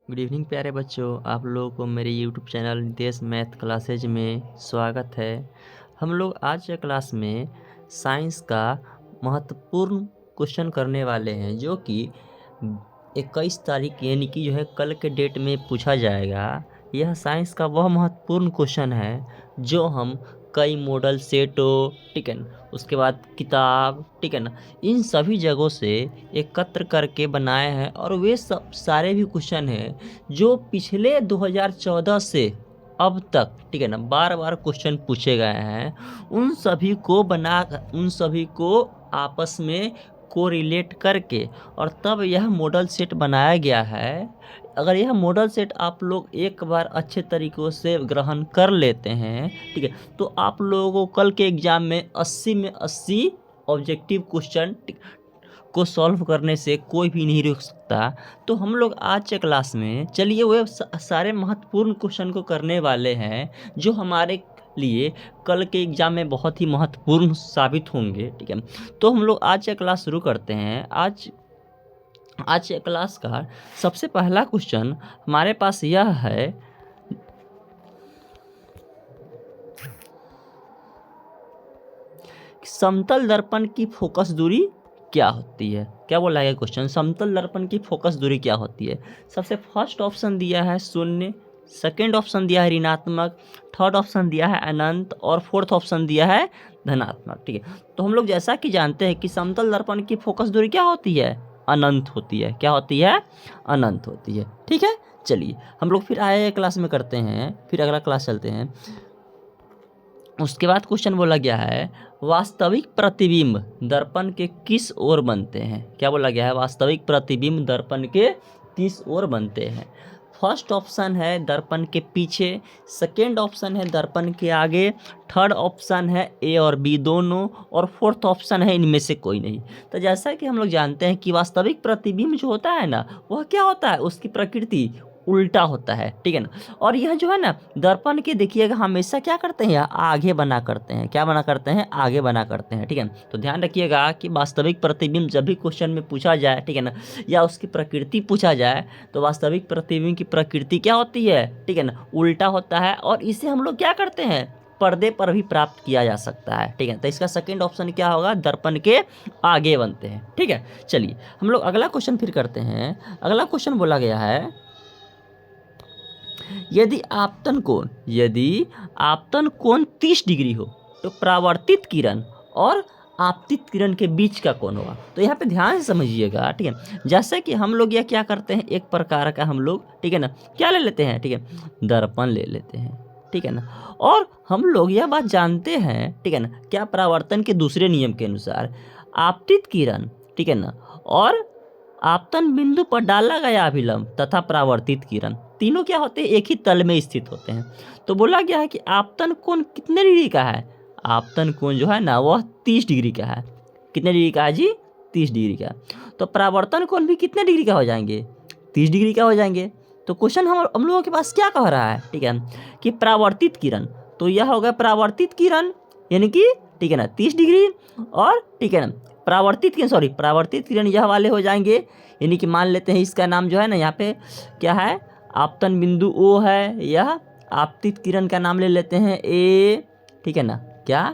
Good evening प्यारे बच्चों, आप लोगों को मेरे YouTube channel Nitesh math classes में स्वागत है। हम लोग आज के क्लास में साइंस का महत्वपूर्ण क्वेश्चन करने वाले हैं, जो कि 21 तारीख यानी कि जो है कल के डेट में पूछा जाएगा। यह साइंस का वह महत्वपूर्ण क्वेश्चन है जो हम कई मॉडल सेटों, ठीक है ना, उसके बाद किताब, ठीक है ना, इन सभी जगहों से एकत्र करके बनाए हैं। और वे सब सारे भी क्वेश्चन हैं जो पिछले 2014 से अब तक, ठीक है ना, बार बार क्वेश्चन पूछे गए हैं। उन सभी को आपस में कोरिलेट करके और तब यह मॉडल सेट बनाया गया है। अगर यह मॉडल सेट आप लोग एक बार अच्छे तरीक़ों से ग्रहण कर लेते हैं, ठीक है, तो आप लोगों को कल के एग्ज़ाम में 80 में 80 ऑब्जेक्टिव क्वेश्चन को सॉल्व करने से कोई भी नहीं रोक सकता। तो हम लोग आज के क्लास में चलिए वे सारे महत्वपूर्ण क्वेश्चन को करने वाले हैं जो हमारे लिए कल के एग्ज़ाम में बहुत ही महत्वपूर्ण साबित होंगे, ठीक है। तो हम लोग आज का क्लास शुरू करते हैं। आज के क्लास का सबसे पहला क्वेश्चन हमारे पास यह है, समतल दर्पण की फोकस दूरी क्या होती है। क्या बोला है क्वेश्चन, समतल दर्पण की फोकस दूरी क्या होती है। सबसे फर्स्ट ऑप्शन दिया है 0, सेकेंड ऑप्शन दिया है ऋणात्मक, थर्ड ऑप्शन दिया है अनंत और फोर्थ ऑप्शन दिया है धनात्मक, ठीक है। तो हम लोग जैसा कि जानते हैं कि समतल दर्पण की फोकस दूरी क्या होती है, अनंत होती है। क्या होती है, अनंत होती है, ठीक है। चलिए हम लोग फिर आए क्लास में करते हैं, फिर अगला क्लास चलते हैं। उसके बाद क्वेश्चन बोला गया है, वास्तविक प्रतिबिंब दर्पण के किस ओर बनते हैं। क्या बोला गया है, वास्तविक प्रतिबिंब दर्पण के किस ओर बनते हैं। फर्स्ट ऑप्शन है दर्पण के पीछे, सेकेंड ऑप्शन है दर्पण के आगे, थर्ड ऑप्शन है ए और बी दोनों, और फोर्थ ऑप्शन है इनमें से कोई नहीं। तो जैसा कि हम लोग जानते हैं कि वास्तविक प्रतिबिंब जो होता है ना, वह क्या होता है, उसकी प्रकृति उल्टा होता है, ठीक है ना। और यह जो है ना दर्पण के देखिएगा हमेशा क्या करते हैं, आगे बना करते हैं। क्या बना करते हैं, आगे बना करते हैं, ठीक है। तो ध्यान रखिएगा कि वास्तविक प्रतिबिंब जब भी क्वेश्चन में पूछा जाए, ठीक है ना, या उसकी प्रकृति पूछा जाए, तो वास्तविक प्रतिबिंब की प्रकृति क्या होती है, ठीक है ना, उल्टा होता है। और इसे हम लोग क्या करते हैं, पर्दे पर भी प्राप्त किया जा सकता है, ठीक है। तो इसका सेकंड ऑप्शन क्या होगा, दर्पण के आगे बनते हैं, ठीक है। चलिए हम लोग अगला क्वेश्चन फिर करते हैं। अगला क्वेश्चन बोला गया है, यदि आपतन कोण 30 डिग्री हो तो परावर्तित किरण और आपतित किरण के बीच का कोण होगा। तो यहाँ पे ध्यान से समझिएगा, ठीक है। जैसे कि हम लोग यह क्या करते हैं, एक प्रकार का हम लोग, ठीक है ना, क्या ले लेते हैं, ठीक है, दर्पण ले लेते हैं, ठीक है ना। और हम लोग यह बात जानते हैं, ठीक है ना, क्या परावर्तन के दूसरे नियम के अनुसार आपतित किरण, ठीक है ना, और आपतन बिंदु पर डाला गया अभिलंब तथा परावर्तित किरण तीनों क्या होते हैं, एक ही तल में स्थित होते हैं। तो बोला गया है कि आपतन कोण कितने डिग्री का है, आपतन कोण जो है ना वह 30 डिग्री का है। कितने डिग्री का है जी, 30 डिग्री का। तो परावर्तन कोण भी कितने डिग्री का हो जाएंगे, 30 डिग्री का हो जाएंगे। तो क्वेश्चन हम लोगों के पास क्या कह रहा है, ठीक है, कि परावर्तित किरण, तो यह होगा परावर्तित किरण यानी कि, ठीक है ना, 30 डिग्री, और ठीक है ना परावर्तित किरण यह वाले हो जाएंगे। यानी कि मान लेते हैं इसका नाम जो है ना यहाँ पे क्या है, आपतन बिंदु ओ है, यह आपतित किरण का नाम ले लेते हैं ए, ठीक है ना, क्या,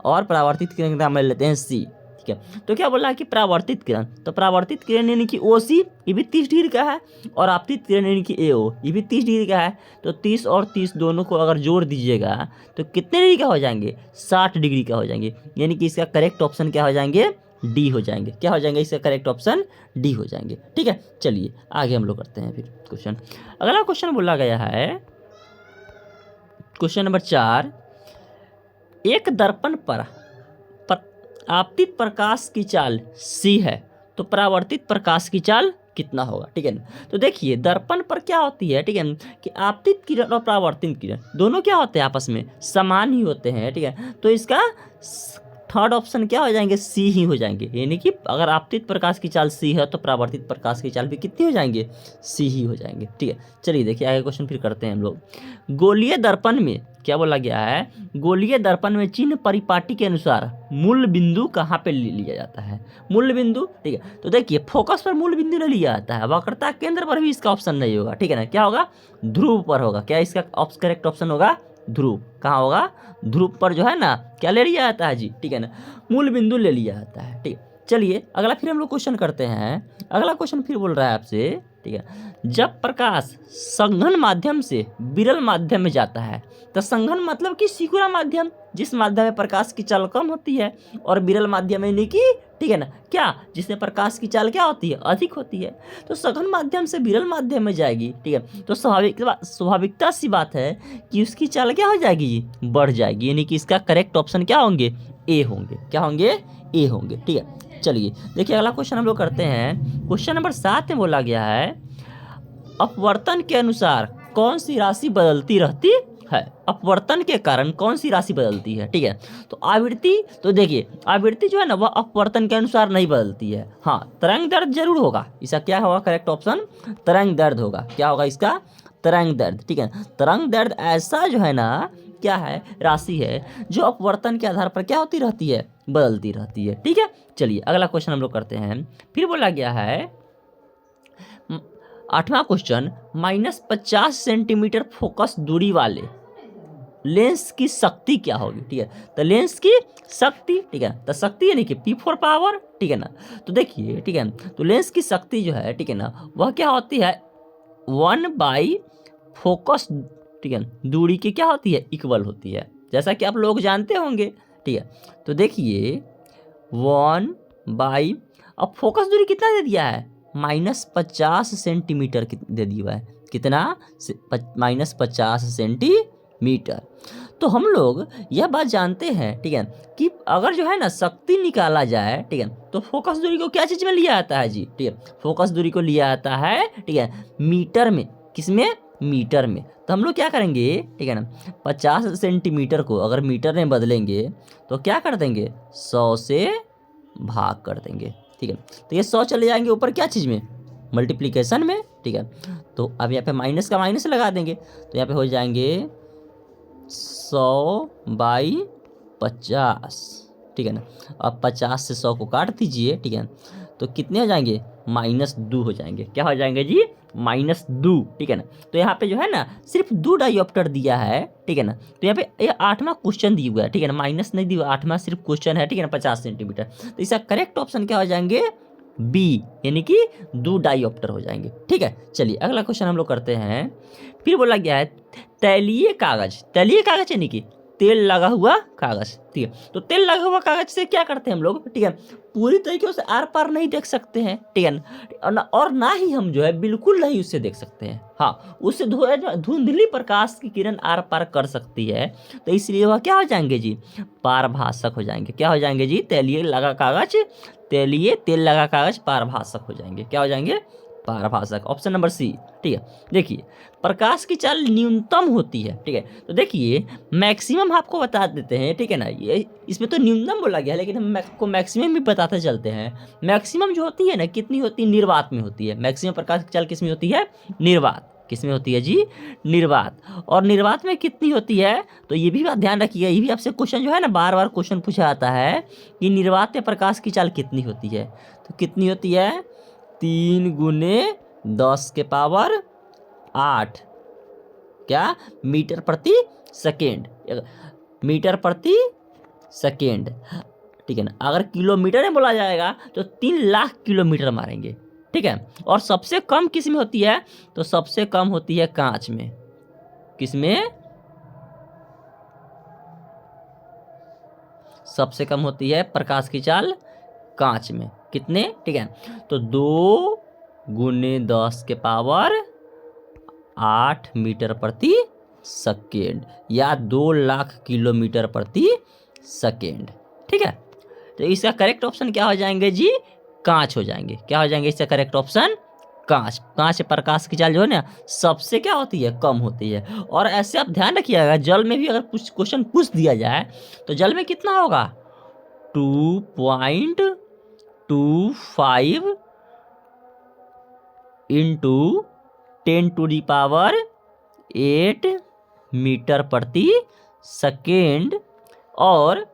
और परावर्तित किरण का नाम ले लेते हैं सी, ठीक है। तो क्या बोला है कि परावर्तित किरण, तो परावर्तित किरण यानी कि ओ सी, ये भी 30 डिग्री का है, और आपतित किरण यानी कि ए ओ, ये भी 30 डिग्री का है। तो 30 और 30 दोनों को अगर जोड़ दीजिएगा तो कितने डिग्री का हो जाएंगे, 60 डिग्री का हो जाएंगे। यानी कि इसका करेक्ट ऑप्शन क्या हो जाएंगे, डी हो जाएंगे। क्या हो जाएंगे, इसका करेक्ट ऑप्शन डी हो जाएंगे, ठीक है। चलिए आगे हम लोग करते हैं फिर क्वेश्चन। अगला क्वेश्चन बोला गया है, क्वेश्चन नंबर 4, एक दर्पण पर आपतित प्रकाश की चाल सी है तो परावर्तित प्रकाश की चाल कितना होगा, ठीक है ना। तो देखिए दर्पण पर क्या होती है, ठीक है, कि आपतित किरण और परावर्तित किरण दोनों क्या होते हैं, आपस में समान ही होते हैं, ठीक है। तो इसका थर्ड ऑप्शन क्या हो जाएंगे, सी ही हो जाएंगे। यानी कि अगर आपतित प्रकाश की चाल सी है तो परावर्तित प्रकाश की चाल भी कितनी हो जाएंगे, सी ही हो जाएंगे, ठीक है। चलिए देखिए आगे क्वेश्चन फिर करते हैं हम लोग। गोलीय दर्पण में क्या बोला गया है, गोलीय दर्पण में चिन्ह परिपाटी के अनुसार मूल बिंदु कहाँ पे लिया जाता है, मूल बिंदु, ठीक है। तो देखिए फोकस पर मूल बिंदु नहीं लिया जाता है, वक्रता केंद्र पर भी इसका ऑप्शन नहीं होगा, ठीक है ना। क्या होगा, ध्रुव पर होगा। क्या इसका करेक्ट ऑप्शन होगा, ध्रुव। कहाँ होगा, ध्रुव पर जो है ना क्या ले लिया जाता है जी, ठीक है ना, मूल बिंदु ले लिया जाता है, ठीक है। चलिए अगला फिर हम लोग क्वेश्चन करते हैं। अगला क्वेश्चन फिर बोल रहा है आपसे, ठीक है, जब प्रकाश संघन माध्यम से विरल माध्यम में जाता है, तो संघन मतलब कि सिकुड़ा माध्यम, जिस माध्यम में प्रकाश की चाल कम होती है, और विरल माध्यम यानी कि, ठीक है ना, क्या, जिसमें प्रकाश की चाल क्या होती है, अधिक होती है। तो सघन माध्यम से विरल माध्यम में जाएगी, ठीक है, तो स्वाभाविकता सी बात है कि उसकी चाल क्या हो जाएगी, बढ़ जाएगी, यानी कि इसका करेक्ट ऑप्शन क्या होंगे, ए होंगे। क्या होंगे, ए होंगे, ठीक है। चलिए देखिए अगला क्वेश्चन हम लोग करते हैं। क्वेश्चन नंबर 7 में बोला गया है, अपवर्तन के अनुसार कौन सी राशि बदलती रहती है, अपवर्तन के कारण कौन सी राशि बदलती है, ठीक है। तो आवृत्ति, तो देखिए आवृत्ति जो है ना वह अपवर्तन के अनुसार नहीं बदलती है। हाँ, तरंग दर्द जरूर होगा, इसका क्या होगा करेक्ट ऑप्शन, तरंग दर्द होगा। क्या होगा इसका, तरंग दर्द, ठीक है। तरंग दर्द ऐसा जो है ना क्या है, राशि है जो अपवर्तन के आधार पर क्या होती रहती है, बदलती रहती है, ठीक है। चलिए अगला क्वेश्चन हम लोग करते हैं। फिर बोला गया है 8वां क्वेश्चन, -50 सेंटीमीटर फोकस दूरी वाले लेंस की शक्ति क्या होगी, ठीक है। तो लेंस की शक्ति, ठीक है, तो शक्ति यानी कि P4 पावर, ठीक है ना। तो देखिए, ठीक है, तो लेंस की शक्ति जो है, ठीक है ना, वह क्या होती है, 1 फोकस, ठीक है, दूरी की क्या होती है, इक्वल होती है, जैसा कि आप लोग जानते होंगे, ठीक है। तो देखिए 1 अब फोकस दूरी कितना दे दिया है, -50 सेंटीमीटर दे दिया है, कितना, -50 सेंटीमीटर। तो हम लोग यह बात जानते हैं, ठीक है, कि अगर जो है ना शक्ति निकाला जाए, ठीक है, तो फोकस दूरी को क्या चीज़ में लिया जाता है जी, ठीक है, फोकस दूरी को लिया जाता है, ठीक है, मीटर में। किसमें, मीटर में। तो हम लोग क्या करेंगे, ठीक है ना, 50 सेंटीमीटर को अगर मीटर में बदलेंगे तो क्या कर देंगे, 100 से भाग कर देंगे, ठीक है। तो ये 100 चले जाएंगे ऊपर क्या चीज़ में, मल्टीप्लिकेशन में, ठीक है। तो अब यहाँ पे माइनस का माइनस लगा देंगे, तो यहाँ पे हो जाएंगे 100/50, ठीक है ना। अब 50 से 100 को काट दीजिए, ठीक है, तो कितने हो जाएंगे, -2 हो जाएंगे। क्या हो जाएंगे जी, -2, ठीक है ना। तो यहाँ पे जो है ना सिर्फ 2 डायोप्टर दिया है, ठीक है ना। तो यहाँ पे ये 8वां क्वेश्चन दिया हुआ है, ठीक है ना, माइनस नहीं दिया, 8वां सिर्फ क्वेश्चन है, ठीक है ना, 50 सेंटीमीटर। तो इसका करेक्ट ऑप्शन क्या हो जाएंगे, बी, यानी कि 2 डायोप्टर हो जाएंगे, ठीक है। चलिए अगला क्वेश्चन हम लोग करते हैं। फिर बोला गया है तैलीय कागज यानी कि तेल लगा हुआ कागज, ठीक है। तो तेल लगा हुआ कागज से क्या करते हैं हम लोग, ठीक है, पूरी तरीके से आर पार नहीं देख सकते हैं, ठीक है, और ना ही हम जो है बिल्कुल नहीं उससे देख सकते हैं। हाँ, उससे धुंधली प्रकाश की किरण आर पार कर सकती है, तो इसलिए वह क्या हो जाएंगे जी, पारभाषक हो जाएंगे। क्या हो जाएंगे जी, तेल लगा कागज पारभाषक हो जाएंगे। क्या हो जाएंगे, पारभाषक। ऑप्शन नंबर सी, ठीक है। देखिए प्रकाश की चाल न्यूनतम होती है, ठीक है। तो देखिए मैक्सिमम आपको बता देते हैं, ठीक है ना, ये इसमें तो न्यूनतम बोला गया है, लेकिन हम आपको मैक्सिमम भी बताते चलते हैं। मैक्सिमम जो होती है ना कितनी होती है, निर्वात में होती है। मैक्सिमम प्रकाश की चाल किस में होती है, निर्वात। किस में होती है जी, निर्वात। और निर्वात में कितनी होती है, तो ये भी बात ध्यान रखिएगा, ये भी आपसे क्वेश्चन जो है ना बार बार क्वेश्चन पूछा जाता है कि निर्वात में प्रकाश की चाल कितनी होती है। तो कितनी होती है, 3×10⁸ क्या, मीटर प्रति सेकेंड, ठीक है ना। अगर किलोमीटर में बोला जाएगा तो 3 लाख किलोमीटर मारेंगे, ठीक है। और सबसे कम किस में होती है, तो सबसे कम होती है कांच में। किस में, सबसे कम होती है प्रकाश की चाल कांच में। कितने, ठीक है, तो 2×10⁸ मीटर प्रति सेकेंड या 2 लाख किलोमीटर प्रति सेकेंड, ठीक है। तो इसका करेक्ट ऑप्शन क्या हो जाएंगे जी, कांच हो जाएंगे। क्या हो जाएंगे इसका करेक्ट ऑप्शन, कांच। कांच प्रकाश की चाल जो है ना सबसे क्या होती है, कम होती है। और ऐसे आप ध्यान रखिएगा, जल में भी अगर कुछ क्वेश्चन पूछ दिया जाए तो जल में कितना होगा, 2.25 × 10⁸ 8 मीटर प्रति सेकेंड और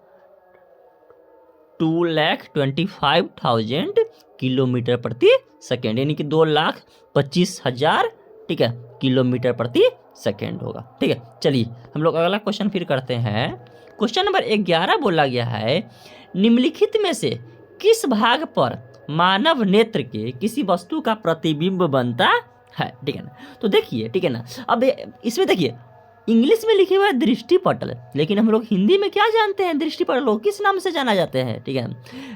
2,25,000 किलोमीटर प्रति सेकेंड, यानी कि 2,25,000, ठीक है, किलोमीटर प्रति सेकेंड होगा। ठीक है, चलिए हम लोग अगला क्वेश्चन फिर करते हैं। क्वेश्चन नंबर 11 बोला गया है, निम्नलिखित में से किस भाग पर मानव नेत्र के किसी वस्तु का प्रतिबिंब बनता है। ठीक है ना, तो देखिए, ठीक है ना, अब इसमें देखिए इंग्लिश में लिखे हुआ है दृष्टिपटल, लेकिन हम लोग हिंदी में क्या जानते हैं, दृष्टिपटल को किस नाम से जाना जाते हैं, ठीक है,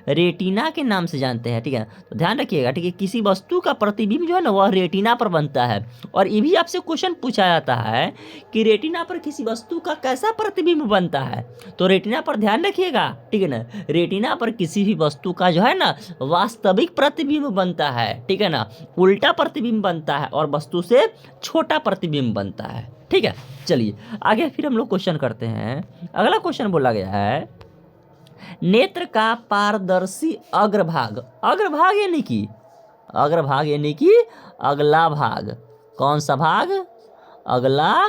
रेटिना के नाम से जानते हैं। ठीक है, तो ध्यान रखिएगा, ठीक है, किसी वस्तु का प्रतिबिंब जो है ना वह रेटिना पर बनता है। और ये भी आपसे क्वेश्चन पूछा जाता है कि रेटिना पर किसी वस्तु का कैसा प्रतिबिंब बनता है, तो रेटिना पर ध्यान रखिएगा, ठीक है ना, रेटिना पर किसी भी वस्तु का जो है ना वास्तविक प्रतिबिंब बनता है, ठीक है ना, उल्टा प्रतिबिंब बनता है और वस्तु से छोटा प्रतिबिंब बनता है। ठीक है, चलिए आगे फिर हम लोग क्वेश्चन करते हैं। अगला क्वेश्चन बोला गया है, नेत्र का पारदर्शी अग्रभाग, अग्रभाग यानी कि अग्रभाग यानी कि अगला भाग, कौन सा भाग, अगला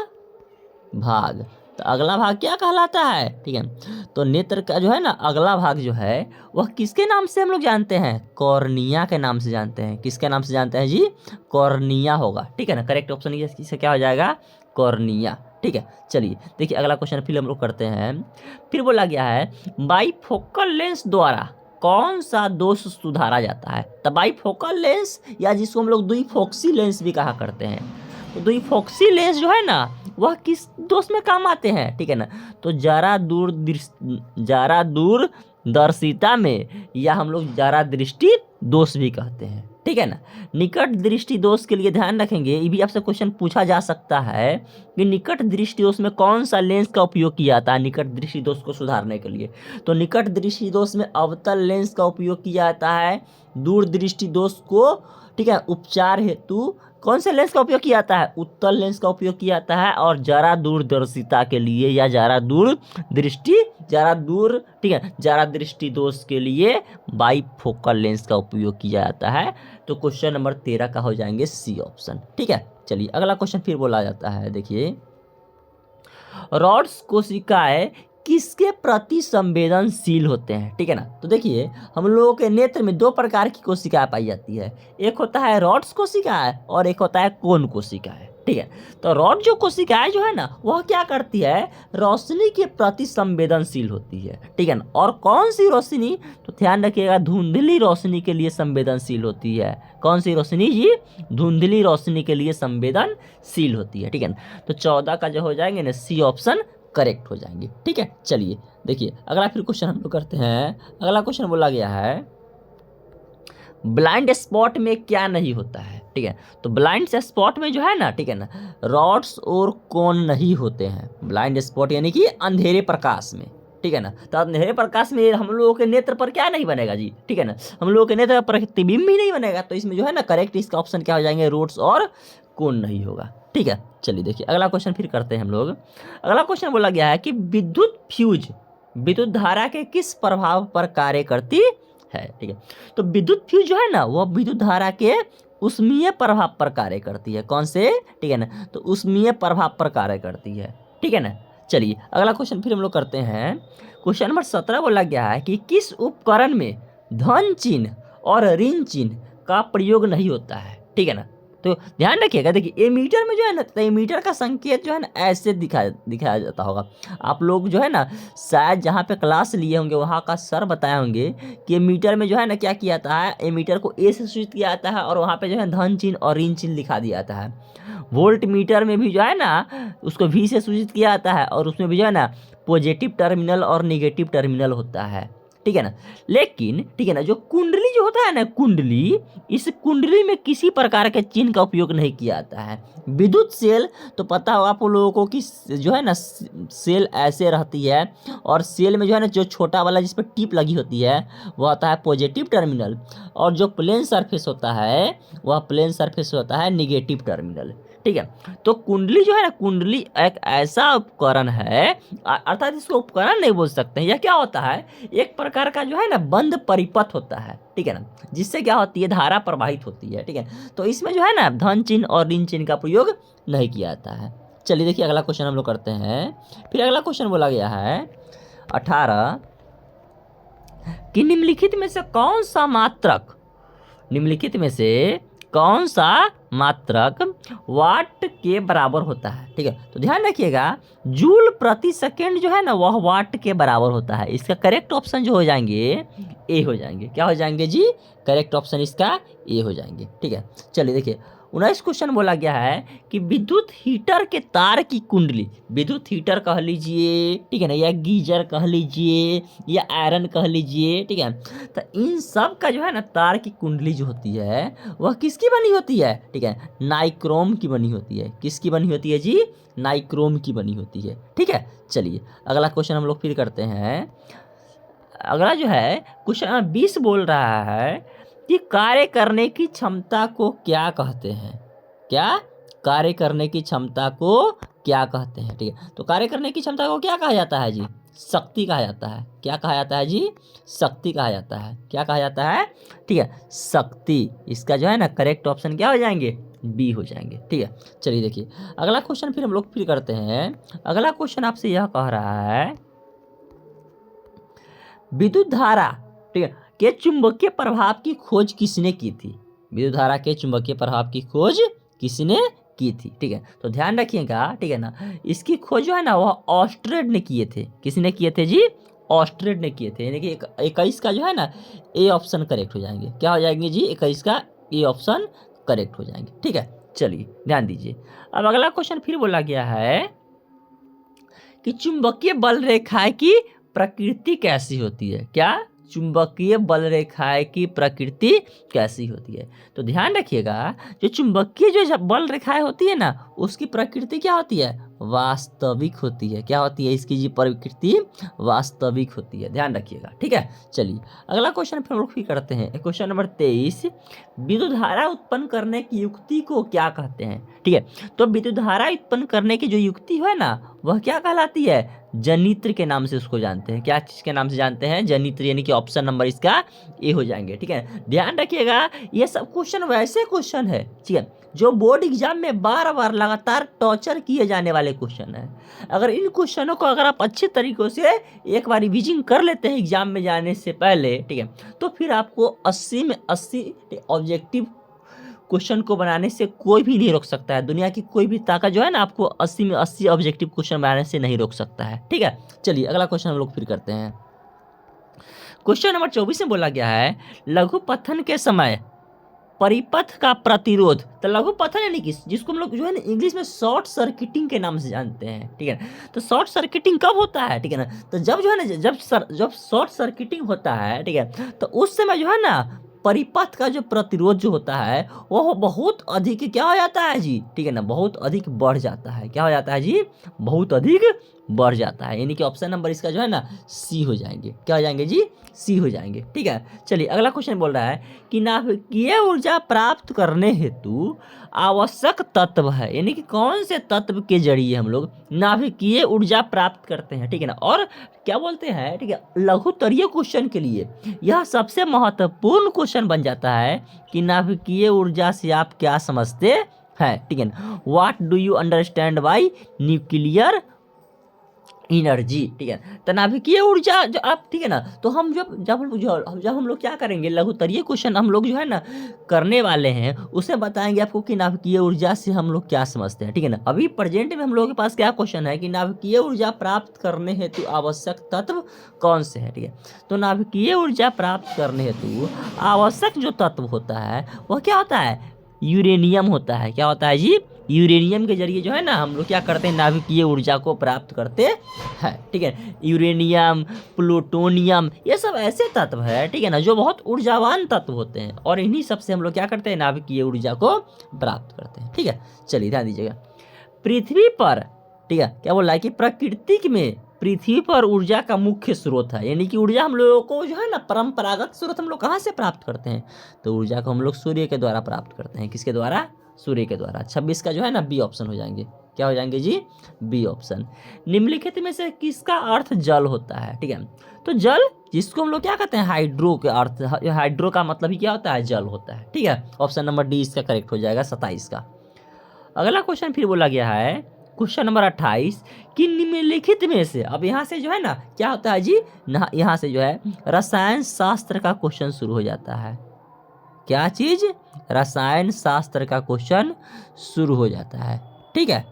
भाग, तो अगला भाग क्या कहलाता है। ठीक है, तो नेत्र का जो है ना अगला भाग जो है वह किसके नाम से हम लोग जानते हैं, कॉर्निया के नाम से जानते हैं। किसके नाम से जानते हैं जी, कॉर्निया होगा। ठीक है ना, करेक्ट ऑप्शन इससे क्या हो जाएगा, कॉर्निया। ठीक है, चलिए देखिए अगला क्वेश्चन फिर हम लोग करते हैं। फिर बोला गया है, बाईफोकल लेंस द्वारा कौन सा दोष सुधारा जाता है। तो बाईफोकल लेंस या जिसको हम लोग द्विफोक्सी लेंस भी कहा करते हैं, तो द्विफोक्सी लेंस जो है ना वह किस दोष में काम आते हैं। ठीक है ना, तो जरा दूरदर्शिता में, या हम लोग जरा दृष्टि दोष भी कहते हैं। ठीक है ना, निकट दृष्टि दोष के लिए ध्यान रखेंगे, ये भी आपसे क्वेश्चन पूछा जा सकता है कि निकट दृष्टि दोष में कौन सा लेंस का उपयोग किया जाता है निकट दृष्टि दोष को सुधारने के लिए। तो निकट दृष्टि दोष में अवतल लेंस का उपयोग किया जाता है। दूर दृष्टि दोष को, ठीक है, उपचार हेतु कौन से लेंस का उपयोग किया जाता है, उत्तल लेंस का उपयोग किया जाता है। और जरा दूरदर्शिता के लिए या जरा दूर, ठीक है, जरा दृष्टि दोष के लिए बाईफोकल लेंस का उपयोग किया जाता है। तो क्वेश्चन नंबर 13 का हो जाएंगे सी ऑप्शन। ठीक है, चलिए अगला क्वेश्चन फिर बोला जाता है, देखिए रॉड्स कोशिकाएं किसके प्रति संवेदनशील होते हैं। ठीक है ना, तो देखिए हम लोगों के नेत्र में 2 प्रकार की कोशिकाएं पाई जाती है, एक होता है रॉड्स कोशिकाएं और एक होता है कोन कोशिकाएं। ठीक है, तो रॉड जो कोशिकाएं जो है ना वह क्या करती है, रोशनी के प्रति संवेदनशील होती है। ठीक है ना, और कौन सी रोशनी, तो ध्यान रखिएगा धुंधली रोशनी के लिए संवेदनशील होती है। कौन सी रोशनी जी, धुंधली रोशनी के लिए संवेदनशील होती है। ठीक है ना, तो 14 का जो हो जाएंगे ना सी ऑप्शन करेक्ट हो जाएंगे। ठीक है, चलिए देखिए अगला फिर क्वेश्चन हम लोग करते हैं। अगला क्वेश्चन बोला गया है, ब्लाइंड स्पॉट में क्या नहीं होता है। ठीक है, तो ब्लाइंड स्पॉट में जो है ना, ठीक है ना, रॉड्स और कोन नहीं होते हैं। ब्लाइंड स्पॉट यानी कि अंधेरे प्रकाश में। ठीक है ना, तो अंधेरे प्रकाश में हम लोगों के नेत्र पर क्या नहीं बनेगा जी, ठीक है ना, हम लोगों के नेत्र पर प्रतिबिंब भी नहीं बनेगा। तो इसमें जो है ना करेक्ट इसका ऑप्शन क्या हो जाएंगे, रोड्स और कोन नहीं होगा। ठीक है, चलिए देखिए अगला क्वेश्चन फिर करते हैं हम लोग। अगला क्वेश्चन बोला गया है कि विद्युत फ्यूज विद्युत धारा के किस प्रभाव पर कार्य करती है। ठीक है, तो विद्युत फ्यूज जो है ना वह विद्युत धारा के उष्मीय प्रभाव पर कार्य करती है। कौन से, ठीक है ना, तो उष्मीय प्रभाव पर कार्य करती है। ठीक है ना, चलिए अगला क्वेश्चन फिर हम लोग करते हैं। क्वेश्चन नंबर 17 बोला गया है कि किस उपकरण में धन चिन्ह और ऋण चिन्ह का प्रयोग नहीं होता है। ठीक है ना, तो ध्यान रखिएगा, देखिए एमीटर में जो है ना, तो एमीटर का संकेत जो है ना ऐसे दिखाया जाता होगा। आप लोग जो है ना शायद जहाँ पे क्लास लिए होंगे वहाँ का सर बताए होंगे कि एमीटर में जो है ना क्या किया जाता है, एमीटर को ए से सूचित किया जाता है और वहाँ पे जो है धन चिन्ह और ऋण चिन्ह लिखा दिया जाता है। वोल्ट मीटर में भी जो है ना उसको वी से सूचित किया जाता है और उसमें भी जो है ना पॉजिटिव टर्मिनल और निगेटिव टर्मिनल होता है। ठीक है ना, लेकिन ठीक है ना जो कुंडली जो होता है ना, कुंडली, इस कुंडली में किसी प्रकार के चिन्ह का उपयोग नहीं किया जाता है। विद्युत सेल तो पता होगा आप लोगों को कि जो है ना सेल ऐसे रहती है और सेल में जो है ना जो छोटा वाला जिस पर टिप लगी होती है वह होता है पॉजिटिव टर्मिनल और जो प्लेन सरफेस होता है वह प्लेन सरफेस होता है निगेटिव टर्मिनल। ठीक है, तो कुंडली जो है ना, कुंडली एक ऐसा उपकरण है, अर्थात इसको उपकरण नहीं बोल सकते हैं। यह क्या होता है, एक प्रकार का जो है ना बंद परिपथ होता है। ठीक है ना, जिससे क्या होती है, धारा प्रवाहित होती है। ठीक है, तो इसमें जो है ना धन चिन्ह और ऋण चिन्ह का प्रयोग नहीं किया जाता है। चलिए देखिए अगला क्वेश्चन हम लोग करते हैं। फिर अगला क्वेश्चन बोला गया है 18 कि निम्नलिखित में से कौन सा मात्रक, निम्नलिखित में से कौन सा मात्रक वाट के बराबर होता है। ठीक है, तो ध्यान रखिएगा जूल प्रति सेकेंड जो है ना वह वाट के बराबर होता है। इसका करेक्ट ऑप्शन जो हो जाएंगे ए हो जाएंगे। क्या हो जाएंगे जी? करेक्ट ऑप्शन इसका ए हो जाएंगे। ठीक है, चलिए देखिए 19 क्वेश्चन बोला गया है कि विद्युत हीटर के तार की कुंडली, विद्युत हीटर कह लीजिए, ठीक है ना, या गीजर कह लीजिए, या आयरन कह लीजिए, ठीक है, तो इन सब का जो है ना तार की कुंडली जो होती है वह किसकी बनी होती है? ठीक है, नाइक्रोम की बनी होती है। किसकी बनी होती है जी? नाइक्रोम की बनी होती है। ठीक है, चलिए अगला क्वेश्चन हम लोग फिर करते हैं। अगला जो है क्वेश्चन 20 बोल रहा है कि कार्य करने की क्षमता को क्या कहते हैं? क्या? कार्य करने की क्षमता को क्या कहते हैं? ठीक है, तो कार्य करने की क्षमता को क्या कहा जाता है जी? शक्ति कहा जाता है। क्या कहा जाता है जी? शक्ति कहा जाता है। क्या कहा जाता है? ठीक है, शक्ति। इसका जो है ना करेक्ट ऑप्शन क्या हो जाएंगे? बी हो जाएंगे। ठीक है, चलिए देखिए अगला क्वेश्चन फिर हम लोग फिर करते हैं। अगला क्वेश्चन आपसे यह कह रहा है विद्युत धारा, ठीक है, के चुंबकीय प्रभाव की खोज किसने की थी? विद्युत धारा के चुंबकीय प्रभाव की खोज किसने की थी? ठीक है, तो ध्यान रखिएगा, ठीक है ना, इसकी खोज जो है ना वह ऑस्ट्रेड ने किए थे। किसने किए थे जी? ऑस्ट्रेड ने किए थे। यानी कि 21 का जो है ना ए ऑप्शन करेक्ट हो जाएंगे। क्या हो जाएंगे जी? 21 का ए ऑप्शन करेक्ट हो जाएंगे। ठीक है, चलिए ध्यान दीजिए। अब अगला क्वेश्चन फिर बोला गया है कि चुंबकीय बल रेखाएं की प्रकृति कैसी होती है? क्या? चुंबकीय बल रेखाएं की प्रकृति कैसी होती है? तो ध्यान रखिएगा जो चुंबकीय जो बल रेखाएं होती है ना उसकी प्रकृति क्या होती है? वास्तविक होती है। क्या होती है इसकी जी? प्रकृति वास्तविक होती है। ध्यान रखिएगा। ठीक है, चलिए अगला क्वेश्चन फिर हम लोग फिर करते हैं। क्वेश्चन नंबर 23 विद्युत धारा उत्पन्न करने की युक्ति को क्या कहते हैं? ठीक है, तो विद्युत धारा उत्पन्न करने की जो युक्ति है ना वह क्या कहलाती है? जनित्र के नाम से उसको जानते हैं। क्या चीज के नाम से जानते हैं? जनित्र, यानी कि ऑप्शन नंबर इसका ए हो जाएंगे। ठीक है, ध्यान रखिएगा ये सब क्वेश्चन वैसे क्वेश्चन है, ठीक है, जो बोर्ड एग्जाम में बार बार लगातार टॉर्चर किए जाने वाले क्वेश्चन है। अगर इन क्वेश्चनों को अगर आप अच्छे तरीकों से एक बार रिवीजन कर लेते हैं एग्जाम में जाने से पहले, ठीक है, तो फिर आपको 80 में 80 ऑब्जेक्टिव क्वेश्चन को बनाने से कोई भी नहीं रोक सकता है। दुनिया की कोई भी ताकत जो है ना आपको 80 में 80 ऑब्जेक्टिव क्वेश्चन बनाने से नहीं रोक सकता है। ठीक है, चलिए अगला क्वेश्चन हम लोग फिर करते हैं। क्वेश्चन नंबर 24 में बोला गया है लघु पथन के समय परिपथ का प्रतिरोध। तो लघु पथन यानी कि जिसको हम लोग जो है ना इंग्लिश में शॉर्ट सर्किटिंग के नाम से जानते हैं। ठीक है, तो शॉर्ट सर्किटिंग कब होता है? ठीक है ना, तो जब जो है ना जब शॉर्ट सर्किटिंग होता है, ठीक है, तो उस समय जो है ना परिपथ का जो प्रतिरोध जो होता है वो बहुत अधिक क्या हो जाता है जी? ठीक है ना, बहुत अधिक बढ़ जाता है। क्या हो जाता है जी? बहुत अधिक बढ़ जाता है। यानी कि ऑप्शन नंबर इसका जो है ना सी हो जाएंगे। क्या हो जाएंगे जी? सी हो जाएंगे। ठीक है, चलिए अगला क्वेश्चन बोल रहा है कि नाभिकीय ऊर्जा प्राप्त करने हेतु आवश्यक तत्व है। यानी कि कौन से तत्व के जरिए हम लोग नाभिकीय ऊर्जा प्राप्त करते हैं? ठीक है ना, और क्या बोलते हैं, ठीक है, लघुतरीय क्वेश्चन के लिए यह सबसे महत्वपूर्ण क्वेश्चन बन जाता है कि नाभिकीय ऊर्जा से आप क्या समझते हैं? ठीक है ना, what do you understand by nuclear energy. ठीक है, तो नाभिकीय ऊर्जा जो आप, ठीक है ना, तो हम जब हम लोग क्या करेंगे लघुतरीय क्वेश्चन हम लोग जो है ना करने वाले हैं उसे बताएंगे आपको कि नाभिकीय ऊर्जा से हम लोग क्या समझते हैं। ठीक है ना, अभी प्रेजेंट में हम लोगों के पास क्या क्वेश्चन है कि नाभिकीय ऊर्जा प्राप्त करने हेतु आवश्यक तत्व कौन से है? ठीक है, तो नाभिकीय ऊर्जा प्राप्त करने हेतु आवश्यक जो तत्व होता है वह क्या होता है? यूरेनियम होता है। क्या होता है जी? यूरेनियम के जरिए जो है ना हम लोग क्या करते हैं? नाभिकीय ऊर्जा को प्राप्त करते हैं। ठीक है, यूरेनियम, प्लूटोनियम, ये सब ऐसे तत्व है, ठीक है ना, जो बहुत ऊर्जावान तत्व होते हैं और इन्हीं सब से हम लोग क्या करते हैं? नाभिकीय ऊर्जा को प्राप्त करते हैं। ठीक है, चलिए ध्यान दीजिएगा। पृथ्वी पर, ठीक है, क्या बोल रहा है कि प्रकृति में पृथ्वी पर ऊर्जा का मुख्य स्रोत है। यानी कि ऊर्जा हम लोगों को जो है ना परंपरागत स्रोत हम लोग कहाँ से प्राप्त करते हैं? तो ऊर्जा को हम लोग सूर्य के द्वारा प्राप्त करते हैं। किसके द्वारा? सूर्य के द्वारा। 26 का जो है ना बी ऑप्शन हो जाएंगे। क्या हो जाएंगे जी? B option. निम्नलिखित में से किसका अर्थ जल होता है? ठीक है, तो जल जिसको हम लोग क्या कहते हैं? हाइड्रो के अर्थ, हाइड्रो का मतलब ही क्या होता है? जल होता है। ठीक है, ऑप्शन नंबर डी इसका करेक्ट हो जाएगा 27 का। अगला क्वेश्चन फिर बोला गया है क्वेश्चन नंबर 28 कि निम्नलिखित में से, अब यहाँ से जो है ना क्या होता है जी, यहाँ से जो है रसायन शास्त्र का क्वेश्चन शुरू हो जाता है। क्या चीज? रसायन शास्त्र का क्वेश्चन शुरू हो जाता है। ठीक है,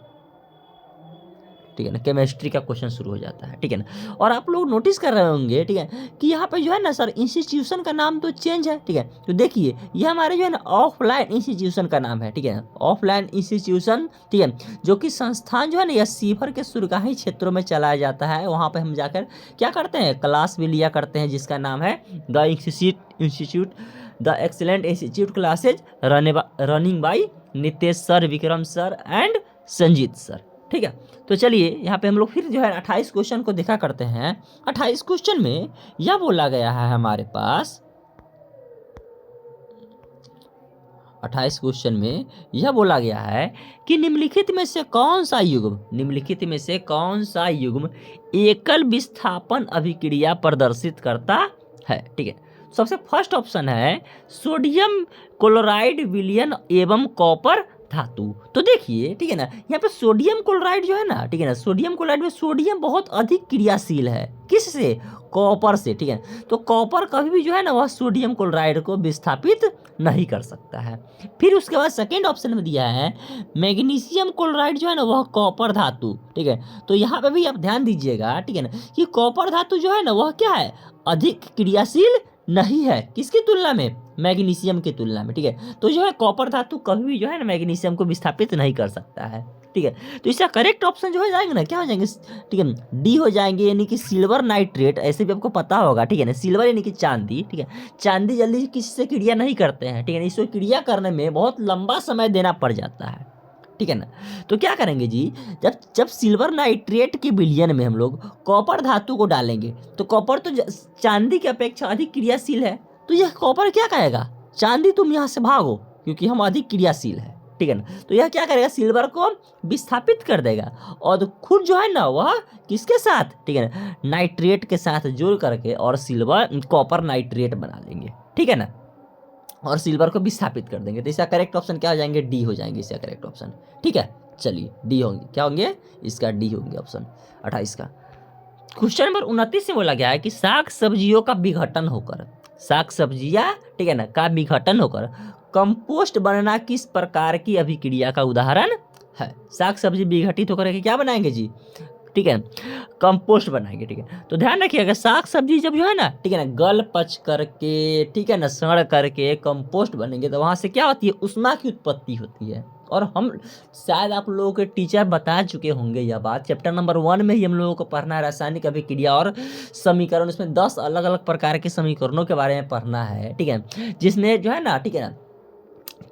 ठीक है ना, केमिस्ट्री का क्वेश्चन शुरू हो जाता है। ठीक है ना, और आप लोग नोटिस कर रहे होंगे, ठीक है, कि यहाँ पे जो है ना सर इंस्टीट्यूशन का नाम तो चेंज है। ठीक है, तो देखिए ये हमारे जो है ना ऑफलाइन इंस्टीट्यूशन का नाम है। ठीक है, ऑफलाइन इंस्टीट्यूशन, ठीक है, जो कि संस्थान जो है ना यह सीफर के सुरगाही क्षेत्रों में चलाया जाता है। वहाँ पे हम जाकर क्या करते हैं, क्लास भी लिया करते हैं, जिसका नाम है the institute the excellent institute classes running by Nitesh sir, Vikram sir and Sanjeet sir. ठीक है, तो चलिए यहाँ पे हम लोग फिर जो है 28 क्वेश्चन को देखा करते हैं। 28 क्वेश्चन में यह बोला गया है हमारे पास, 28 क्वेश्चन में यह बोला गया है कि निम्नलिखित में से कौन सा युग्म एकल विस्थापन अभिक्रिया प्रदर्शित करता है। ठीक है, सबसे फर्स्ट ऑप्शन है सोडियम क्लोराइड विलयन एवं कॉपर धातु। तो देखिए, ठीक है ना, यहाँ पे सोडियम क्लोराइड जो है ना, ठीक है ना, सोडियम क्लोराइड में सोडियम बहुत अधिक क्रियाशील है। किससे? कॉपर से। ठीक है, तो कॉपर कभी भी जो है ना वह सोडियम क्लोराइड को विस्थापित नहीं कर सकता है। फिर उसके बाद सेकेंड ऑप्शन में दिया है मैग्नीशियम क्लोराइड जो है ना वह कॉपर धातु। ठीक है, तो यहाँ पे भी आप ध्यान दीजिएगा, ठीक है ना, कि कॉपर धातु जो है ना वह क्या है, अधिक क्रियाशील नहीं है। किसकी तुलना में? मैग्नीशियम की तुलना में। ठीक है, तो जो है कॉपर धातु कभी भी जो है ना मैग्नीशियम को विस्थापित नहीं कर सकता है। ठीक है, तो इसका करेक्ट ऑप्शन जो हो जाएंगे ना, क्या हो जाएंगे, ठीक है, डी हो जाएंगे, यानी कि सिल्वर नाइट्रेट। ऐसे भी आपको पता होगा, ठीक है ना, सिल्वर यानी कि चांदी। ठीक है, चांदी जल्दी किसी से क्रिया नहीं करते हैं। ठीक है, इसको क्रिया करने में बहुत लंबा समय देना पड़ जाता है। ठीक है ना, तो क्या करेंगे जी, जब सिल्वर नाइट्रेट के विलयन में हम लोग कॉपर धातु को डालेंगे तो कॉपर तो चांदी की अपेक्षा अधिक क्रियाशील है, तो यह कॉपर क्या कहेगा, चांदी तुम यहाँ से भागो क्योंकि हम अधिक क्रियाशील है। ठीक है ना, तो यह क्या करेगा, सिल्वर को विस्थापित कर देगा और खुद जो है ना वह किसके साथ, ठीक है ना, नाइट्रेट के साथ जोड़ करके और सिल्वर कॉपर नाइट्रेट बना लेंगे। ठीक है ना, और सिल्वर को विस्थापित कर देंगे। तो इसका करेक्ट ऑप्शन क्या हो जाएंगे, डी हो जाएंगे इसका करेक्ट ऑप्शन। ठीक है, चलिए डी होंगे, क्या होंगे, इसका डी होंगे ऑप्शन 28 का। क्वेश्चन नंबर 29 में बोला गया है कि साग सब्जियों का विघटन होकर, साग सब्जियां, ठीक है ना, का विघटन होकर कंपोस्ट बनना किस प्रकार की अभिक्रिया का उदाहरण है। साग सब्जी विघटित होकर के क्या बनाएंगे जी, ठीक है, कंपोस्ट बनाएंगे। ठीक है, तो ध्यान रखिएगा साग सब्जी जब जो है ना, ठीक है ना, गल पच करके, ठीक है ना, सड़ करके कंपोस्ट बनेंगे तो वहाँ से क्या होती है, उष्मा की उत्पत्ति होती है। और हम शायद आप लोगों के टीचर बता चुके होंगे यह बात, चैप्टर नंबर 1 में ही हम लोगों को पढ़ना है रासायनिक अभिक्रिया और समीकरण। इसमें 10 अलग अलग प्रकार के समीकरणों के बारे में पढ़ना है। ठीक है, जिसने जो है ना, ठीक है ना,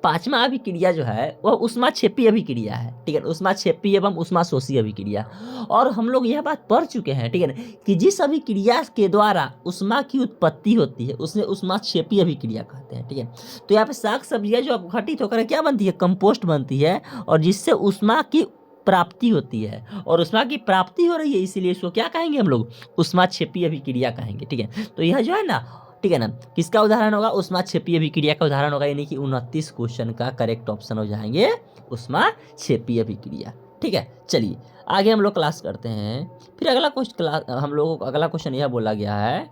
5वां अभिक्रिया जो है वह ऊष्माक्षेपी अभिक्रिया है। ठीक है, ऊष्माक्षेपी एवं ऊष्माशोषी अभिक्रिया। और हम लोग यह बात पढ़ चुके हैं, ठीक है ना, कि जिस अभिक्रिया के द्वारा ऊष्मा की उत्पत्ति होती है उसमें ऊष्माक्षेपी अभिक्रिया कहते हैं। ठीक है, तो यहाँ पे साग सब्जियां जो घटित होकर क्या बनती है, कंपोस्ट बनती है, और जिससे ऊष्मा की प्राप्ति होती है, और ऊष्मा की प्राप्ति हो रही है, इसीलिए इसको क्या कहेंगे हम लोग, ऊष्माक्षेपी अभिक्रिया कहेंगे। ठीक है, तो यह जो है ना, ठीक है ना, किसका उदाहरण होगा, ऊष्माक्षेपी अभिक्रिया का उदाहरण होगा, यानी कि 29 क्वेश्चन का करेक्ट ऑप्शन हो जाएंगे ऊष्माक्षेपी अभिक्रिया। ठीक है, चलिए आगे हम लोग क्लास करते हैं। फिर अगला क्वेश्चन, हम लोगों को अगला क्वेश्चन यह बोला गया है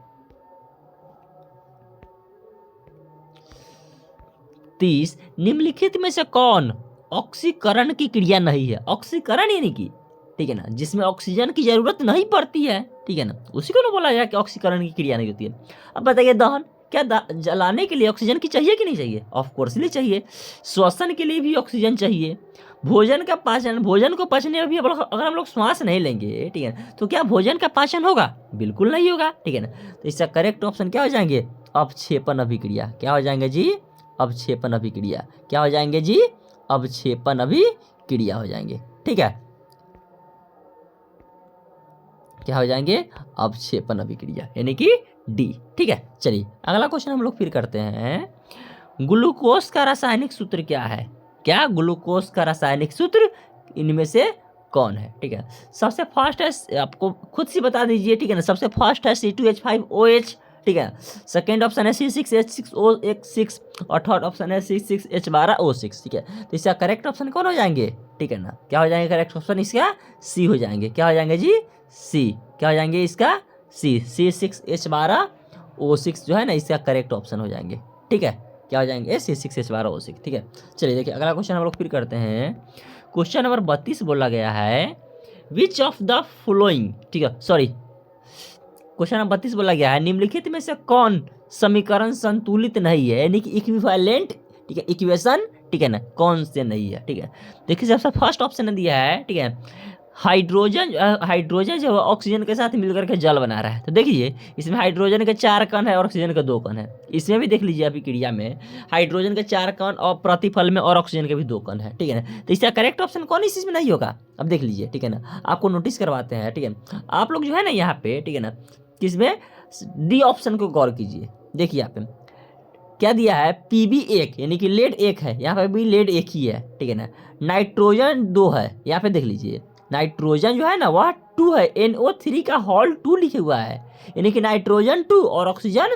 30 निम्नलिखित में से कौन ऑक्सीकरण की क्रिया नहीं है। ऑक्सीकरण यानी कि, ठीक है ना, जिसमें ऑक्सीजन की जरूरत नहीं पड़ती है, ठीक है ना, उसी को ना बोला जाए कि ऑक्सीकरण की क्रिया नहीं होती है। अब बताइए दहन, क्या जलाने के लिए ऑक्सीजन की चाहिए कि नहीं चाहिए, ऑफ कोर्सली चाहिए। श्वसन के लिए भी ऑक्सीजन चाहिए। भोजन का पाचन, भोजन को पचने में भी अगर हम लोग श्वास नहीं लेंगे, ठीक है, तो क्या भोजन का पाचन होगा, बिल्कुल नहीं होगा। ठीक है ना, तो इसका करेक्ट ऑप्शन क्या हो जाएंगे, अवक्षेपण अभिक्रिया। क्या हो जाएंगे जी, अवक्षेपण अभिक्रिया। क्या हो जाएंगे जी, अवक्षेपण अभिक्रिया हो जाएंगे। ठीक है, क्या हो जाएंगे, अवक्षेपण अभिक्रिया, यानी कि डी। ठीक है, चलिए अगला क्वेश्चन हम लोग फिर करते हैं। ग्लूकोज का रासायनिक सूत्र क्या है। क्या ग्लूकोज का रासायनिक सूत्र इनमें से कौन है। ठीक है, सबसे फर्स्ट है, आपको खुद से बता दीजिए, ठीक है ना, सबसे फर्स्ट है C2H5OH। ठीक है। सेकेंड ऑप्शन है C6H6O6 और थर्ड ऑप्शन है C6H12O6, ठीक है। तो इसका करेक्ट ऑप्शन कौन हो जाएंगे, ठीक है ना, क्या हो जाएंगे करेक्ट ऑप्शन इसका सी हो जाएंगे। क्या हो जाएंगे जी, सी। क्या हो जाएंगे इसका सी, C6H12O6 जो है ना इसका करेक्ट ऑप्शन हो जाएंगे, ठीक है। क्या हो जाएंगे C6H12O6, ठीक है। चलिए देखिए अगला क्वेश्चन हम लोग फिर करते हैं। क्वेश्चन नंबर 32 बोला गया है विच ऑफ द फॉलोइंग, ठीक है, सॉरी क्वेश्चन नंबर 32 बोला गया है निम्नलिखित में से कौन समीकरण संतुलित नहीं है, यानी कि इक्विवेलेंट, ठीक है, इक्वेशन, ठीक है ना, कौन से नहीं है, ठीक है। देखिए सबसे फर्स्ट ऑप्शन दिया है, ठीक है, हाइड्रोजन जो है ऑक्सीजन के साथ मिलकर के जल बना रहा है। तो देखिए इसमें हाइड्रोजन के 4 कण है और ऑक्सीजन के 2 कण है। इसमें भी देख लीजिए अभिक्रिया में हाइड्रोजन के 4 कण और प्रतिफल में और ऑक्सीजन के भी 2 कण है, ठीक है ना। तो इसका करेक्ट ऑप्शन कौन इस चीज में नहीं होगा, अब देख लीजिए, ठीक है ना, आपको नोटिस करवाते हैं, ठीक है। आप लोग जो है ना यहाँ पे, ठीक है ना, किसमें डी ऑप्शन को गौर कीजिए। देखिए यहाँ पे क्या दिया है, Pb1 यानी कि लेड 1 है, यहाँ पे भी लेड 1 ही है, ठीक है ना। नाइट्रोजन 2 है, यहाँ पे देख लीजिए नाइट्रोजन जो है ना वह 2 है, NO3 का होल 2 लिखे हुआ है, यानी कि नाइट्रोजन 2 और ऑक्सीजन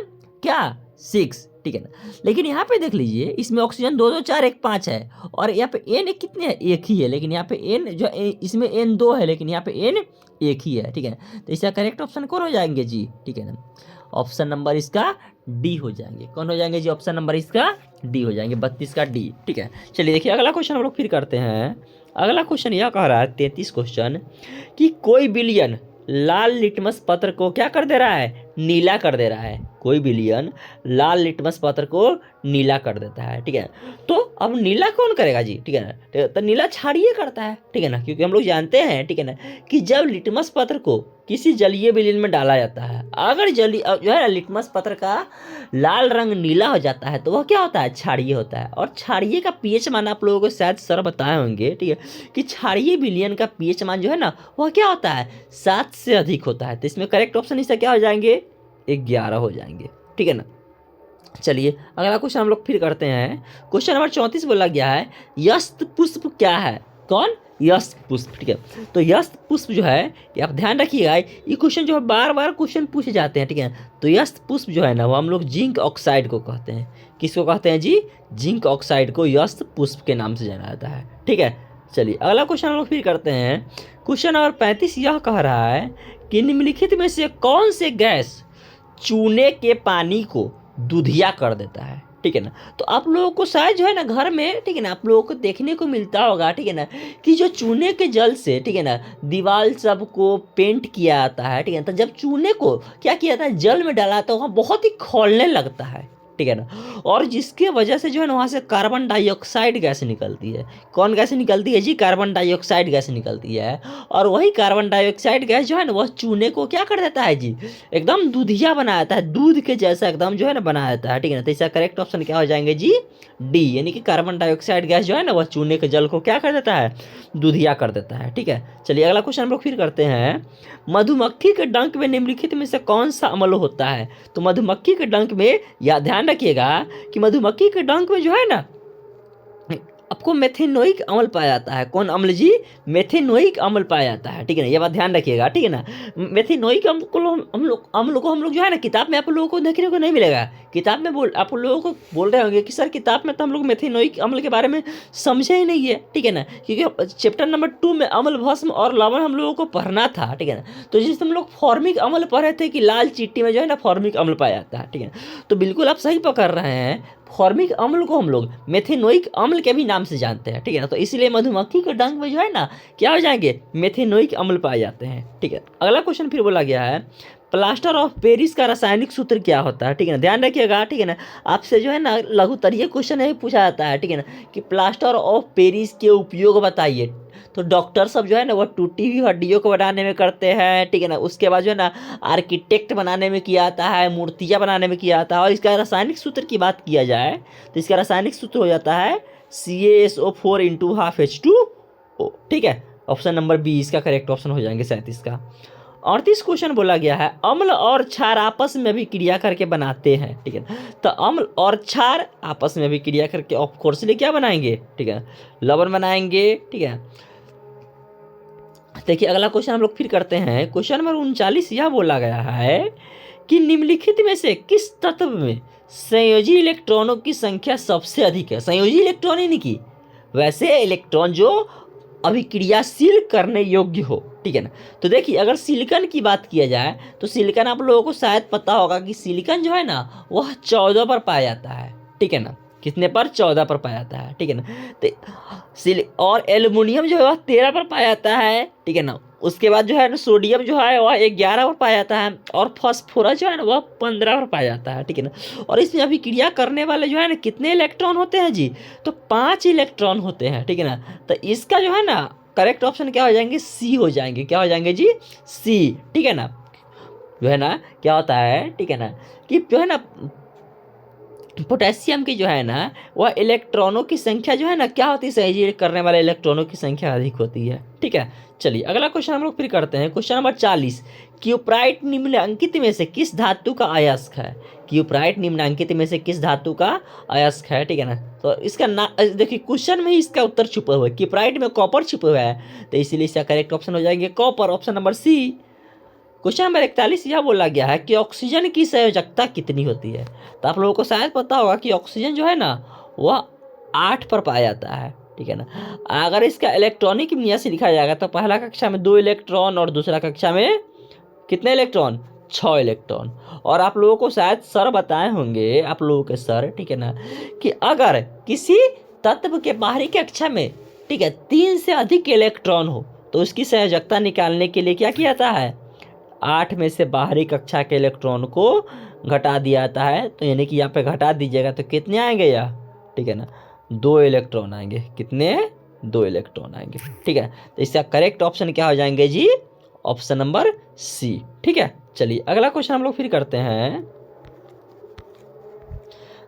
क्या 6, ठीक है ना। लेकिन यहाँ पे देख लीजिए इसमें ऑक्सीजन 2 2 4 1 5 है और यहाँ पे N कितने है, 1 ही है, लेकिन यहाँ पे N जो इसमें N 2 है लेकिन यहाँ पे N 1 ही है, ठीक है। तो इसका करेक्ट ऑप्शन कौन हो जाएंगे जी, ठीक है ना, ऑप्शन नंबर इसका डी हो जाएंगे। कौन हो जाएंगे जी, ऑप्शन नंबर इसका डी हो जाएंगे, 32 का डी, ठीक है। चलिए देखिए अगला क्वेश्चन हम लोग फिर करते हैं। अगला क्वेश्चन यह कह रहा है 33 क्वेश्चन कि कोई विलयन लाल लिटमस पत्र को क्या कर दे रहा है, नीला कर दे रहा है। कोई विलयन लाल लिटमस पत्र को नीला कर देता है, ठीक है। तो अब नीला कौन करेगा जी, ठीक है ना, तो नीला क्षारीय करता है, ठीक है ना, क्योंकि हम लोग जानते हैं, ठीक है ना, कि जब लिटमस पत्र को किसी जलीय विलयन में डाला जाता है, अगर जलीय जो है ना लिटमस पत्र का लाल रंग नीला हो जाता है तो वह क्या होता है, क्षारीय होता है। और क्षारीय का पीएच मान आप लोगों को शायद सर बताए होंगे, ठीक है, कि क्षारीय विलयन का पीएच मान जो है ना वह क्या होता है, 7 से अधिक होता है। तो इसमें करेक्ट ऑप्शन इसका क्या हो जाएंगे, 11 हो जाएंगे, ठीक है ना। चलिए अगला क्वेश्चन हम लोग फिर करते हैं। क्वेश्चन नंबर 34 बोला गया है यस्त पुष्प क्या है, कौन, यस्त पुष्प, ठीक है। तो यस्त पुष्प जो है ये आप ध्यान रखिएगा, ये क्वेश्चन जो है बार बार क्वेश्चन पूछे जाते हैं, ठीक है। तो यस्त पुष्प जो है ना वो हम लोग जिंक ऑक्साइड को कहते हैं। किसको कहते हैं जी, जिंक ऑक्साइड को यस्त पुष्प के नाम से जाना जाता है, ठीक है। चलिए अगला क्वेश्चन हम लोग फिर करते हैं। क्वेश्चन नंबर 35 यह कह रहा है कि निम्नलिखित में से कौन से गैस चूने के पानी को दूधिया कर देता है, ठीक है ना। तो आप लोगों को शायद जो है ना घर में, ठीक है ना, आप लोगों को देखने को मिलता होगा, ठीक है ना, कि जो चूने के जल से, ठीक है ना, दीवार सबको पेंट किया जाता है, ठीक है। तो जब चूने को क्या किया जाता है, जल में डाला तो वहाँ बहुत ही खौलने लगता है, ठीक है ना, और जिसके वजह से जो है ना वहाँ से कार्बन डाइऑक्साइड गैस निकलती है। कौन गैस निकलती है जी, कार्बन डाइऑक्साइड गैस निकलती है। और वही कार्बन डाइऑक्साइड गैस जो है ना वह चूने को क्या कर देता है जी, एकदम दूधिया बना देता है, दूध के जैसा एकदम जो है ना बना देता है, ठीक है ना। तो इसका करेक्ट ऑप्शन क्या हो जाएंगे जी, डी, यानी कि कार्बन डाइऑक्साइड गैस जो है ना वह चूने के जल को क्या कर देता है, दूधिया कर देता है, ठीक है। चलिए अगला क्वेश्चन हम लोग फिर करते हैं। मधुमक्खी के डंक में निम्नलिखित में से कौन सा अम्ल होता है। तो मधुमक्खी के डंक में, या ध्यान रखिएगा कि मधुमक्खी के डंक में जो है ना आपको मेथेनोइक अम्ल पाया जाता है। कौन अम्ल जी, मेथेनोइक अम्ल पाया जाता है, ठीक है ना, ये बात ध्यान रखिएगा, ठीक है ना। मेथेनोइक अम्ल को हम लोग जो है ना किताब में आप लोगों को देखने को नहीं मिलेगा। किताब में आप लोगों को बोल रहे होंगे कि सर किताब में तो हम लोग मेथेनोइक अम्ल के बारे में समझे ही नहीं है, ठीक है ना, क्योंकि चैप्टर नंबर 2 में अम्ल, भस्म और लवण हम लोगों को पढ़ना था, ठीक है ना। तो जिस हम लोग फॉर्मिक अम्ल पढ़े थे कि लाल चींटी में जो है ना फॉर्मिक अम्ल पाया जाता है, ठीक है। तो बिल्कुल आप सही पकड़ रहे हैं, फॉर्मिक अम्ल को हम लोग मेथेनोइक अम्ल के भी नाम से जानते हैं, ठीक है ना। तो इसलिए मधुमक्खी के डंक में जो है ना क्या हो जाएंगे, मेथेनोइक अम्ल पाए जाते हैं, ठीक है। अगला क्वेश्चन फिर बोला गया है प्लास्टर ऑफ पेरिस का रासायनिक सूत्र क्या होता है, ठीक है ना, ध्यान रखिएगा, ठीक है ना। आपसे जो है ना लघुतरीय क्वेश्चन है पूछा जाता है, ठीक है ना, कि प्लास्टर ऑफ पेरिस के उपयोग बताइए। तो डॉक्टर सब जो है ना वो टूटी हुई हड्डियों को बनाने में करते हैं, ठीक है ना। उसके बाद जो है ना आर्किटेक्ट बनाने में किया जाता है, मूर्तियाँ बनाने में किया जाता है। और इसका रासायनिक सूत्र की बात किया जाए तो इसका रासायनिक सूत्र हो जाता है CaSO4 × 12H2O, ठीक है। ऑप्शन नंबर बी इसका करेक्ट ऑप्शन हो जाएंगे 37 का। 38 क्वेश्चन बोला गया है अम्ल और क्षार आपस में भी क्रिया करके बनाते हैं, ठीक है। तो अम्ल और क्षार आपस में भी क्रिया करके ऑफ कोर्सली क्या बनाएंगे, ठीक है, लवण बनाएंगे, ठीक है। देखिए अगला क्वेश्चन हम लोग फिर करते हैं। क्वेश्चन नंबर 39 यह बोला गया है कि निम्नलिखित में से किस तत्व में संयोजी इलेक्ट्रॉनों की संख्या सबसे अधिक है। संयोजी इलेक्ट्रॉन यानी कि वैसे इलेक्ट्रॉन जो अभिक्रियाशील करने योग्य हो, ठीक है ना। तो देखिए अगर सिलिकॉन की बात किया जाए तो सिलिकॉन आप लोगों को शायद पता होगा कि सिलिकॉन जो है ना वह 14 पर पाया जाता है, ठीक है ना। कितने पर? 14 पर पाया जाता है, ठीक है ना। तो और एल्युमिनियम जो है वह 13 पर पाया जाता है, ठीक है ना। उसके बाद जो है ना सोडियम जो है वह 11 पर पाया जाता है और फास्फोरस जो है ना वह 15 पर पाया जाता है, ठीक है ना। और इसमें अभिक्रिया करने वाले जो है ना कितने इलेक्ट्रॉन होते हैं जी? तो 5 इलेक्ट्रॉन होते हैं, ठीक है ना। तो इसका जो है ना करेक्ट ऑप्शन क्या हो जाएंगे? सी हो जाएंगे। क्या हो जाएंगे जी? सी, ठीक है ना। जो है ना क्या होता है, ठीक है ना, कि जो है ना पोटेशियम की जो है ना वह इलेक्ट्रॉनों की संख्या जो है ना क्या होती है? संयोजी करने वाले इलेक्ट्रॉनों की संख्या अधिक होती है, ठीक है। चलिए अगला क्वेश्चन हम लोग फिर करते हैं। क्वेश्चन नंबर 40, क्यूप्राइट निम्नलिखित में से किस धातु का अयस्क है? क्यूप्राइट निम्नलिखित में से किस धातु का अयस्क है, ठीक है ना। तो इसका देखिए क्वेश्चन में ही इसका उत्तर छुपा हुआ है। क्यूप्राइट में कॉपर छुपा हुआ है, तो इसीलिए इसका करेक्ट ऑप्शन हो जाएंगे copper, option number C. Question number 41 यह बोला गया है कि ऑक्सीजन की संयोजकता कितनी होती है? तो आप लोगों को शायद पता होगा कि ऑक्सीजन जो है ना वह 8 पर पाया जाता है, ठीक है ना। अगर इसका इलेक्ट्रॉनिक नियम से लिखा जाएगा तो पहला कक्षा में 2 इलेक्ट्रॉन और दूसरा कक्षा में कितने इलेक्ट्रॉन? 6 इलेक्ट्रॉन। और आप लोगों को शायद सर बताए होंगे, आप लोगों के सर, ठीक है ना, कि अगर किसी तत्व के बाहरी कक्षा में, ठीक है, 3 से अधिक इलेक्ट्रॉन हो तो उसकी संयोजकता निकालने के लिए क्या किया जाता है? 8 में से बाहरी कक्षा के इलेक्ट्रॉन को घटा दिया जाता है। तो यानी कि यहाँ पे घटा दीजिएगा तो कितने आएंगे यहाँ, ठीक है ना? 2 इलेक्ट्रॉन आएंगे। कितने? 2 इलेक्ट्रॉन आएंगे, ठीक है। तो इसका करेक्ट ऑप्शन क्या हो जाएंगे जी? ऑप्शन नंबर सी, ठीक है। चलिए अगला क्वेश्चन हम लोग फिर करते हैं।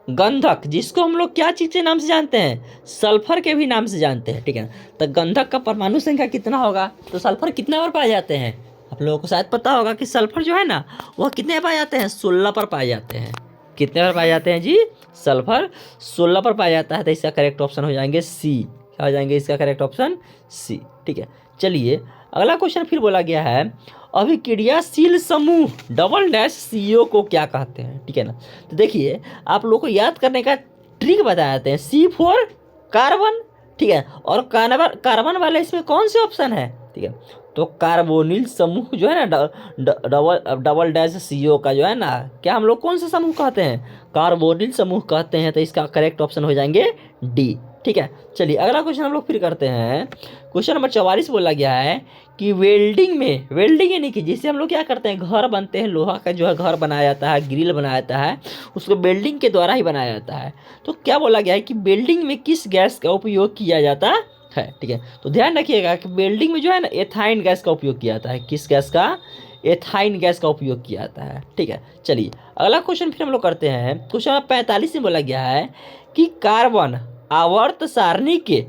गंधक, जिसको हम लोग क्या चीज के नाम से जानते हैं? सल्फर के भी नाम से जानते हैं, ठीक है ना। तो गंधक का परमाणु संख्या कितना होगा? तो सल्फर कितने बार पाए जाते हैं? आप लोगों को शायद पता होगा कि सल्फर जो है ना वह कितने पाए जाते हैं? 16 पर पाए जाते हैं। कितने पर पाए जाते हैं जी? सल्फर 16 पर पाया जाता है। तो इसका करेक्ट ऑप्शन हो जाएंगे सी। क्या हो जाएंगे इसका करेक्ट ऑप्शन? सी, ठीक है। चलिए अगला क्वेश्चन फिर बोला गया है, अभिक्रियाशील समूह डबल डैश CO को क्या कहते हैं, ठीक है ना। तो देखिए आप लोगों को याद करने का ट्रिक बताए जाते हैं। C4 कार्बन, ठीक है, और कार्बन वाले इसमें कौन से ऑप्शन है, ठीक है। तो कार्बोनिल समूह जो है ना डबल डैश CO का जो है ना क्या हम लोग कौन सा समूह कहते हैं? कार्बोनिल समूह कहते हैं। तो इसका करेक्ट ऑप्शन हो जाएंगे डी, ठीक है। चलिए अगला क्वेश्चन हम लोग फिर करते हैं। क्वेश्चन नंबर 44 बोला गया है कि वेल्डिंग में, वेल्डिंग यानी कि जिससे हम लोग क्या करते हैं, घर बनते हैं, लोहा का जो है घर बनाया जाता है, ग्रिल बनाया जाता है, उसको वेल्डिंग के द्वारा ही बनाया जाता है। तो क्या बोला गया है कि वेल्डिंग में किस गैस का उपयोग किया जाता है, ठीक है। तो ध्यान रखिएगा कि वेल्डिंग में जो है ना एथाइन गैस का उपयोग किया जाता है। किस गैस का? एथाइन गैस का उपयोग किया जाता है, ठीक है। चलिए अगला क्वेश्चन फिर हम लोग करते हैं। क्वेश्चन 45 में बोला गया है कि कार्बन आवर्त सारणी के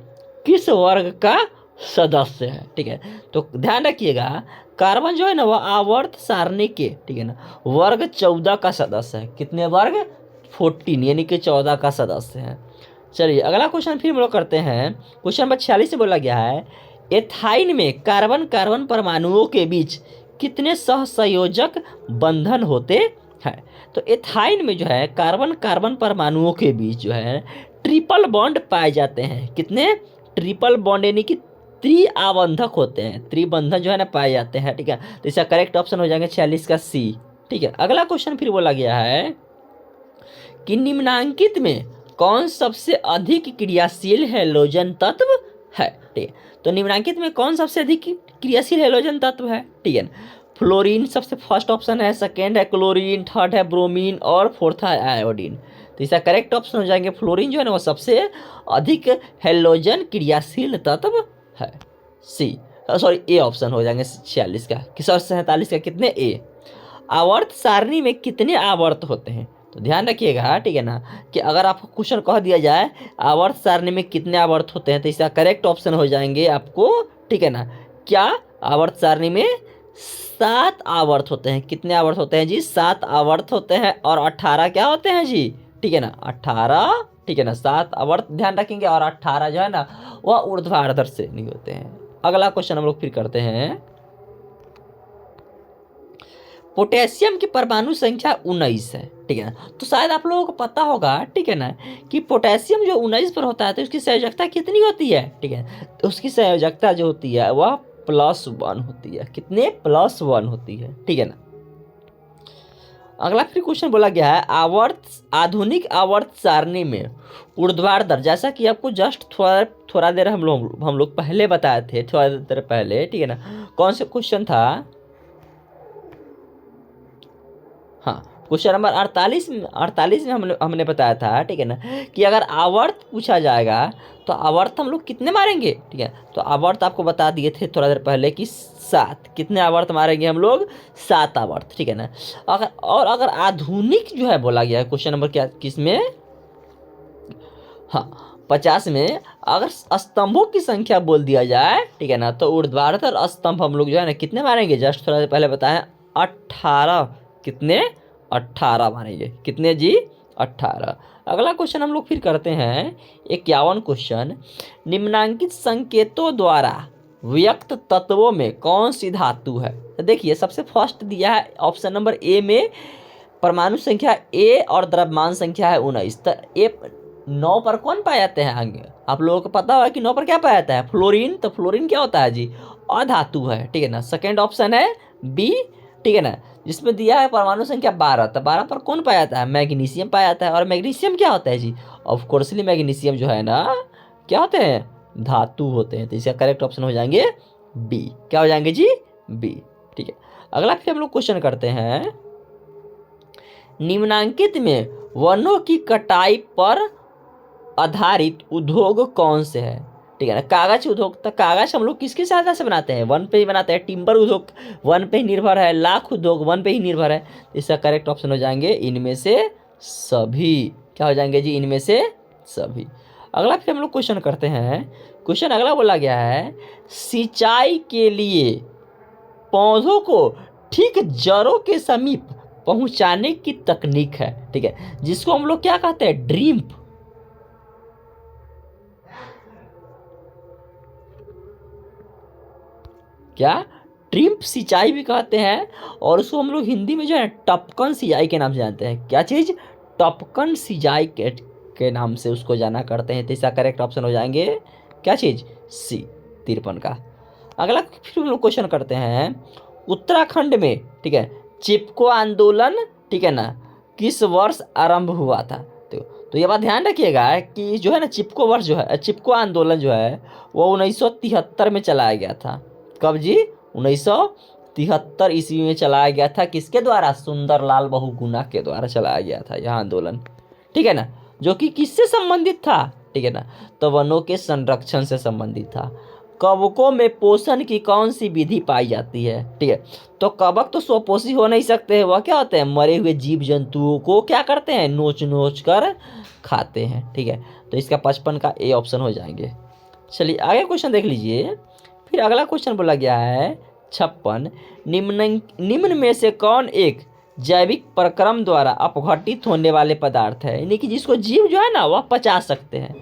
किस वर्ग का सदस्य है, ठीक है। तो ध्यान रखिएगा कार्बन जो है ना वह आवर्त सारणी के, ठीक है ना, वर्ग 14 का सदस्य है। कितने वर्ग? 14 यानी कि 14 का सदस्य है। चलिए अगला क्वेश्चन फिर हम लोग करते हैं। क्वेश्चन नंबर 46 से बोला गया है, एथाइन में कार्बन कार्बन परमाणुओं के बीच कितने सहसंयोजक बंधन होते हैं? तो एथाइन में जो है कार्बन कार्बन परमाणुओं के बीच जो है ट्रिपल बॉन्ड पाए जाते हैं। कितने? ट्रिपल बॉन्ड यानी कि त्रिआबंधक होते हैं, त्रिबंधन जो है ना पाए जाते हैं, ठीक है। तो इसका करेक्ट ऑप्शन हो जाएंगे 46 का सी, ठीक है। अगला क्वेश्चन फिर बोला गया है कि निम्नांकित में कौन सबसे अधिक क्रियाशील हैलोजन तत्व है, ठीक है। तो निम्नांकित में कौन सबसे अधिक क्रियाशील हैलोजन तत्व है, ठीक है। फ्लोरीन सबसे फर्स्ट ऑप्शन है, सेकेंड है क्लोरीन, थर्ड है ब्रोमीन और फोर्थ है आयोडीन। तो इसका करेक्ट ऑप्शन हो जाएंगे फ्लोरीन जो है ना वो सबसे अधिक हैलोजन क्रियाशील तत्व है, सी, सॉरी ए ऑप्शन हो जाएंगे 46 का। 47 का कितने? ए। आवर्त सारणी में कितने आवर्त होते हैं? तो ध्यान रखिएगा, ठीक है ना, कि अगर आपको क्वेश्चन कह दिया जाए आवर्त सारणी में कितने आवर्त होते हैं तो इसका करेक्ट ऑप्शन हो जाएंगे आपको, ठीक है ना, क्या? आवर्त सारणी में 7 आवर्त होते हैं। कितने आवर्त होते हैं जी? 7 आवर्त होते हैं। और 18 क्या होते हैं जी, ठीक है ना, 18, ठीक है ना, 7 आवर्त ध्यान रखेंगे और 18 जो है ना वह ऊर्ध्वाधर से नहीं होते हैं। अगला क्वेश्चन हम लोग फिर करते हैं। पोटेशियम की परमाणु संख्या 19 है, ठीक है ना। तो शायद आप लोगों को पता होगा, ठीक है ना, कि पोटेशियम जो 19 पर होता है तो उसकी संयोजकता कितनी होती है, ठीक है। तो उसकी संयोजकता जो होती है वह +1 होती है। कितने? +1 होती है, ठीक है ना। अगला फिर क्वेश्चन बोला गया है, आधुनिक आवर्त सारणी में ऊर्ध्वाधर, जैसा कि आपको जस्ट थोड़ा देर हम लोग पहले बताए थे, थोड़ा देर पहले, ठीक है ना। कौन सा क्वेश्चन था? हाँ, क्वेश्चन नंबर 48 में हमने बताया था, ठीक है ना, कि अगर आवर्त पूछा जाएगा तो आवर्त हम लोग कितने मारेंगे, ठीक है। तो आवर्त आपको बता दिए थे थोड़ा देर पहले कि 7। कितने आवर्त मारेंगे हम लोग? 7 आवर्त, ठीक है ना। अगर आधुनिक जो है बोला गया है क्वेश्चन नंबर क्या किस में? हाँ, 50 में अगर स्तंभों की संख्या बोल दिया जाए, ठीक है ना, तो ऊर्ध्वाधर स्तंभ हम लोग जो है ना कितने मारेंगे? जस्ट थोड़ा देर पहले बताया 18। कितने? 18 मारेंगे। कितने जी? 18। अगला क्वेश्चन हम लोग फिर करते हैं 51 क्वेश्चन, निम्नांकित संकेतों द्वारा व्यक्त तत्वों में कौन सी धातु है? तो देखिए, सबसे फर्स्ट दिया है ऑप्शन नंबर ए में परमाणु संख्या ए और द्रव्यमान संख्या है 19। तो ए 9 पर कौन पाए जाते हैं? आगे आप लोगों को पता होगा कि 9 पर क्या पाया जाता है? फ्लोरीन। तो फ्लोरीन क्या होता है जी? अधातु है, ठीक है ना। सेकेंड ऑप्शन है बी, ठीक है ना, जिसमें दिया है परमाणु संख्या 12। तो 12 पर कौन पाया जाता है? मैग्नीशियम पाया जाता है। और मैग्नीशियम क्या होता है जी? ऑफ कोर्सली मैग्नीशियम जो है ना क्या होते हैं? धातु होते हैं। तो इसका करेक्ट ऑप्शन हो जाएंगे बी। क्या हो जाएंगे जी? बी, ठीक है। अगला फिर हम लोग क्वेश्चन करते हैं, निम्नांकित में वनों की कटाई पर आधारित उद्योग कौन से है? ठीक है ना। कागज उद्योग। तो कागज हम लोग किसकी सहायता से बनाते हैं? वन पे ही बनाते हैं। टिम्बर उद्योग वन पे ही निर्भर है। लाख उद्योग वन पे ही निर्भर है। इसका करेक्ट ऑप्शन हो जाएंगे इनमें से सभी। क्या हो जाएंगे जी? इनमें से सभी। अगला फिर हम लोग क्वेश्चन करते हैं। क्वेश्चन अगला बोला गया है, सिंचाई के लिए पौधों को ठीक जड़ों के समीप पहुंचाने की तकनीक है, ठीक है, जिसको हम लोग क्या कहते हैं? ड्रिप। क्या? ड्रिप सिंचाई भी कहते हैं। और उसको हम लोग हिंदी में जो है टपकन सिंचाई के नाम से जानते हैं। क्या चीज? टपकन सिंचाई के नाम से उसको जाना करते हैं। तो इसका करेक्ट ऑप्शन हो जाएंगे क्या चीज? सी, 53 का। अगला फिर हम लोग क्वेश्चन करते हैं, उत्तराखंड में, ठीक है, चिपको आंदोलन, ठीक है ना, किस वर्ष आरंभ हुआ था? तो ये बात ध्यान रखिएगा कि जो है ना चिपको वर्ष जो है, चिपको आंदोलन जो है वो 1973 में चलाया गया था। कब जी? 1973 ईस्वी में चलाया गया था। किसके द्वारा? सुंदरलाल बहुगुणा के द्वारा चलाया गया था यह आंदोलन, ठीक है ना, जो कि किससे संबंधित था? ठीक है ना, तो वनों के संरक्षण से संबंधित था। कवकों में पोषण की कौन सी विधि पाई जाती है? ठीक है, तो कवक तो स्वपोषी हो नहीं सकते हैं। वह क्या होते हैं? मरे हुए जीव जंतुओं को क्या करते हैं? नोच नोच कर खाते हैं, ठीक है। तो इसका 55 का ए ऑप्शन हो जाएंगे। चलिए आगे क्वेश्चन देख लीजिए। फिर अगला क्वेश्चन बोला गया है 56, निम्न में से कौन एक जैविक प्रक्रम द्वारा अपघटित होने वाले पदार्थ है, यानी कि जिसको जीव जो है ना वह पचा सकते हैं,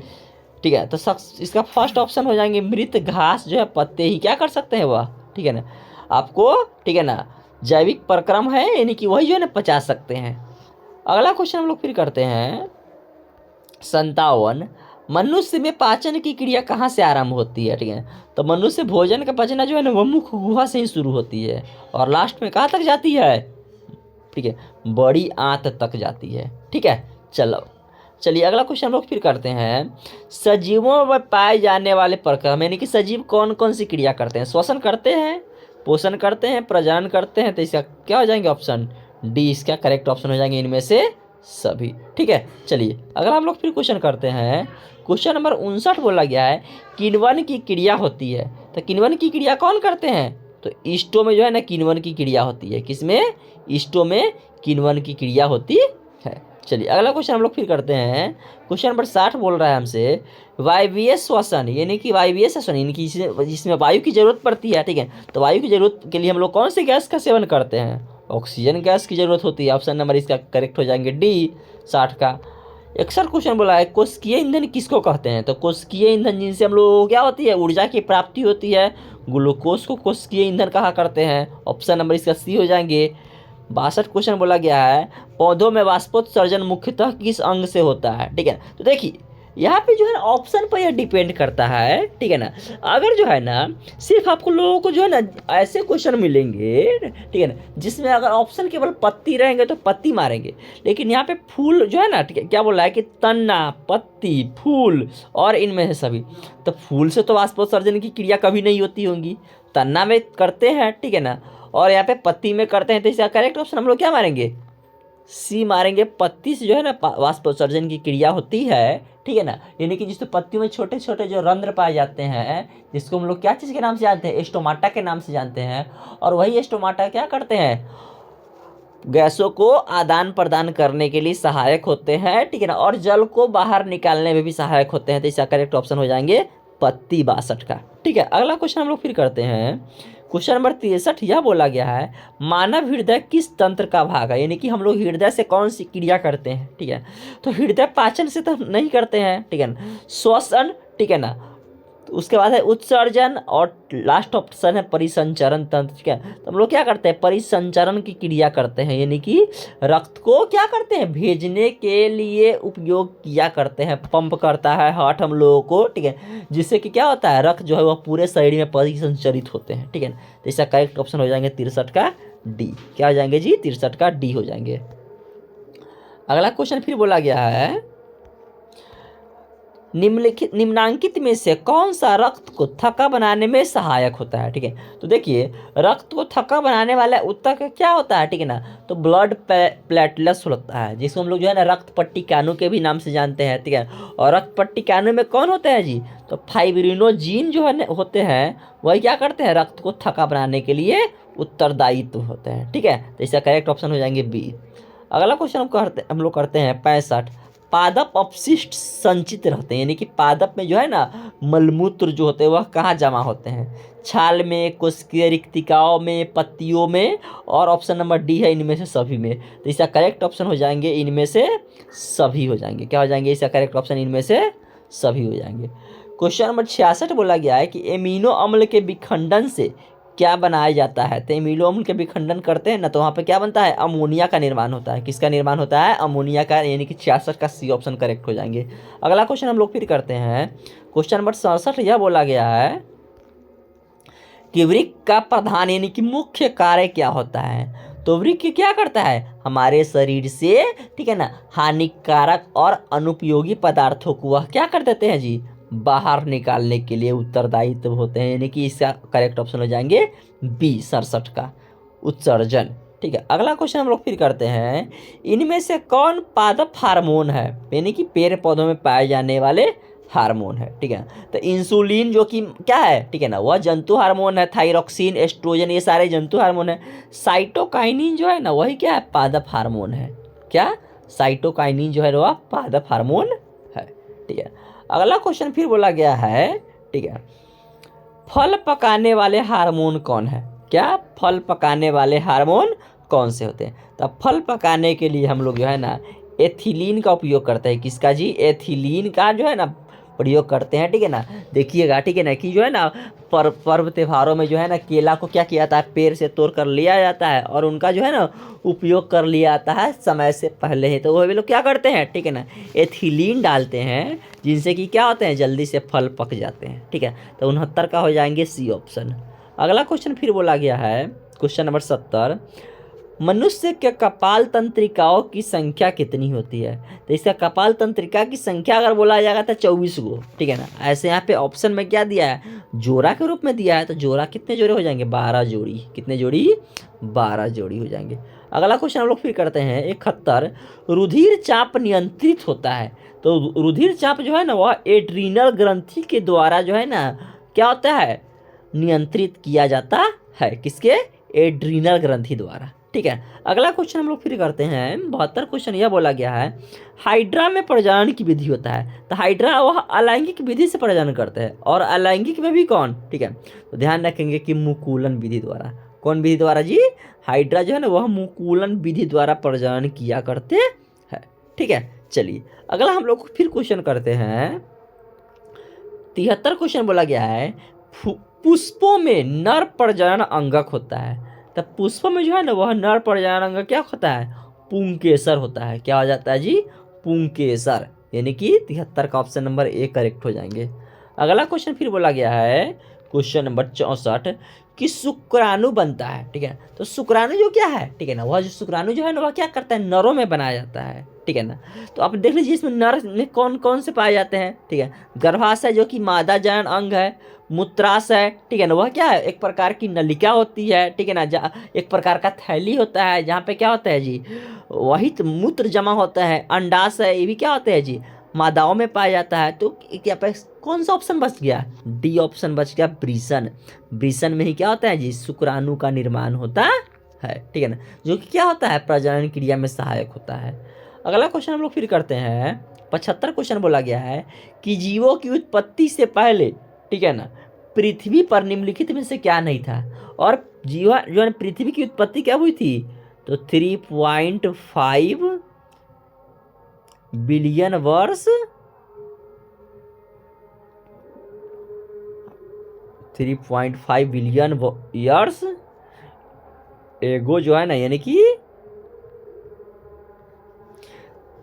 ठीक है। तो इसका फर्स्ट ऑप्शन हो जाएंगे मृत घास जो है, पत्ते ही क्या कर सकते हैं वह, ठीक है ना, आपको, ठीक है ना, जैविक प्रक्रम है, यानी कि वही जो है ना पचा सकते हैं। अगला क्वेश्चन हम लोग फिर करते हैं 57, मनुष्य में पाचन की क्रिया कहाँ से आरंभ होती है? ठीक है, तो मनुष्य भोजन का पचना जो है ना वो मुख गुहा से ही शुरू होती है और लास्ट में कहाँ तक जाती है? ठीक है, बड़ी आंत तक जाती है, ठीक है। चलिए अगला क्वेश्चन हम लोग फिर करते हैं, सजीवों में पाए जाने वाले प्रक्रम, यानी कि सजीव कौन कौन सी क्रिया करते हैं? श्वसन करते हैं, पोषण करते हैं, प्रजनन करते हैं। तो इसका क्या हो जाएंगे? ऑप्शन डी इसका करेक्ट ऑप्शन हो जाएंगे इनमें से सभी, ठीक है। चलिए अगर हम लोग फिर क्वेश्चन करते हैं, क्वेश्चन नंबर 59 बोला गया है किण्वन की क्रिया होती है। तो किण्वन की क्रिया कौन करते हैं? तो ईस्टों में जो है ना किण्वन की क्रिया होती है। किसमें? ईस्टों में किण्वन की क्रिया होती है। चलिए अगला क्वेश्चन हम लोग फिर करते हैं, क्वेश्चन नंबर 60 बोल रहा है हमसे वायवीय श्वसन, यानी कि वायवीय श्वसन यानी कि जिसमें वायु की जरूरत पड़ती है, ठीक है। तो वायु की जरूरत के लिए हम लोग कौन सी गैस का सेवन करते हैं? ऑक्सीजन गैस की जरूरत होती है। ऑप्शन नंबर इसका करेक्ट हो जाएंगे डी 60 का। 61 क्वेश्चन बोला है कोशिकीय ईंधन किसको कहते हैं? तो कोशिकीय ईंधन जिनसे हम लोग क्या होती है? ऊर्जा की प्राप्ति होती है। ग्लूकोज को कोशिकीय ईंधन कहा करते हैं। ऑप्शन नंबर इसका सी हो जाएंगे 62 क्वेश्चन बोला गया है, पौधों में वाष्पोत्सर्जन मुख्यतः किस अंग से होता है, ठीक है। तो देखिए यहाँ पे जो है ना ऑप्शन पर यह डिपेंड करता है, ठीक है ना। अगर जो है ना सिर्फ आपको लोगों को जो है ना ऐसे क्वेश्चन मिलेंगे, ठीक है ना, जिसमें अगर ऑप्शन केवल पत्ती रहेंगे तो पत्ती मारेंगे, लेकिन यहाँ पे फूल जो है ना, ठीक है, क्या बोल रहा है कि तना, पत्ती, फूल और इनमें से सभी। तो फूल से तो वाष्पोत्सर्जन की क्रिया कभी नहीं होती होंगी, तना में करते हैं, ठीक है ना, और यहाँ पे पत्ती में करते हैं, तो इसका करेक्ट ऑप्शन हम लोग क्या मारेंगे, सी मारेंगे। पत्ती से जो है ना वाष्पोत्सर्जन की क्रिया होती है, ठीक है ना, यानी कि जिसमें पत्तियों में छोटे छोटे जो रंध्र पाए जाते हैं, जिसको हम लोग क्या चीज़ के नाम से जानते हैं, स्टोमाटा के नाम से जानते हैं। और वही स्टोमाटा क्या करते हैं, गैसों को आदान प्रदान करने के लिए सहायक होते हैं, ठीक है ना, और जल को बाहर निकालने में भी सहायक होते हैं। तो इसका करेक्ट ऑप्शन हो जाएंगे पत्ती 62 का, ठीक है। अगला क्वेश्चन हम लोग फिर करते हैं, क्वेश्चन नंबर 63। यह बोला गया है मानव हृदय किस तंत्र का भाग है, यानी कि हम लोग हृदय से कौन सी क्रिया करते हैं, ठीक है। तो हृदय पाचन से तो नहीं करते हैं, ठीक है ना, श्वसन, ठीक है ना, तो उसके बाद है उत्सर्जन, और लास्ट ऑप्शन है परिसंचरण तंत्र, ठीक है। तो हम लोग क्या करते हैं, परिसंचरण की क्रिया करते हैं, यानी कि रक्त को क्या करते हैं, भेजने के लिए उपयोग किया करते हैं, पंप करता है हार्ट हम लोगों को, ठीक है, जिससे कि क्या होता है, रक्त जो है वह पूरे शरीर में परिसंचरित होते हैं, ठीक है। तो इसका करेक्ट ऑप्शन हो जाएंगे 63 का डी। क्या हो जाएंगे जी, 63 का डी हो जाएंगे। अगला क्वेश्चन फिर बोला गया है निम्नांकित में से कौन सा रक्त को थक्का बनाने में सहायक होता है, ठीक है। तो देखिए रक्त को थक्का बनाने वाला ऊतक क्या होता है, ठीक है ना, तो ब्लड प्लेटलेट्स होता है, जिसको हम लोग जो है ना रक्त पट्टिकाणु के भी नाम से जानते हैं, ठीक है। और रक्त पट्टिकाणु में कौन होते हैं जी, तो फाइब्रिनोजीन जो है होते हैं, वही क्या करते हैं, रक्त को थक्का बनाने के लिए उत्तरदायित्व होते हैं, ठीक है। तो इसका करेक्ट ऑप्शन हो जाएंगे बी। अगला क्वेश्चन हम लोग करते हैं 65। पादप अपशिष्ट संचित रहते हैं, यानी कि पादप में जो है ना मलमूत्र जो होते हैं वह कहाँ जमा होते हैं, छाल में, कोशिकीय रिक्तिकाओं में, पत्तियों में, और ऑप्शन नंबर डी है इनमें से सभी में। तो इसका करेक्ट ऑप्शन हो जाएंगे इनमें से सभी हो जाएंगे। क्या हो जाएंगे, इसका करेक्ट ऑप्शन इनमें से सभी हो जाएंगे। क्वेश्चन नंबर 66 बोला गया है कि एमिनो अम्ल के विखंडन से क्या बनाया जाता है। तो एमिनो अम्ल के विखंडन करते हैं ना, तो वहाँ पे क्या बनता है, अमोनिया का निर्माण होता है। किसका निर्माण होता है, अमोनिया का, यानी कि 66 का सी ऑप्शन करेक्ट हो जाएंगे। अगला क्वेश्चन हम लोग फिर करते हैं, क्वेश्चन नंबर 67। यह बोला गया है कि वृक्क का प्रधान यानी कि मुख्य कार्य क्या होता है। तो वृक्क क्या करता है, हमारे शरीर से, ठीक है ना, हानिकारक और अनुपयोगी पदार्थों को वह क्या कर देते हैं जी, बाहर निकालने के लिए उत्तरदायित्व होते हैं, यानी कि इसका करेक्ट ऑप्शन हो जाएंगे बी 67 का उत्सर्जन, ठीक है। अगला क्वेश्चन हम लोग फिर करते हैं, इनमें से कौन पादप हार्मोन है, यानी कि पेड़ पौधों में पाए जाने वाले हार्मोन है, ठीक है। तो इंसुलिन जो कि क्या है, ठीक है ना, वह जंतु हार्मोन है, थायरॉक्सिन, एस्ट्रोजन, ये सारे जंतु हार्मोन है। साइटोकाइनिन जो है ना वही क्या है, पादप हार्मोन है। क्या, साइटोकाइनिन जो है वह पादप हार्मोन है, ठीक है। अगला क्वेश्चन फिर बोला गया है, ठीक है, फल पकाने वाले हार्मोन कौन है। क्या, फल पकाने वाले हार्मोन कौन से होते हैं। तो फल पकाने के लिए हम लोग जो है ना एथिलीन का उपयोग करते हैं। किसका जी, एथिलीन का जो है ना प्रयोग करते हैं, ठीक है ना। देखिएगा, ठीक है ना, कि जो है ना पर्व त्योहारों में जो है ना केला को क्या किया जाता है, पेड़ से तोड़ कर लिया जाता है और उनका जो है ना उपयोग कर लिया जाता है समय से पहले ही। तो वो लोग क्या करते हैं, ठीक है ना, एथिलीन डालते हैं, जिनसे कि क्या होते हैं, जल्दी से फल पक जाते हैं, ठीक है। तो 69 का हो जाएंगे सी ऑप्शन। अगला क्वेश्चन फिर बोला गया है, क्वेश्चन नंबर 70। मनुष्य के कपाल तंत्रिकाओं की संख्या कितनी होती है। तो इसका कपाल तंत्रिका की संख्या अगर बोला जाएगा तो 24 गो, ठीक है ना। ऐसे यहाँ पे ऑप्शन में क्या दिया है, जोड़ा के रूप में दिया है, तो जोड़ा कितने जोड़े हो जाएंगे, 12 जोड़ी। कितने जोड़ी, 12 जोड़ी हो जाएंगे। अगला क्वेश्चन हम लोग फिर करते हैं 71। रुधिर चाप नियंत्रित होता है। तो रुधिर चाप जो है ना वह एड्रीनल ग्रंथि के द्वारा जो है ना क्या होता है, नियंत्रित किया जाता है। किसके, एड्रीनल ग्रंथि द्वारा, ठीक है। अगला क्वेश्चन हम लोग फिर करते हैं 72 क्वेश्चन। यह बोला गया है हाइड्रा में प्रजनन की विधि होता है। तो हाइड्रा वह अलैंगिक विधि से प्रजनन करते हैं, और अलैंगिक में भी कौन, ठीक है। तो ध्यान रखेंगे कि मुकुलन विधि द्वारा। कौन विधि द्वारा जी, हाइड्रा जो है ना वह मुकुलन विधि द्वारा प्रजनन किया करते हैं, ठीक है। चलिए अगला हम लोग फिर क्वेश्चन करते हैं 73 क्वेश्चन बोला गया है पुष्पों में नर प्रजनन अंगक होता है। तब पुष्प में जो है ना वह नर पर्यावरण क्या होता है, पुंकेसर होता है। क्या हो जाता है जी, पुंकेसर, यानी कि 73 का ऑप्शन नंबर ए करेक्ट हो जाएंगे। अगला क्वेश्चन फिर बोला गया है क्वेश्चन नंबर 64 कि शुक्राणु बनता है, ठीक है। तो शुक्राणु जो क्या है, ठीक है ना, वह जो शुक्राणु जो है ना वह क्या करता है, नरों में बनाया जाता है, ठीक है ना। तो आप देख लीजिए इसमें नर में कौन कौन से पाए जाते हैं, ठीक है। गर्भाशय जो कि मादा जनन अंग है, मूत्राशय, ठीक है ना, वह क्या है, एक प्रकार की नलिका होती है, ठीक है ना, एक प्रकार का थैली होता है जहाँ पे क्या होता है जी, वही तो मूत्र जमा होता है। अंडाशय, ये भी क्या होता है जी, मादाओं में पाया जाता है। तो क्या पे कौन सा ऑप्शन बच गया, डी ऑप्शन बच गया, वृषण। वृषण में ही क्या होता है जी, शुक्राणु का निर्माण होता है, ठीक है ना, जो कि क्या होता है, प्रजनन क्रिया में सहायक होता है। अगला क्वेश्चन हम लोग फिर करते हैं 75 क्वेश्चन बोला गया है कि जीवों की उत्पत्ति से पहले, ठीक है ना, पृथ्वी पर निम्नलिखित में से क्या नहीं था। और जीवा जो है पृथ्वी की उत्पत्ति क्या हुई थी, तो 3.5 बिलियन वर्ष 3.5 बिलियन ईयर्स एगो जो है ना, यानी कि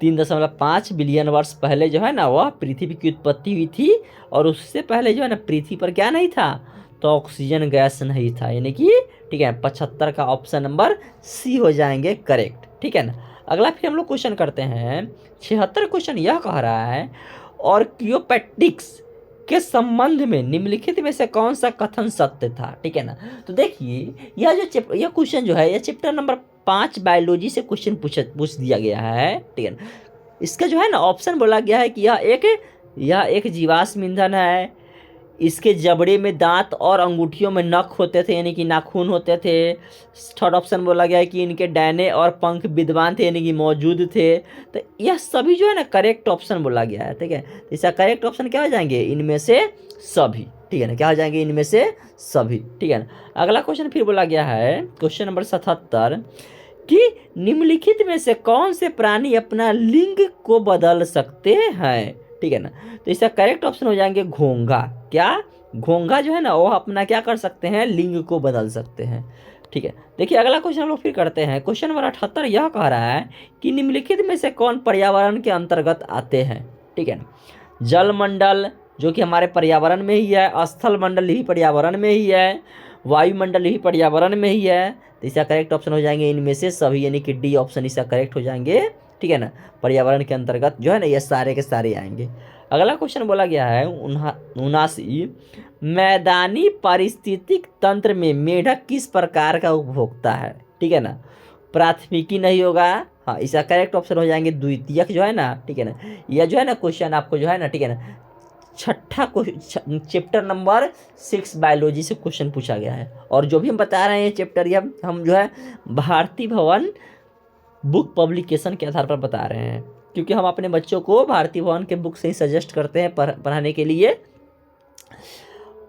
3.5 बिलियन वर्ष पहले जो है ना वह पृथ्वी की उत्पत्ति हुई थी। और उससे पहले जो है ना पृथ्वी पर क्या नहीं था, तो ऑक्सीजन गैस नहीं था, यानी कि ठीक है 75 का ऑप्शन नंबर सी हो जाएंगे करेक्ट, ठीक है ना। अगला फिर हम लोग क्वेश्चन करते हैं 76 क्वेश्चन यह कह रहा है और क्लियोपैट्रिक्स के संबंध में निम्नलिखित में से कौन सा कथन सत्य था, ठीक है ना। तो देखिए यह क्वेश्चन जो है यह चैप्टर नंबर 5 बायोलॉजी से क्वेश्चन पूछ दिया गया है, ठीक है ना। इसका जो है ना ऑप्शन बोला गया है कि यह एक जीवाश्म ईंधन है, इसके जबड़े में दांत और अंगूठियों में नख होते थे, यानी कि नाखून होते थे। थर्ड ऑप्शन बोला गया है कि इनके डैने और पंख विद्यमान थे, यानी कि मौजूद थे। तो यह सभी जो है ना करेक्ट ऑप्शन बोला गया है, ठीक है। इसका करेक्ट ऑप्शन क्या हो जाएंगे, इनमें से सभी, ठीक है ना, क्या हो जाएंगे, इनमें से सभी, ठीक है ना। अगला क्वेश्चन फिर बोला गया है क्वेश्चन नंबर 77 कि निम्नलिखित में से कौन से प्राणी अपना लिंग को बदल सकते हैं, ठीक है ना। तो इसका करेक्ट ऑप्शन हो जाएंगे घोंघा। क्या, घोंघा जो है ना वो अपना क्या कर सकते हैं, लिंग को बदल सकते हैं, ठीक है। देखिए अगला क्वेश्चन हम लोग फिर करते हैं क्वेश्चन नंबर 78 यह कह रहा है कि निम्नलिखित में से कौन पर्यावरण के अंतर्गत आते हैं, ठीक है ना। जलमंडल जो कि हमारे पर्यावरण में ही है, स्थल मंडल भी पर्यावरण में ही है, वायुमंडल भी पर्यावरण में ही है। तो इसका करेक्ट ऑप्शन हो जाएंगे इनमें से सभी, यानी कि डी ऑप्शन इसका करेक्ट हो जाएंगे, ठीक है ना। पर्यावरण के अंतर्गत जो है ना ये सारे के सारे आएंगे। अगला क्वेश्चन बोला गया है 79 मैदानी पारिस्थितिक तंत्र में मेढक किस प्रकार का उपभोक्ता है, ठीक है ना। प्राथमिकी नहीं होगा, हाँ इसका करेक्ट ऑप्शन हो जाएंगे द्वितीयक जो है ना, ठीक है ना। यह जो है ना क्वेश्चन आपको जो है ना, ठीक है ना, छठा चैप्टर नंबर 6 बायोलॉजी से क्वेश्चन पूछा गया है। और जो भी हम बता रहे हैं चैप्टर ये हम जो है भारती भवन बुक पब्लिकेशन के आधार पर बता रहे हैं, क्योंकि हम अपने बच्चों को भारती भवन के बुक से ही सजेस्ट करते हैं पढ़ाने के लिए।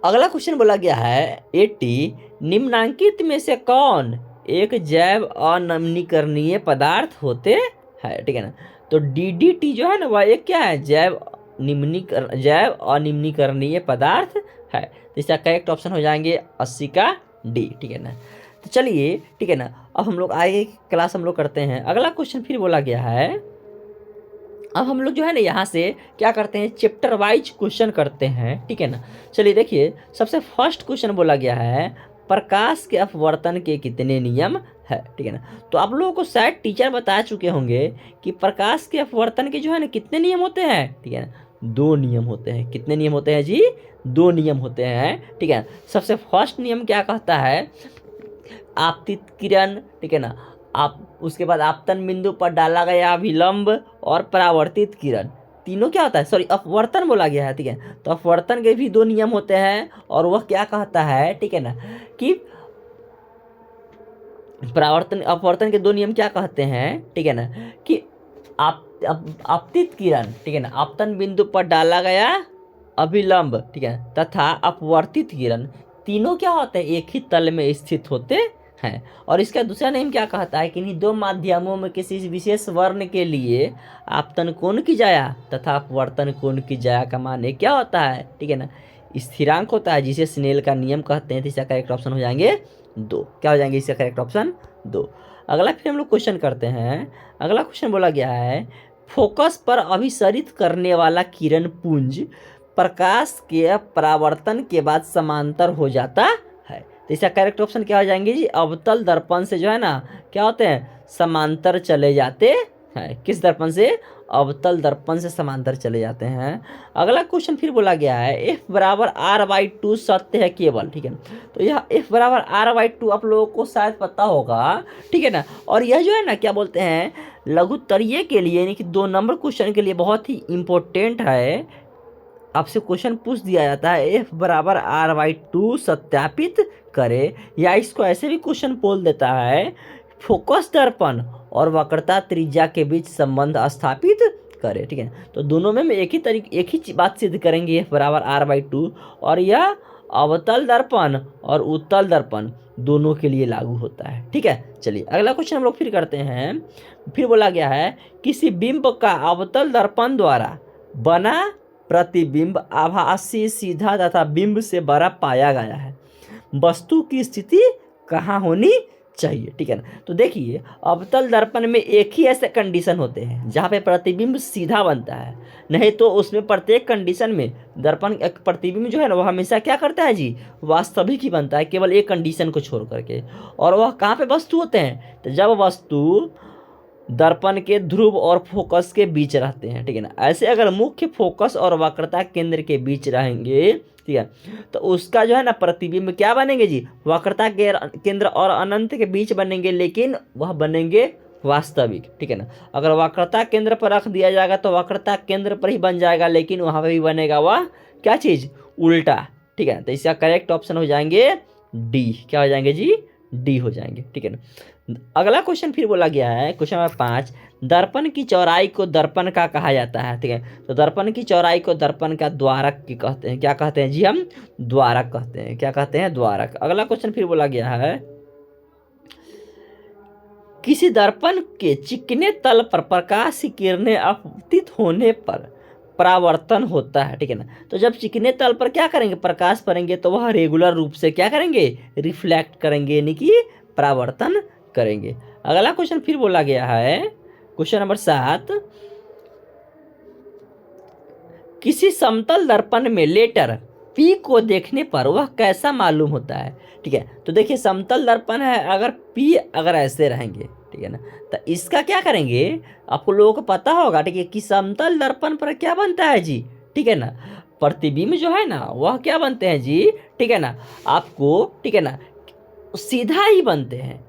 अगला क्वेश्चन बोला गया है 80 निम्नांकित में से कौन एक जैव अनमीकरणीय पदार्थ होते हैं, ठीक है ना। तो DDT जो है ना वह एक क्या है, जैव अनिम्नीकरणीय पदार्थ है। तो इसका करेक्ट ऑप्शन हो जाएंगे 80 का डी, ठीक है ना। तो चलिए ठीक है ना, अब हम लोग आगे क्लास हम लोग करते हैं। अगला क्वेश्चन फिर बोला गया है, अब हम लोग जो है ना यहाँ से क्या करते हैं, चैप्टर वाइज क्वेश्चन करते हैं, ठीक है ना। चलिए देखिए सबसे फर्स्ट क्वेश्चन बोला गया है प्रकाश के अपवर्तन के कितने नियम है, ठीक है ना। तो आप लोगों को शायद टीचर बता चुके होंगे कि प्रकाश के अपवर्तन के जो है ना कितने नियम होते हैं, ठीक है ना, 2 नियम होते हैं। कितने नियम होते हैं जी, 2 नियम होते हैं, ठीक है। सबसे फर्स्ट नियम क्या कहता है, आपतित किरण, ठीक है ना, आप उसके बाद आपतन बिंदु पर डाला गया विलंब और परावर्तित किरण, तीनों क्या होता है, सॉरी अपवर्तन बोला गया है, ठीक है। तो अपवर्तन के भी 2 नियम होते हैं और वह क्या कहता है, ठीक है ना, कि परावर्तन अपवर्तन के 2 नियम क्या कहते हैं, ठीक है ना, कि आपतित किरण, ठीक है ना, आपतन बिंदु पर डाला गया अभिलंब, ठीक है, तथा अपवर्तित किरण तीनों क्या होते हैं, एक ही तल में स्थित होते हैं। और इसका दूसरा नियम क्या कहता है कि इन्हीं 2 माध्यमों में किसी विशेष वर्ण के लिए आपतन कोण की जाया तथा अपवर्तन कोण की जाया का मान क्या होता है, ठीक है ना, स्थिरांक होता है जिसे स्नेल का नियम कहते हैं। तो इसका करेक्ट ऑप्शन हो जाएंगे 2। क्या हो जाएंगे इसका करेक्ट ऑप्शन 2। अगला फिर हम लोग क्वेश्चन करते हैं। अगला क्वेश्चन बोला गया है फोकस पर अभिसरित करने वाला किरण पुंज प्रकाश के परावर्तन के बाद समांतर हो जाता है। तो इसका करेक्ट ऑप्शन क्या हो जाएंगे जी, अवतल दर्पण से जो है ना क्या होते हैं, समांतर चले जाते हैं। किस दर्पण से, अवतल दर्पण से समांतर चले जाते हैं। अगला क्वेश्चन फिर बोला गया है F बराबर r/2 सत्य है केवल, ठीक है। तो यह F बराबर r/2 आप लोगों को शायद पता होगा, ठीक है ना। और यह जो है ना क्या बोलते हैं लघुत्तरीय के लिए यानी कि 2 नंबर क्वेश्चन के लिए बहुत ही इम्पोर्टेंट है। आपसे क्वेश्चन पूछ दिया जाता है F बराबर r/2 सत्यापित करे, या इसको ऐसे भी क्वेश्चन बोल देता है फोकस दर्पण और वक्रता त्रिज्या के बीच संबंध स्थापित करे, ठीक है। तो दोनों में एक ही बात सिद्ध करेंगे F बराबर r/2, और यह अवतल दर्पण और उत्तल दर्पण दोनों के लिए लागू होता है, ठीक है। चलिए अगला क्वेश्चन हम लोग फिर करते हैं। फिर बोला गया है किसी बिंब का अवतल दर्पण द्वारा बना प्रतिबिंब आभासी सीधा तथा बिंब से बड़ा पाया गया है, वस्तु की स्थिति कहाँ होनी चाहिए, ठीक है ना। तो देखिए अवतल दर्पण में एक ही ऐसे कंडीशन होते हैं जहाँ पे प्रतिबिंब सीधा बनता है, नहीं तो उसमें प्रत्येक कंडीशन में दर्पण प्रतिबिंब जो है ना वो हमेशा क्या करता है जी, वास्तविक ही बनता है, केवल एक कंडीशन को छोड़ करके। और वह कहाँ पे वस्तु होते हैं, तो जब वस्तु दर्पण के ध्रुव और फोकस के बीच रहते हैं, ठीक है ना। ऐसे अगर मुख्य फोकस और वक्रता केंद्र के बीच रहेंगे, ठीक है, तो उसका जो है ना प्रतिबिंब क्या बनेंगे जी, वक्रता के केंद्र और अनंत के बीच बनेंगे, लेकिन वह बनेंगे वास्तविक, ठीक है ना। अगर वक्रता केंद्र पर रख दिया जाएगा तो वक्रता केंद्र पर ही बन जाएगा, लेकिन वहाँ पे भी बनेगा वह क्या चीज़, उल्टा, ठीक है। तो इसका करेक्ट ऑप्शन हो जाएंगे डी। क्या हो जाएंगे जी, डी हो जाएंगे, ठीक है ना। अगला क्वेश्चन फिर बोला गया है क्वेश्चन नंबर 5, दर्पण की चौड़ाई को दर्पण का कहा जाता है, ठीक है। तो दर्पण की चौड़ाई को दर्पण का द्वारक की कहते हैं। क्या कहते हैं जी, हम द्वारक कहते हैं। क्या कहते हैं, द्वारक। अगला क्वेश्चन फिर बोला गया है किसी दर्पण के चिकने तल पर प्रकाश की किरणें अपतित होने पर परावर्तन होता है, ठीक है ना। तो जब चिकने तल पर क्या करेंगे, प्रकाश पड़ेंगे, तो वह रेगुलर रूप से क्या करेंगे, रिफ्लेक्ट करेंगे, यानी कि परावर्तन करेंगे। अगला क्वेश्चन फिर बोला गया है क्वेश्चन नंबर 7, किसी समतल दर्पण में लेटर P को देखने पर वह कैसा मालूम होता है, ठीक है। तो देखिए समतल दर्पण है, अगर P अगर ऐसे रहेंगे, ठीक है ना, तो इसका क्या करेंगे, आपको लोगों को पता होगा, ठीक है, कि समतल दर्पण पर क्या बनता है जी, ठीक है ना, प्रतिबिंब जो है ना वह क्या बनते हैं जी, ठीक है ना, आपको, ठीक है ना, सीधा ही बनते हैं,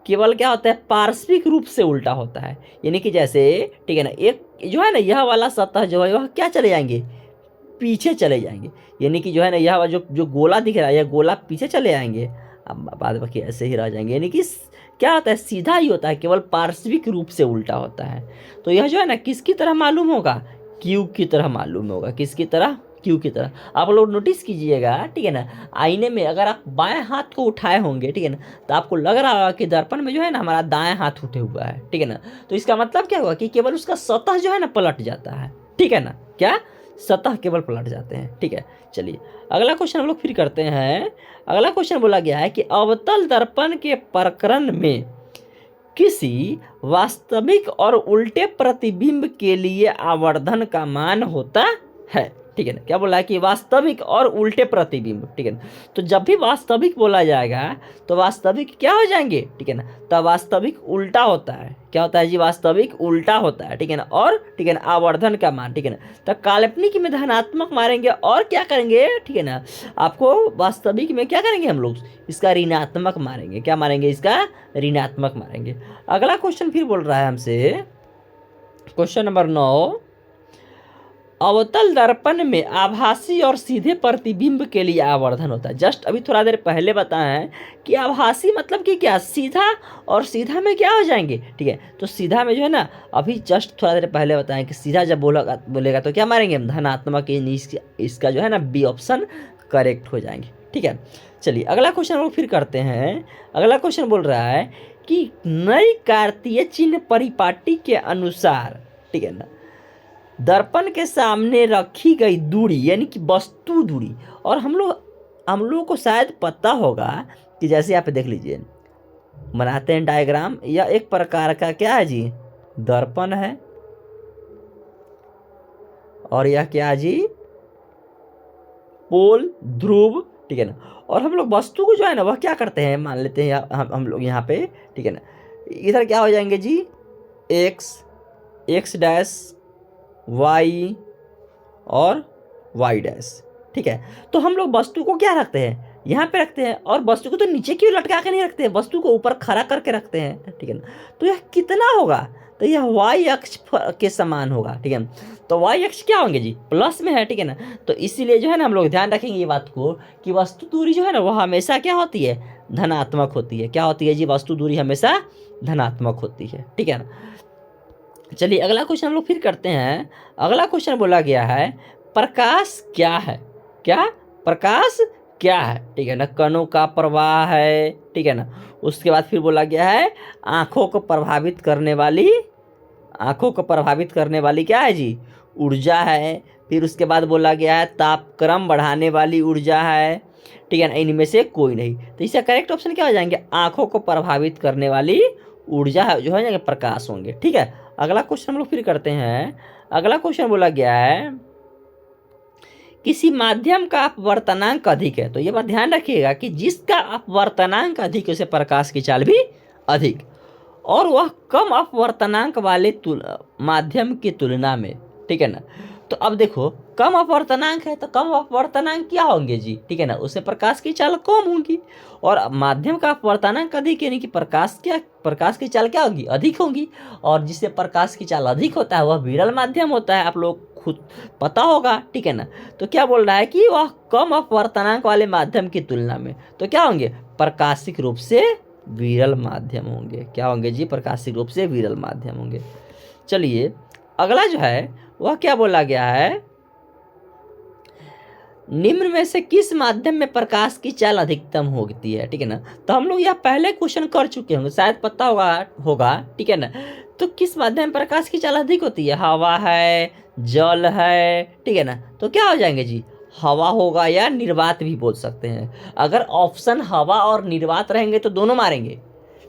केवल क्या होता है पार्श्विक रूप से उल्टा होता है। यानी कि जैसे, ठीक है ना, एक जो है ना यह वाला सतह जो है वह क्या चले जाएंगे, पीछे चले जाएंगे, यानी कि जो है ना यह जो गोला दिख रहा है यह गोला पीछे चले आएंगे, अब बाद बाकी ऐसे ही रह जाएंगे। यानी कि क्या होता है, सीधा ही होता है, केवल पार्श्विक रूप से उल्टा होता है। तो यह जो है ना किसकी तरह मालूम होगा, क्यू की तरह मालूम होगा। किसकी तरह, क्यू की तरह। आप लोग नोटिस कीजिएगा, ठीक है ना, आईने में अगर आप बाएं हाथ को उठाए होंगे, ठीक है ना, तो आपको लग रहा होगा कि दर्पण में जो है ना हमारा दाएं हाथ उठे हुआ है, ठीक है ना। तो इसका मतलब क्या हुआ कि केवल उसका सतह जो है ना पलट जाता है, ठीक है ना, क्या सतह केवल पलट जाते हैं, ठीक है। चलिए अगला क्वेश्चन हम लोग फिर करते हैं। अगला क्वेश्चन बोला गया है कि अवतल दर्पण के प्रकरण में किसी वास्तविक और उल्टे प्रतिबिंब के लिए आवर्धन का मान होता है, ठीक है ना। क्या बोला है कि वास्तविक और उल्टे प्रतिबिंब, ठीक है ना। तो जब भी वास्तविक बोला जाएगा तो वास्तविक क्या हो जाएंगे, ठीक है ना, तो वास्तविक उल्टा होता है। क्या होता है जी, वास्तविक उल्टा होता है, ठीक है ना। और ठीक है ना आवर्धन का मान, ठीक है ना, तो काल्पनिक में धनात्मक मारेंगे और क्या करेंगे, ठीक है ना, आपको वास्तविक में क्या करेंगे हम लोग, इसका ऋणात्मक मारेंगे। क्या मारेंगे, इसका ऋणात्मक मारेंगे। अगला क्वेश्चन फिर बोल रहा है हमसे क्वेश्चन नंबर 9, अवतल दर्पण में आभासी और सीधे प्रतिबिंब के लिए आवर्धन होता है। जस्ट अभी थोड़ा देर पहले बताया है कि आभासी मतलब कि क्या, सीधा, और सीधा में क्या हो जाएंगे, ठीक है। तो सीधा में जो है ना अभी जस्ट थोड़ा देर पहले बताएं कि सीधा जब बोलेगा तो क्या मारेंगे हम, धनात्मक। इसका जो है ना बी ऑप्शन करेक्ट हो जाएंगे, ठीक है। चलिए अगला क्वेश्चन हम लोग फिर करते हैं। अगला क्वेश्चन बोल रहा है कि नई कार्तीय चिन्ह परिपाटी के अनुसार, ठीक है ना, दर्पण के सामने रखी गई दूरी यानी कि वस्तु दूरी। और हम लोगों को शायद पता होगा कि जैसे यहाँ पे देख लीजिए, बनाते हैं डायग्राम, या एक प्रकार का क्या है जी, दर्पण है, और यह क्या है जी, पोल ध्रुव, ठीक है ना। और हम लोग वस्तु को जो है ना वह क्या करते हैं, मान लेते हैं हम लोग यहाँ पे, ठीक है ना, इधर क्या हो जाएंगे जी, एक्स डैश, वाई और वाई डैश, ठीक है। तो हम लोग वस्तु को क्या रखते हैं, यहाँ पे रखते हैं, और वस्तु को तो नीचे क्यों लटका के नहीं रखते हैं, वस्तु को ऊपर खड़ा करके रखते हैं, ठीक है ना। तो यह कितना होगा, तो यह वाई अक्ष के समान होगा, ठीक है। तो वाई अक्ष क्या होंगे जी, प्लस में है, ठीक है ना। तो इसीलिए जो है ना हम लोग ध्यान रखेंगे ये बात को कि वस्तु दूरी जो है ना वह हमेशा क्या होती है, धनात्मक होती है। क्या होती है जी, वस्तु दूरी हमेशा धनात्मक होती है, ठीक है ना। चलिए अगला क्वेश्चन हम लोग फिर करते हैं। अगला क्वेश्चन बोला गया है प्रकाश क्या है, क्या प्रकाश क्या है, ठीक है ना, कणों का प्रवाह है, ठीक है ना। उसके बाद फिर बोला गया है आँखों को प्रभावित करने वाली क्या है जी, ऊर्जा है। फिर उसके बाद बोला गया है तापक्रम बढ़ाने वाली ऊर्जा है, ठीक है ना, इनमें से कोई नहीं। तो इसका करेक्ट ऑप्शन क्या हो जाएंगे, आँखों को प्रभावित करने वाली ऊर्जा है जो है प्रकाश होंगे, ठीक है। अगला क्वेश्चन हम लोग फिर करते हैं। अगला क्वेश्चन बोला गया है किसी माध्यम का अपवर्तनांक अधिक है। तो ये बात ध्यान रखिएगा कि जिसका अपवर्तनांक अधिक है उसे प्रकाश की चाल भी अधिक, और वह कम अपवर्तनांक वाले माध्यम की तुलना में, ठीक है ना। तो अब देखो कम अपवर्तनांक है तो कम अपवर्तनांक क्या होंगे जी, ठीक है ना, उससे प्रकाश की चाल कम होगी। और माध्यम का अपवर्तनांक अधिक यानी कि प्रकाश की चाल क्या होगी, अधिक होगी। और जिससे प्रकाश की चाल अधिक होता है वह विरल माध्यम होता है, आप लोग खुद पता होगा, ठीक है ना। तो क्या बोल रहा है कि वह कम अपवर्तनांक वाले माध्यम की तुलना में तो क्या होंगे, प्रकाशिक रूप से विरल माध्यम होंगे। क्या होंगे जी, प्रकाशिक रूप से विरल माध्यम होंगे। चलिए अगला जो है वह क्या बोला गया है, निम्न में से किस माध्यम में प्रकाश की चाल अधिकतम होती है, ठीक है ना। तो हम लोग यह पहले क्वेश्चन कर चुके होंगे, शायद पता होगा, ठीक है ना। तो किस माध्यम में प्रकाश की चाल अधिक होती है, हवा है, जल है, ठीक है ना। तो क्या हो जाएंगे जी, हवा होगा, या निर्वात भी बोल सकते हैं। अगर ऑप्शन हवा और निर्वात रहेंगे तो दोनों मारेंगे,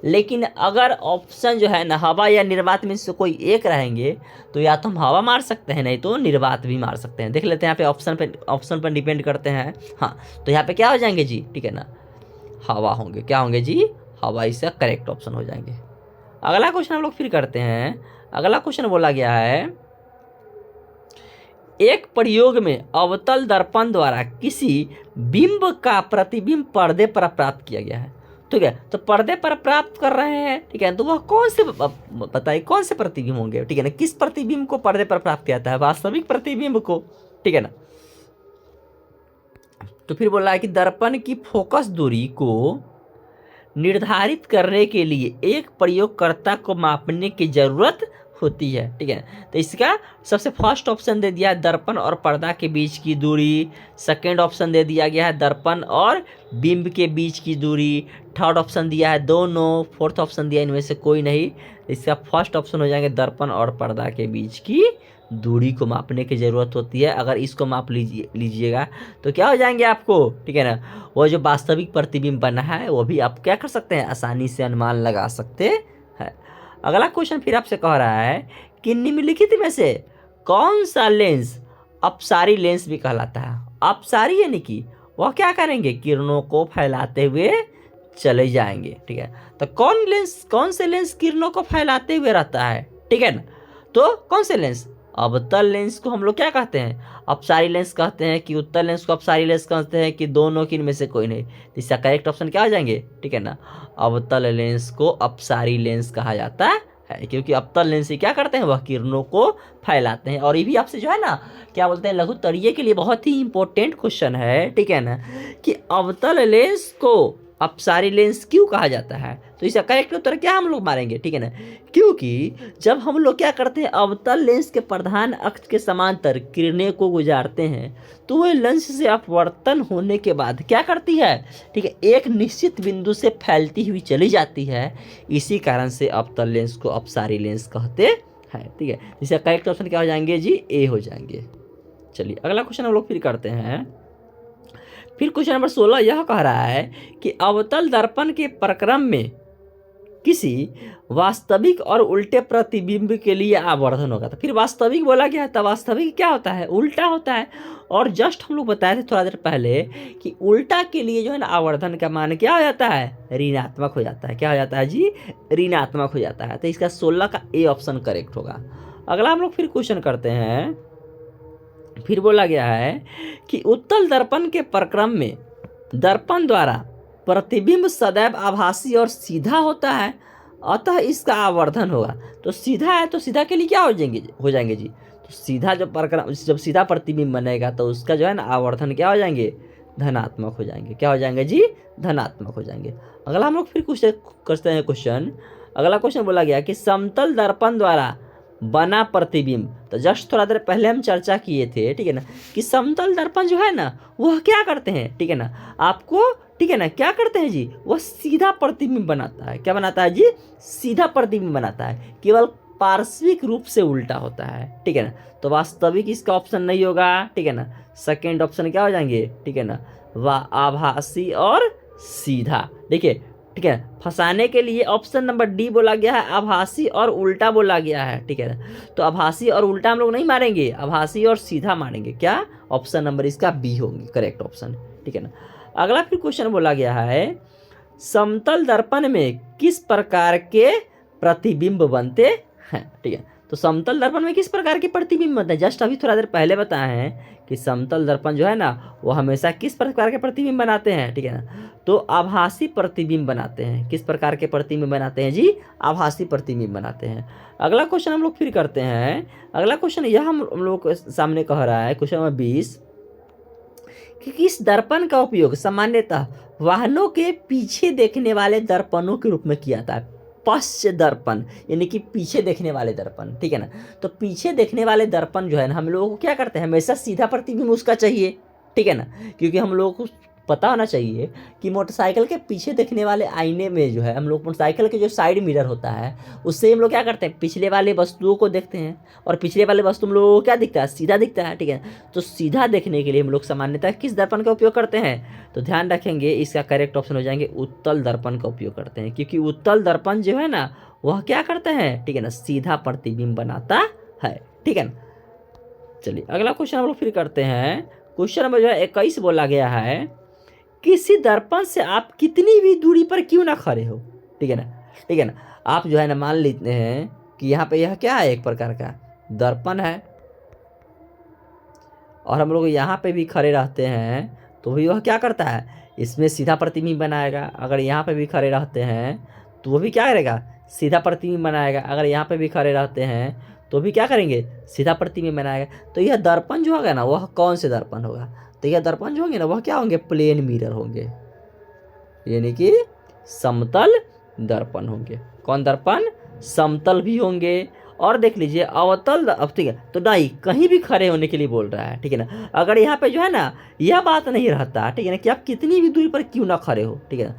लेकिन अगर ऑप्शन जो है ना हवा या निर्वात में से कोई एक रहेंगे तो या तो हम हवा मार सकते हैं, नहीं तो निर्वात भी मार सकते हैं। देख लेते हैं यहाँ पे ऑप्शन पर डिपेंड करते हैं। हाँ, तो यहाँ पे क्या हो जाएंगे जी, ठीक है ना, हवा होंगे। क्या होंगे जी, हवा, इसका करेक्ट ऑप्शन हो जाएंगे। अगला क्वेश्चन हम लोग फिर करते हैं। अगला क्वेश्चन बोला गया है एक प्रयोग में अवतल दर्पण द्वारा किसी बिंब का प्रतिबिंब पर्दे पर प्राप्त किया गया है, ठीक है। तो पर्दे पर प्राप्त कर रहे हैं, ठीक है, तो वह कौन से, बताइए कौन से प्रतिबिंब होंगे, ठीक है ना। किस प्रतिबिंब को पर्दे पर प्राप्त किया जाता है, वास्तविक प्रतिबिंब को, ठीक है ना। तो फिर बोला है कि दर्पण की फोकस दूरी को निर्धारित करने के लिए एक प्रयोगकर्ता को मापने की जरूरत होती है, ठीक है। तो इसका सबसे फर्स्ट ऑप्शन दे दिया है दर्पण और पर्दा के बीच की दूरी। सेकंड ऑप्शन दे दिया गया है दर्पण और बिंब के बीच की दूरी। थर्ड ऑप्शन दिया है दोनों। फोर्थ ऑप्शन दिया इनमें से कोई नहीं। इसका फर्स्ट ऑप्शन हो जाएंगे दर्पण और पर्दा के बीच की दूरी को मापने की ज़रूरत होती है। अगर इसको माप लीजिएगा तो क्या हो जाएंगे आपको, ठीक है ना, वो जो वास्तविक प्रतिबिंब बना है वो भी आप क्या कर सकते हैं, आसानी से अनुमान लगा सकते हैं। अगला क्वेश्चन फिर आपसे कह रहा है कि निम्नलिखित में से कौन सा लेंस अपसारी लेंस भी कहलाता है। अपसारी यानी कि वह क्या करेंगे, किरणों को फैलाते हुए चले जाएंगे, ठीक है। तो कौन से लेंस किरणों को फैलाते हुए रहता है, ठीक है ना। तो कौन से लेंस, अवतल लेंस को हम लोग क्या कहते हैं, अपसारी लेंस कहते हैं, कि उत्तल लेंस को अपसारी लेंस कहते हैं, कि दोनों की इनमें से कोई नहीं। तो इसका करेक्ट ऑप्शन क्या हो जाएंगे, ठीक है ना, अवतल लेंस को अपसारी लेंस कहा जाता है, क्योंकि अवतल लेंस से क्या करते हैं, वह किरणों को फैलाते हैं। और ये भी आपसे जो है ना क्या बोलते हैं, लघुत्तरीय के लिए बहुत ही इंपॉर्टेंट क्वेश्चन है, ठीक है ना, कि अवतल लेंस को अपसारी लेंस क्यों कहा जाता है। तो इसका करेक्ट उत्तर क्या हम लोग मारेंगे, ठीक है ना, क्योंकि जब हम लोग क्या करते हैं, अवतल लेंस के प्रधान अक्ष के समांतर किरणें को गुजारते हैं तो वह लेंस से अपवर्तन होने के बाद क्या करती है, ठीक है, एक निश्चित बिंदु से फैलती हुई चली जाती है। इसी कारण से अवतल लेंस को अपसारी लेंस कहते है। ठीक है, इसका करेक्ट ऑप्शन क्या हो जाएंगे जी, ए हो जाएंगे। चलिए अगला क्वेश्चन हम लोग फिर करते हैं। फिर क्वेश्चन नंबर 16 यह कह रहा है कि अवतल दर्पण के प्रक्रम में किसी वास्तविक और उल्टे प्रतिबिंब के लिए आवर्धन होगा। तो फिर वास्तविक बोला गया है, तो वास्तविक क्या होता है, उल्टा होता है। और जस्ट हम लोग बताए थे थोड़ा देर पहले कि उल्टा के लिए जो है ना आवर्धन का मान क्या हो जाता है, ऋणात्मक हो जाता है। क्या हो जाता है जी, ऋणात्मक हो जाता है। तो इसका 16 का ए ऑप्शन करेक्ट होगा। अगला हम लोग फिर क्वेश्चन करते हैं। फिर बोला गया है कि उत्तल दर्पण के प्रक्रम में दर्पण द्वारा प्रतिबिंब सदैव आभासी और सीधा होता है, अतः इसका आवर्धन होगा। तो सीधा है तो सीधा के लिए क्या हो जाएंगे जी, तो सीधा जब सीधा प्रतिबिंब बनेगा तो उसका जो है ना आवर्धन क्या हो जाएंगे, धनात्मक हो जाएंगे। क्या हो जाएंगे जी, धनात्मक हो जाएंगे। अगला हम लोग फिर कुछ करते हैं क्वेश्चन। अगला क्वेश्चन बोला गया कि समतल दर्पण द्वारा बना प्रतिबिंब। तो जस्ट थोड़ा देर पहले हम चर्चा किए थे, ठीक है ना, कि समतल दर्पण जो है ना वह क्या करते हैं, ठीक है ना, आपको, ठीक है ना, क्या करते हैं जी, वह सीधा प्रतिबिंब बनाता है। क्या बनाता है जी, सीधा प्रतिबिंब बनाता है, केवल पार्श्विक रूप से उल्टा होता है। ठीक है ना, तो वास्तविक इसका ऑप्शन नहीं होगा। ठीक है ना, सेकेंड ऑप्शन क्या हो जाएंगे, ठीक है ना, वह आभासी और सीधा। देखिए, ठीक है, फंसाने के लिए ऑप्शन नंबर डी बोला गया है, आभासी और उल्टा बोला गया है। ठीक है ना, तो आभासी और उल्टा हम लोग नहीं मारेंगे, आभासी और सीधा मारेंगे। क्या, ऑप्शन नंबर इसका बी होंगे करेक्ट ऑप्शन। ठीक है ना, अगला फिर क्वेश्चन बोला गया है, समतल दर्पण में किस प्रकार के प्रतिबिंब बनते हैं। ठीक है, तो समतल दर्पण में किस प्रकार के प्रतिबिंब बनते हैं, जस्ट अभी थोड़ा देर पहले बताए हैं कि समतल दर्पण जो है ना वो हमेशा किस प्रकार के प्रतिबिंब बनाते हैं। ठीक है ना, तो आभासी प्रतिबिंब बनाते हैं। किस प्रकार के प्रतिबिंब बनाते हैं जी, आभासी प्रतिबिंब बनाते हैं। अगला क्वेश्चन हम लोग फिर करते हैं। अगला क्वेश्चन यह हम लोग के सामने कह रहा है, क्वेश्चन नंबर 20, कि किस दर्पण का उपयोग सामान्यतः वाहनों के पीछे देखने वाले दर्पणों के रूप में किया जाता है। पश्च दर्पण यानी कि पीछे देखने वाले दर्पण। ठीक है ना, तो पीछे देखने वाले दर्पण जो है ना हम लोगों को क्या करते हैं, हमेशा सीधा प्रतिबिंब उसका चाहिए। ठीक है ना, क्योंकि हम लोगों को पता होना चाहिए कि मोटरसाइकिल के पीछे देखने वाले आईने में जो है हम लोग मोटरसाइकिल के जो साइड मिरर होता है उससे हम लोग क्या करते हैं, पिछले वाले वस्तुओं को देखते हैं, और पिछले वाले वस्तु हम लोगों को क्या दिखता है, सीधा दिखता है। ठीक है, तो सीधा देखने के लिए हम लोग सामान्यतः किस दर्पण का उपयोग करते हैं, तो ध्यान रखेंगे इसका करेक्ट ऑप्शन हो जाएंगे उत्तल दर्पण का उपयोग करते हैं, क्योंकि उत्तल दर्पण जो है ना वह क्या करते हैं, ठीक है ना, सीधा प्रतिबिंब बनाता है। ठीक है ना, चलिए अगला क्वेश्चन हम लोग फिर करते हैं। क्वेश्चन नंबर जो है 21 बोला गया है, किसी दर्पण से आप कितनी भी दूरी पर क्यों ना खड़े हो। ठीक है ना, ठीक है ना, आप जो है ना मान लेते हैं कि यहाँ पे यह क्या है, एक प्रकार का दर्पण है, और हम लोग यहाँ पे भी खड़े रहते हैं तो भी वह क्या करता है, इसमें सीधा प्रतिबिंब बनाएगा। अगर यहाँ पे भी खड़े रहते हैं तो वो भी क्या करेगा, सीधा प्रतिबिंब बनाएगा। अगर यहाँ पे भी खड़े रहते हैं तो भी क्या करेंगे, सीधा प्रतिबिंब बनाएगा। तो यह दर्पण जो होगा ना वह कौन से दर्पण होगा, तो यह दर्पण जो होंगे ना वह क्या होंगे, प्लेन मिरर होंगे, यानी कि समतल दर्पण होंगे। कौन दर्पण, समतल भी होंगे। और देख लीजिए अवतल, अब ठीक है, तो नहीं कहीं भी खड़े होने के लिए बोल रहा है। ठीक है ना, अगर यहाँ पे जो है ना यह बात नहीं रहता, ठीक है ना, कि आप कितनी भी दूरी पर क्यों ना खड़े हो, ठीक है ना,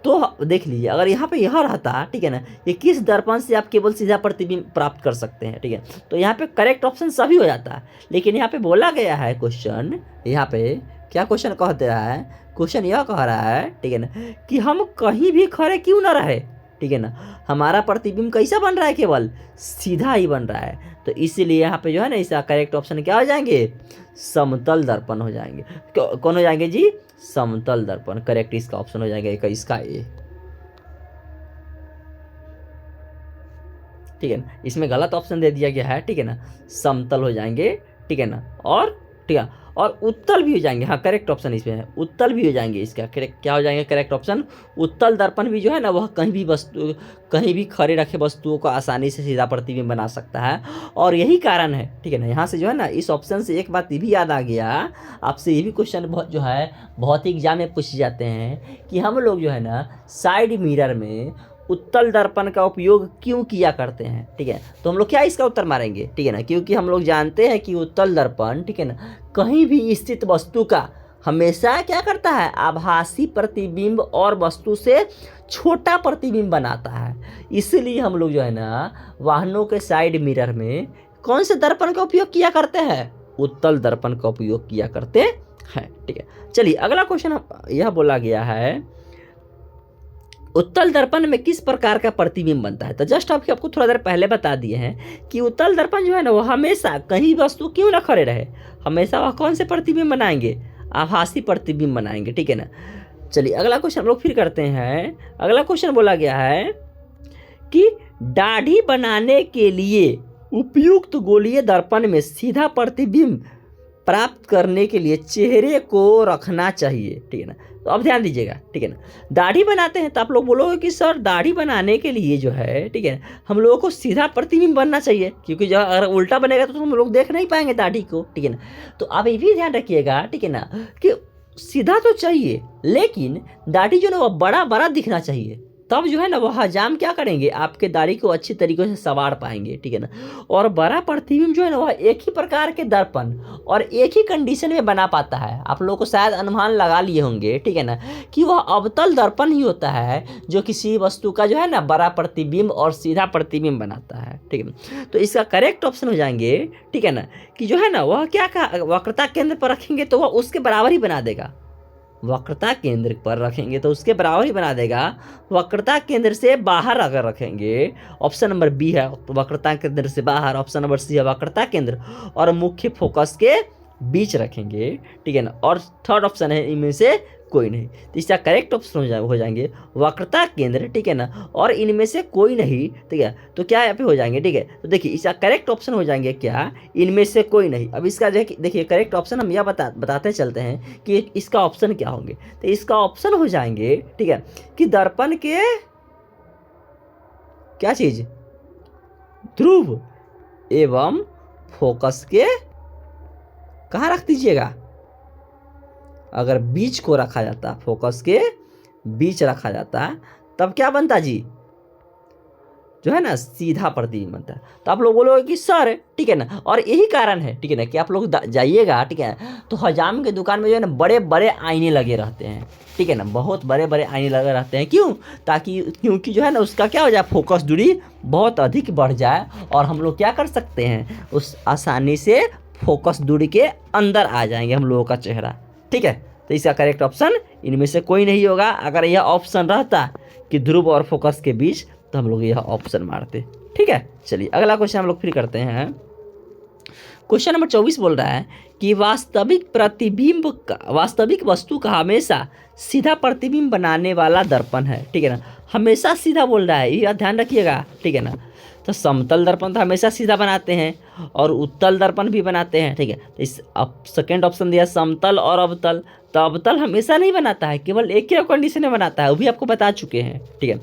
तो देख लीजिए अगर यहाँ पे यह रहता, ठीक है ना, ये किस दर्पण से आप केवल सीधा प्रतिबिंब प्राप्त कर सकते हैं। ठीक है, तो यहाँ पे करेक्ट ऑप्शन सभी हो जाता है, लेकिन यहाँ पे बोला गया है क्वेश्चन, यहाँ पे क्या क्वेश्चन कह दे रहा है, क्वेश्चन यह कह रहा है, ठीक है ना, कि हम कहीं भी खड़े क्यों ना रहे। ठीक है ना, हमारा प्रतिबिंब कैसा बन रहा है, केवल सीधा ही बन रहा है। तो इसीलिए यहाँ पे जो है ना इसका करेक्ट ऑप्शन क्या हो जाएंगे, समतल दर्पण हो जाएंगे। कौन हो जाएंगे जी, समतल दर्पण। करेक्ट इसका ऑप्शन हो जाएगा इसका ए। ठीक है ना, इसमें गलत ऑप्शन दे दिया गया है। ठीक है ना, समतल हो जाएंगे। ठीक है ना, और ठीक है, और उत्तल भी हो जाएंगे। हाँ करेक्ट ऑप्शन इसमें है, उत्तल भी हो जाएंगे। इसका क्या हो जाएंगे करेक्ट ऑप्शन, उत्तल दर्पण भी जो है ना वह कहीं भी खड़े रखे वस्तुओं को आसानी से सीधा प्रतिबिंब बना सकता है। और यही कारण है, ठीक है ना, यहाँ से जो है ना इस ऑप्शन से एक बात ये भी याद आ गया, आपसे ये भी क्वेश्चन जो है बहुत ही एग्जाम में पूछे जाते हैं कि हम लोग जो है ना साइड मिरर में उत्तल दर्पण का उपयोग क्यों किया करते हैं। ठीक है, तो हम लोग क्या इसका उत्तर मारेंगे, ठीक है ना, क्योंकि हम लोग जानते हैं कि उत्तल दर्पण, ठीक है ना, कहीं भी स्थित वस्तु का हमेशा क्या करता है, आभासी प्रतिबिंब और वस्तु से छोटा प्रतिबिंब बनाता है। इसीलिए हम लोग जो है ना वाहनों के साइड मिरर में कौन से दर्पण का उपयोग किया करते हैं, उत्तल दर्पण का उपयोग किया करते हैं। ठीक है, चलिए अगला क्वेश्चन यह बोला गया है, उत्तल दर्पण में किस प्रकार का प्रतिबिंब बनता है। तो जस्ट आपको थोड़ा देर पहले बता दिए हैं कि उत्तल दर्पण जो है ना वो हमेशा कहीं वस्तु क्यों ना खड़े रहे, हमेशा वह कौन से प्रतिबिंब बनाएंगे, आभासी प्रतिबिंब बनाएंगे। ठीक है ना, चलिए अगला क्वेश्चन हम लोग फिर करते हैं। अगला क्वेश्चन बोला गया है कि दाढ़ी बनाने के लिए उपयुक्त गोलीय दर्पण में सीधा प्रतिबिंब प्राप्त करने के लिए चेहरे को रखना चाहिए। ठीक है ना, तो अब ध्यान दीजिएगा। ठीक है ना, दाढ़ी बनाते हैं तो आप लोग बोलोगे कि सर दाढ़ी बनाने के लिए जो है, ठीक है, हम लोगों को सीधा प्रतिबिंब बनना चाहिए, क्योंकि जब अगर उल्टा बनेगा तो हम लोग देख नहीं पाएंगे दाढ़ी को। ठीक है ना, तो आप ये भी ध्यान रखिएगा, ठीक है ना, कि सीधा तो चाहिए लेकिन दाढ़ी जो है ना वह बड़ा बड़ा दिखना चाहिए, तब जो है ना वह हजाम क्या करेंगे, आपके दाढ़ी को अच्छी तरीके से संवार पाएंगे। ठीक है ना, और बड़ा प्रतिबिंब जो है ना वह एक ही प्रकार के दर्पण और एक ही कंडीशन में बना पाता है। आप लोगों को शायद अनुमान लगा लिए होंगे, ठीक है ना, कि वह अवतल दर्पण ही होता है जो किसी वस्तु का जो है ना बड़ा प्रतिबिंब और सीधा प्रतिबिंब बनाता है। ठीक है ना, तो इसका करेक्ट ऑप्शन हो जाएंगे, ठीक है ना, कि जो है ना वह क्या वक्रता केंद्र पर रखेंगे तो वह उसके बराबर ही बना देगा, वक्रता केंद्र पर रखेंगे तो उसके बराबर ही बना देगा। वक्रता केंद्र से बाहर अगर रखेंगे, ऑप्शन नंबर बी है वक्रता केंद्र से बाहर, ऑप्शन नंबर सी है वक्रता केंद्र और मुख्य फोकस के बीच रखेंगे। ठीक है ना, और थर्ड ऑप्शन है इनमें से कोई नहीं, तो इसका करेक्ट ऑप्शन हो जाएंगे वक्रता केंद्र। ठीक है ना, और इनमें से कोई नहीं। ठीक है, तो क्या यहाँ पे हो जाएंगे, ठीक है, तो देखिए इसका करेक्ट ऑप्शन हो जाएंगे क्या, इनमें से कोई नहीं। अब इसका जो है देखिए करेक्ट ऑप्शन हम यह बताते चलते हैं कि इसका ऑप्शन क्या होंगे, तो इसका ऑप्शन हो जाएंगे, ठीक है, कि दर्पण के क्या चीज, ध्रुव एवं फोकस के कहाँ रख दीजिएगा, अगर बीच को रखा जाता, फोकस के बीच रखा जाता तब क्या बनता जी, जो है ना सीधा प्रतिबिंब बनता है। तो आप लोग बोलोगे कि सर, ठीक है ना, और यही कारण है, ठीक है ना, कि आप लोग जाइएगा, ठीक है, तो हजाम की दुकान में जो है ना बड़े बड़े आईने लगे रहते हैं। ठीक है ना, बहुत बड़े बड़े आईने लगे रहते हैं, क्यों, ताकि क्योंकि जो है ना उसका क्या हो जाए, फोकस दूरी बहुत अधिक बढ़ जाए और हम लोग क्या कर सकते हैं, उस आसानी से फोकस दूरी के अंदर आ जाएंगे हम लोगों का चेहरा। ठीक है, तो इसका करेक्ट ऑप्शन इनमें से कोई नहीं होगा। अगर यह ऑप्शन रहता कि ध्रुव और फोकस के बीच तो हम लोग यह ऑप्शन मारते। ठीक है, चलिए अगला क्वेश्चन हम लोग फिर करते हैं। क्वेश्चन नंबर 24 बोल रहा है कि वास्तविक वस्तु का हमेशा सीधा प्रतिबिंब बनाने वाला दर्पण है। ठीक है ना, हमेशा सीधा बोल रहा है, ये ध्यान रखिएगा। ठीक है ना, तो समतल दर्पण तो हमेशा सीधा बनाते हैं और उत्तल दर्पण भी बनाते हैं। ठीक है, तो इस सेकेंड ऑप्शन दिया समतल और अवतल, तो अवतल हमेशा नहीं बनाता है, केवल एक ही कंडीशन में बनाता है, वो भी आपको बता चुके हैं। ठीक है,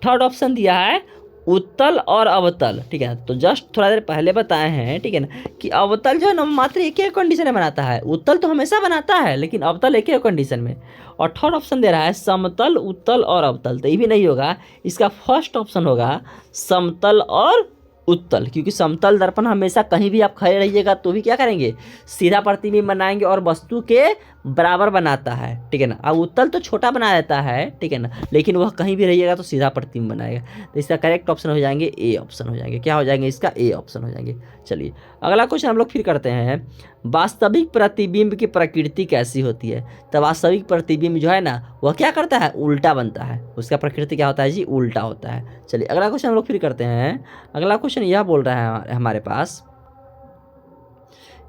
थर्ड ऑप्शन दिया है उत्तल और अवतल। ठीक है, तो जस्ट थोड़ा देर पहले बताए हैं, ठीक है ना, कि अवतल जो है ना मात्र एक ही कंडीशन में बनाता है, उत्तल तो हमेशा बनाता है लेकिन अवतल एक ही कंडीशन में। और थर्ड ऑप्शन दे रहा है समतल, उत्तल और अवतल, तो ये भी नहीं होगा, इसका फर्स्ट ऑप्शन होगा समतल और उत्तल, क्योंकि समतल दर्पण हमेशा कहीं भी आप खड़े रहिएगा तो भी क्या करेंगे, सीधा प्रतिबिंब बनाएंगे और वस्तु के बराबर बनाता है। ठीक है ना, अब उत्तल तो छोटा बना देता है, ठीक है ना, लेकिन वह कहीं भी रहिएगा तो सीधा प्रतिबिंब बनाएगा। तो इसका करेक्ट ऑप्शन हो जाएंगे ए ऑप्शन हो जाएंगे, क्या हो जाएंगे, इसका ए ऑप्शन हो जाएंगे। चलिए अगला क्वेश्चन हम लोग फिर करते हैं, वास्तविक प्रतिबिंब की प्रकृति कैसी होती है। तो वास्तविक प्रतिबिंब जो है ना वह क्या करता है, उल्टा बनता है, उसका प्रकृति क्या होता है जी, उल्टा होता है। चलिए अगला क्वेश्चन हम लोग फिर करते हैं। अगला क्वेश्चन यह बोल रहा है हमारे पास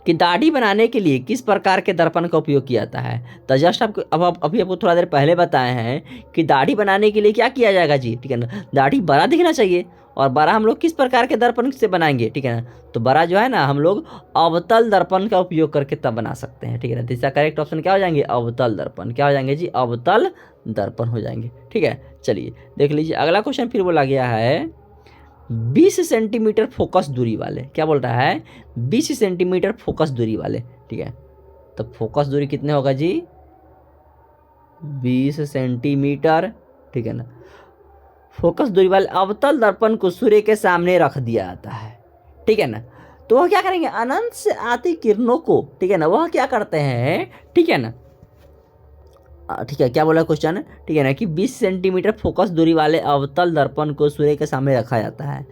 कि दाढ़ी बनाने के लिए किस प्रकार के दर्पण का उपयोग किया जाता है। तो जस्ट आपको अभी आपको थोड़ा देर पहले बताए हैं कि दाढ़ी बनाने के लिए क्या किया जाएगा जी, ठीक है ना, दाढ़ी बड़ा दिखना चाहिए और बड़ा हम लोग किस प्रकार के दर्पण से बनाएंगे, ठीक है ना, तो बड़ा जो है ना हम लोग अवतल दर्पण का उपयोग करके तब बना सकते हैं। ठीक है ना, तो इसका करेक्ट ऑप्शन क्या हो जाएंगे, अवतल दर्पण, क्या हो जाएंगे जी, अवतल दर्पण हो जाएंगे। ठीक है, चलिए देख लीजिए अगला क्वेश्चन फिर बोला गया है 20 सेंटीमीटर फोकस दूरी वाले, क्या बोल रहा है, 20 सेंटीमीटर फोकस दूरी वाले। ठीक है, तो फोकस दूरी कितने होगा जी, 20 सेंटीमीटर। ठीक है ना, फोकस दूरी वाले अवतल दर्पण को सूर्य के सामने रख दिया जाता है। ठीक है ना, तो वह क्या करेंगे, अनंत से आती किरणों को, ठीक है ना, वह क्या करते हैं, ठीक है ना, ठीक है, क्या बोला क्वेश्चन, ठीक है ना, कि 20 सेंटीमीटर फोकस दूरी वाले अवतल दर्पण को सूर्य के सामने रखा जाता है।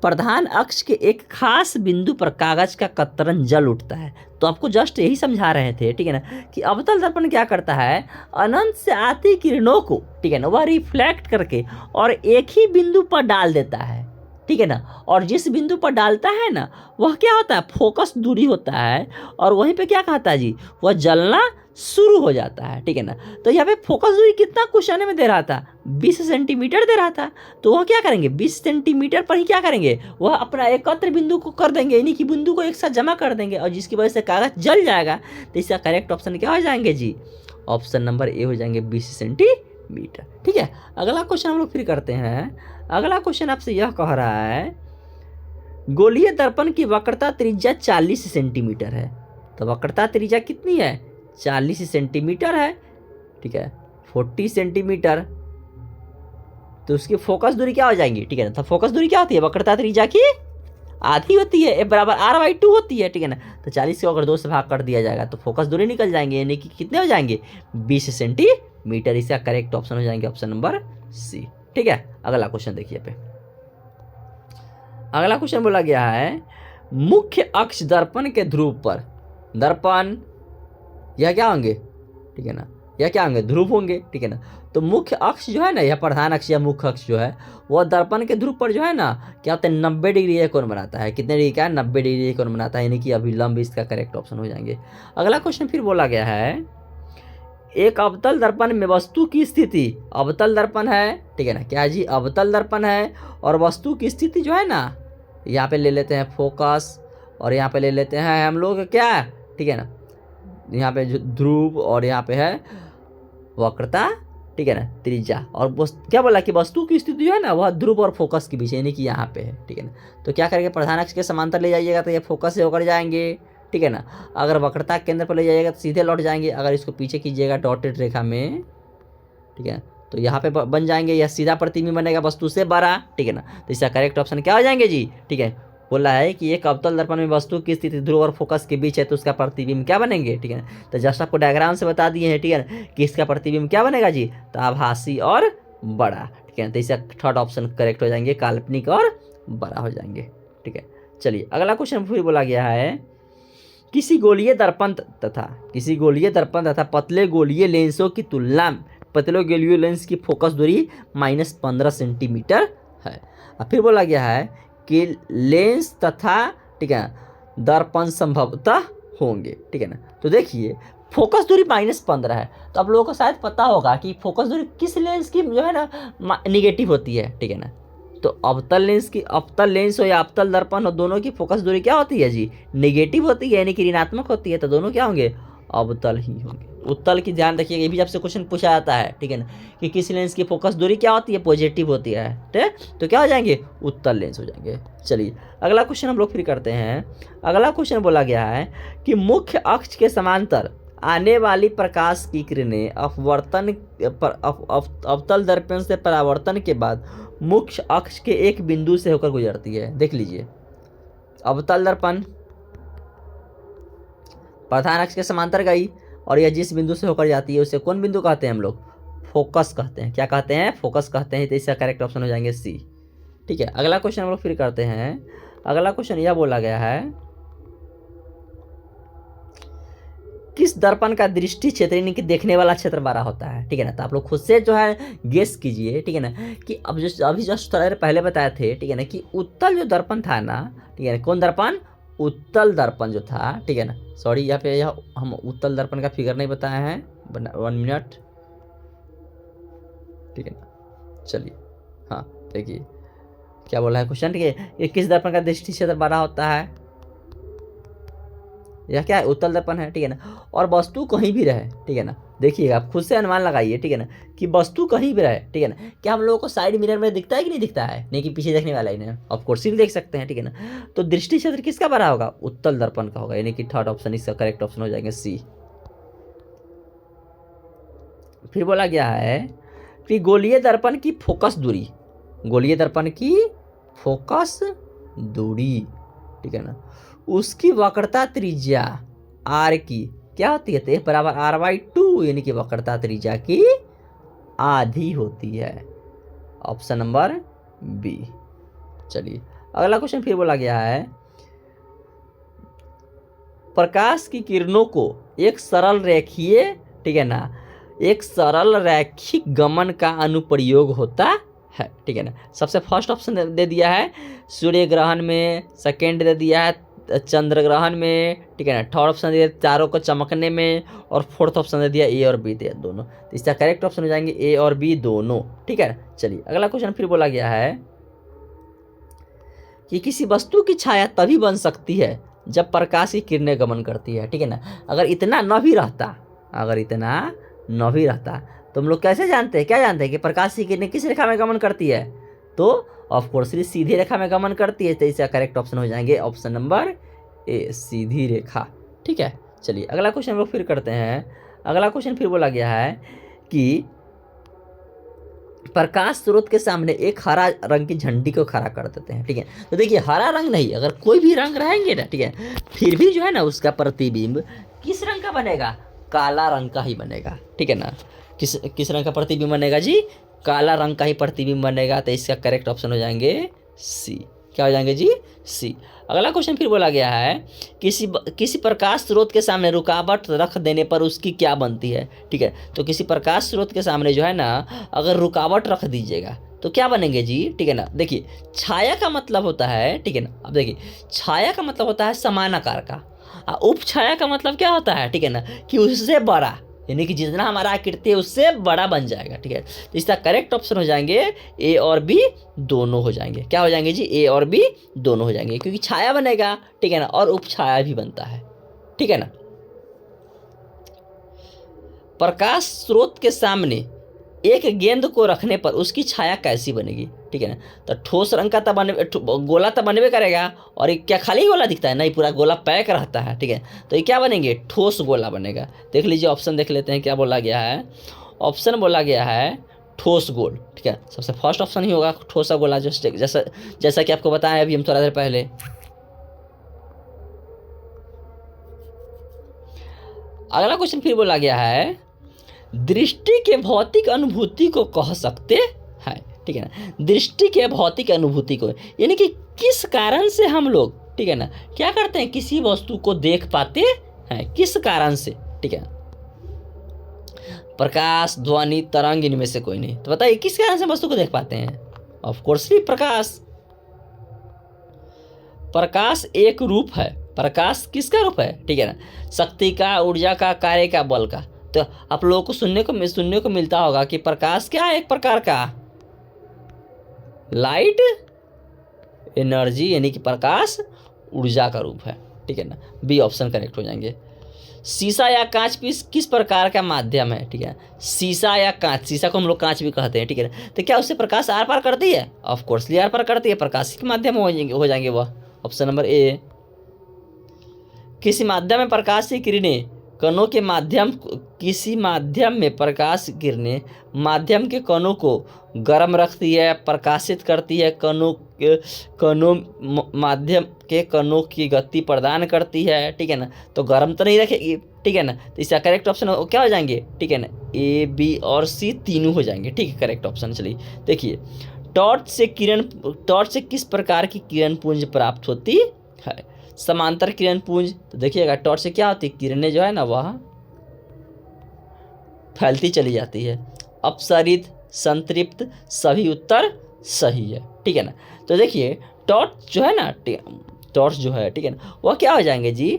प्रधान अक्ष के एक खास बिंदु पर कागज का कतरन जल उठता है। तो आपको जस्ट यही समझा रहे थे, ठीक है ना, कि अवतल दर्पण क्या करता है, अनंत से आती किरणों को, ठीक है ना, वह रिफ्लेक्ट करके और एक ही बिंदु पर डाल देता है, ठीक है ना। और जिस बिंदु पर डालता है ना, वह क्या होता है, फोकस दूरी होता है, और वहीं पे क्या कहता है जी, वह जलना शुरू हो जाता है, ठीक है ना। तो यहाँ पे फोकस दूरी कितना क्वेश्चन में दे रहा था, 20 सेंटीमीटर दे रहा था। तो वह क्या करेंगे, 20 सेंटीमीटर पर ही क्या करेंगे, वह अपना एकत्र बिंदु को कर देंगे, यानी कि बिंदु को एक साथ जमा कर देंगे, और जिसकी वजह से कागज जल जाएगा। तो इसका करेक्ट ऑप्शन क्या हो जाएंगे जी, ऑप्शन नंबर ए हो जाएंगे 20 सेंटीमीटर। ठीक है, अगला क्वेश्चन हम लोग फिर करते हैं। अगला क्वेश्चन आपसे यह कह रहा है, गोलीय दर्पण की वक्रता त्रिज्या 40 सेंटीमीटर है। तो वक्रता त्रिज्या कितनी है, 40 सेंटीमीटर है, ठीक है, 40 सेंटीमीटर। तो उसकी फोकस दूरी क्या हो जाएंगी, ठीक है ना। तो फोकस दूरी क्या होती है, वक्रता त्रिज्या की आधी होती है, ए बराबर r/2 होती है, ठीक है ना। तो 40 को अगर 2 से भाग कर दिया जाएगा तो फोकस दूरी निकल जाएंगे, यानी कि कितने हो जाएंगे, 20 सेंटीमीटर। इसका करेक्ट ऑप्शन हो जाएंगे ऑप्शन नंबर सी। ठीक है, अगला क्वेश्चन देखिए पे। अगला क्वेश्चन बोला गया है, मुख्य अक्ष दर्पण के ध्रुव पर, दर्पण यह क्या होंगे, ठीक है ना, यह क्या होंगे, ध्रुव होंगे, ठीक है ना। तो मुख्य अक्ष जो है ना, यह प्रधान अक्ष या मुख्य अक्ष जो है, वह दर्पण के ध्रुव पर जो है ना, क्या होता है, 90 डिग्री का कोण बनाता है। कितने डिग्री का, 90 डिग्री का कोण बनाता है, यानी कि अभिलंब इसका करेक्ट ऑप्शन हो जाएंगे। अगला क्वेश्चन फिर बोला गया है, एक अवतल दर्पण में वस्तु की स्थिति, अवतल दर्पण है, ठीक है ना, क्या जी, अवतल दर्पण है, और वस्तु की स्थिति जो है ना, यहाँ पे ले लेते हैं फोकस, और यहाँ पे ले लेते हैं हम लोग क्या, ठीक है ना, यहाँ पे जो ध्रुव, और यहाँ पे है वक्रता, ठीक है ना, त्रिज्या। और क्या बोला कि वस्तु की स्थिति जो है ना, वह ध्रुव और फोकस के बीच, यानी कि यहाँ पे है, ठीक है ना। तो क्या करेंगे, प्रधान अक्ष के समांतर ले जाइएगा तो ये फोकस से होकर जाएंगे, ठीक है ना। अगर वक्रता के केंद्र पर ले जाइएगा तो सीधे लौट जाएंगे। अगर इसको पीछे कीजिएगा डॉटेड रेखा में, ठीक है, तो यहाँ पे बन जाएंगे, यह सीधा प्रतिबिंब बनेगा वस्तु से बड़ा, ठीक है ना। तो इसका करेक्ट ऑप्शन क्या हो जाएंगे जी, ठीक है, बोला है कि एक अवतल दर्पण में वस्तु की स्थिति ध्रुव और फोकस के बीच है, तो उसका प्रतिबिंब क्या बनेंगे, ठीक है ना। तो जस्ट आपको डायग्राम से बता दिए हैं, ठीक है ना, कि इसका प्रतिबिंब क्या बनेगा जी, तो आभासी और बड़ा, ठीक है। तो इसका थर्ड ऑप्शन करेक्ट हो जाएंगे, काल्पनिक और बड़ा हो जाएंगे, ठीक है। चलिए अगला क्वेश्चन फिर बोला गया है, किसी गोलीय दर्पण तथा पतले गोलीय लेंसों की तुलना में पतले गोलीय लेंस की फोकस दूरी -15 सेंटीमीटर है। और फिर बोला गया है कि लेंस तथा, ठीक है, दर्पण संभवतः होंगे, ठीक है ना। तो देखिए फोकस दूरी -15 है, तो आप लोगों को शायद पता होगा कि फोकस दूरी किस लेंस की जो है ना निगेटिव होती है, ठीक है ना। तो अवतल लेंस हो या अवतल दर्पण हो, दोनों की फोकस दूरी क्या होती है जी, नेगेटिव होती है, यानी कि ऋणात्मक होती है। तो दोनों क्या होंगे, अवतल ही होंगे। उत्तल की ध्यान रखिएगा, ये भी आपसे क्वेश्चन पूछा जाता है, ठीक है ना, कि किस लेंस की फोकस दूरी क्या होती है, पॉजिटिव होती है, ठीक है। तो क्या हो जाएंगे, उत्तल लेंस हो जाएंगे। चलिए अगला क्वेश्चन हम लोग फिर करते हैं। अगला क्वेश्चन बोला गया है कि मुख्य अक्ष के समांतर आने वाली प्रकाश की किरणें अवतल दर्पण से परावर्तन के बाद मुख्य अक्ष के एक बिंदु से होकर गुजरती है। देख लीजिए, अवतल दर्पण प्रधान अक्ष के समांतर गई, और यह जिस बिंदु से होकर जाती है उसे कौन बिंदु कहते हैं हम लोग, फोकस कहते हैं। क्या कहते हैं, फोकस कहते हैं। तो इसका करेक्ट ऑप्शन हो जाएंगे सी, ठीक है। अगला क्वेश्चन हम लोग फिर करते हैं। अगला क्वेश्चन यह बोला गया है, किस दर्पण का दृष्टि क्षेत्र, यानी कि देखने वाला क्षेत्र बड़ा होता है, ठीक है ना। तो आप लोग खुद से जो है गेस कीजिए, ठीक है ना, कि अब अभी जस्ट थोड़ा देर पहले बताए थे, ठीक है ना, कि उत्तल जो दर्पण था ना, ठीक है ना, कौन दर्पण, उत्तल दर्पण जो था, ठीक है ना। सॉरी, यहाँ पे हम उत्तल दर्पण का फिगर नहीं बताए हैं, 1 मिनट, ठीक है ना। चलिए हाँ, देखिए क्या बोला है क्वेश्चन, ठीक है, ये किस दर्पण का दृष्टि क्षेत्र बड़ा होता है, यह क्या है, उत्तल दर्पण है, ठीक है ना। और वस्तु कहीं भी रहे, ठीक है ना, देखिएगा आप खुद से अनुमान लगाइए, ठीक है ना, कि वस्तु कहीं भी रहे, ठीक है ना। क्या हम लोगों को साइड मिरर में दिखता है कि नहीं दिखता है, नहीं कि पीछे देखने वाला ही नहीं, ऑफ कोर्स भी देख सकते हैं, ठीक है ना। तो दृष्टि क्षेत्र किसका बड़ा होगा, उत्तल दर्पण का होगा, यानी कि थर्ड ऑप्शन इसका करेक्ट ऑप्शन हो जाएंगे सी। फिर बोला गया है कि गोलीय दर्पण की फोकस दूरी, गोलीय दर्पण की फोकस दूरी, ठीक है ना, उसकी वक्रता त्रिज्या आर की क्या होती है? तो F बराबर R/2 यानी कि वक्रता त्रिज्या की आधी होती है। Option number B. चलिए अगला क्वेश्चन फिर बोला गया है, प्रकाश की किरणों को एक सरल रेखीय, ठीक है ना, एक सरल रैखिक गमन का अनुप्रयोग होता है, ठीक है ना। सबसे फर्स्ट ऑप्शन दे दिया है सूर्य ग्रहण में, सेकेंड दे दिया है चंद्र ग्रहण में, ठीक है ना, थर्ड ऑप्शन दे दिया तारों को चमकने में, और फोर्थ ऑप्शन दे दिया ए और बी दे दोनों। तो इसका करेक्ट ऑप्शन हो जाएंगे ए और बी दोनों, ठीक है। चलिए अगला क्वेश्चन फिर बोला गया है कि किसी वस्तु की छाया तभी बन सकती है जब प्रकाश की किरणें गमन करती है, ठीक है ना। अगर इतना न भी रहता, अगर इतना न भी रहता तो हम लोग कैसे जानते हैं, क्या जानते हैं कि प्रकाश की किरणें किस रेखा में गमन करती है? तो ऑफकोर्स सीधी रेखा में गमन करती है। तो इसका करेक्ट ऑप्शन हो जाएंगे ऑप्शन नंबर ए, सीधी रेखा, ठीक है। चलिए अगला क्वेश्चन हम लोग फिर करते हैं। अगला क्वेश्चन फिर बोला गया है कि प्रकाश स्रोत के सामने एक हरा रंग की झंडी को खड़ा कर देते हैं, ठीक है। तो देखिए हरा रंग नहीं, अगर कोई भी रंग रहेंगे ना, ठीक है, फिर भी जो है ना उसका प्रतिबिंब किस रंग का बनेगा? काला रंग का ही बनेगा, ठीक है ना। किस रंग का प्रतिबिंब बनेगा जी? काला रंग का ही प्रतिबिंब बनेगा। तो इसका करेक्ट ऑप्शन हो जाएंगे सी। क्या हो जाएंगे जी? सी। अगला क्वेश्चन फिर बोला गया है, किसी प्रकाश स्रोत के सामने रुकावट रख देने पर उसकी क्या बनती है, ठीक है। तो किसी प्रकाश स्रोत के सामने जो है ना अगर रुकावट रख दीजिएगा तो क्या बनेंगे जी, ठीक है ना। देखिए छाया का मतलब होता है, ठीक है ना, अब देखिए छाया का मतलब होता है समान आकार का, उप छाया का मतलब क्या होता है, ठीक है ना, कि उससे बड़ा, यानी कि जितना हमारा आकृति है उससे बड़ा बन जाएगा, ठीक है। तो इसका करेक्ट ऑप्शन हो जाएंगे ए और बी दोनों हो जाएंगे। क्या हो जाएंगे जी? ए और बी दोनों हो जाएंगे, क्योंकि छाया बनेगा, ठीक है ना, और उपछाया भी बनता है, ठीक है ना। प्रकाश स्रोत के सामने एक गेंद को रखने पर उसकी छाया कैसी बनेगी, ठीक है ना। तो ठोस रंग का तो बने, गोला तो बनबे करेगा, और ये क्या खाली गोला दिखता है? नहीं, पूरा गोला पैक रहता है, ठीक है। तो ये क्या बनेंगे? ठोस गोला बनेगा। देख लीजिए ऑप्शन देख लेते हैं क्या बोला गया है। ऑप्शन बोला गया है ठोस गोल, ठीक है। सबसे फर्स्ट ऑप्शन ही होगा ठोसा गोला, जैसा कि आपको बताया अभी हम थोड़ा देर पहले। अगला क्वेश्चन फिर बोला गया है, दृष्टि के भौतिक अनुभूति को कह सकते हैं, ठीक है ना। दृष्टि के भौतिक अनुभूति को यानी कि किस कारण से हम लोग, ठीक है ना, क्या करते हैं, किसी वस्तु को देख पाते हैं, किस कारण से, ठीक है। प्रकाश, ध्वनि, तरंग, इनमें से कोई नहीं। तो बताइए किस कारण से वस्तु को देख पाते हैं? ऑफ कोर्स प्रकाश। प्रकाश एक रूप है। प्रकाश किसका रूप है, ठीक है ना? शक्ति का, ऊर्जा का, कार्य का, बल का। तो आप लोगों को सुनने को मिलता होगा कि प्रकाश क्या है? एक प्रकार का लाइट एनर्जी, यानी कि प्रकाश ऊर्जा का रूप है, ठीक है ना। बी ऑप्शन करेक्ट हो जाएंगे। शीशा या कांच किस प्रकार का माध्यम है, ठीक है। शीशा या कांच, शीशा को हम लोग कांच भी कहते हैं, ठीक है ना। तो क्या उससे प्रकाश आर पार करती है? ऑफ कोर्सली आर पार करती है, प्रकाश के माध्यम हो जाएंगे वह। Option number A. किसी माध्यम में प्रकाश की किरणें कणों के माध्यम, किसी माध्यम में प्रकाश किरणें माध्यम के कणों को गर्म रखती है, प्रकाशित करती है, कणों माध्यम के कणों की गति प्रदान करती है, ठीक है ना। तो गर्म तो नहीं रखेगी, ठीक है ना। तो इसका करेक्ट ऑप्शन क्या हो जाएंगे, ठीक है ना, ए, बी और सी तीनों हो जाएंगे, ठीक है, करेक्ट ऑप्शन। चलिए देखिए, टॉर्च से किस प्रकार की किरण पुंज प्राप्त होती है? समांतर किरण पुंज। तो देखिएगा टॉर्च से क्या होती है, किरणें जो है ना वह फैलती चली जाती है। अपसरित, संतृप्त, सभी उत्तर सही है, ठीक है ना। तो देखिए टॉर्च जो है ना, टॉर्च जो है, ठीक है ना, वह क्या हो जाएंगे जी,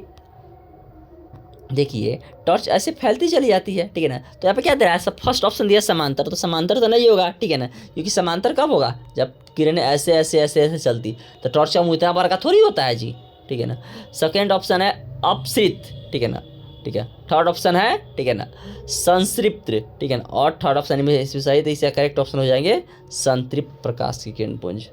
देखिए टॉर्च ऐसे फैलती चली जाती है, ठीक है ना। तो यहाँ पे क्या दे रहा है, सब फर्स्ट ऑप्शन दिया समांतर, तो समांतर तो नहीं होगा, ठीक है ना, क्योंकि समांतर कब होगा, जब किरणें ऐसे ऐसे ऐसे ऐसे चलती। तो टॉर्च का मुँह इतना बड़ा का थोड़ी होता है जी, ठीक है ना। सेकेंड ऑप्शन है अपसृत, ठीक है ना, ठीक है। थर्ड ऑप्शन है, ठीक है ना, संतृप्त, ठीक है ना, और थर्ड ऑप्शन में इसमें सही, तो इसका करेक्ट ऑप्शन हो जाएंगे संतृप्त प्रकाश की किरण पुंज।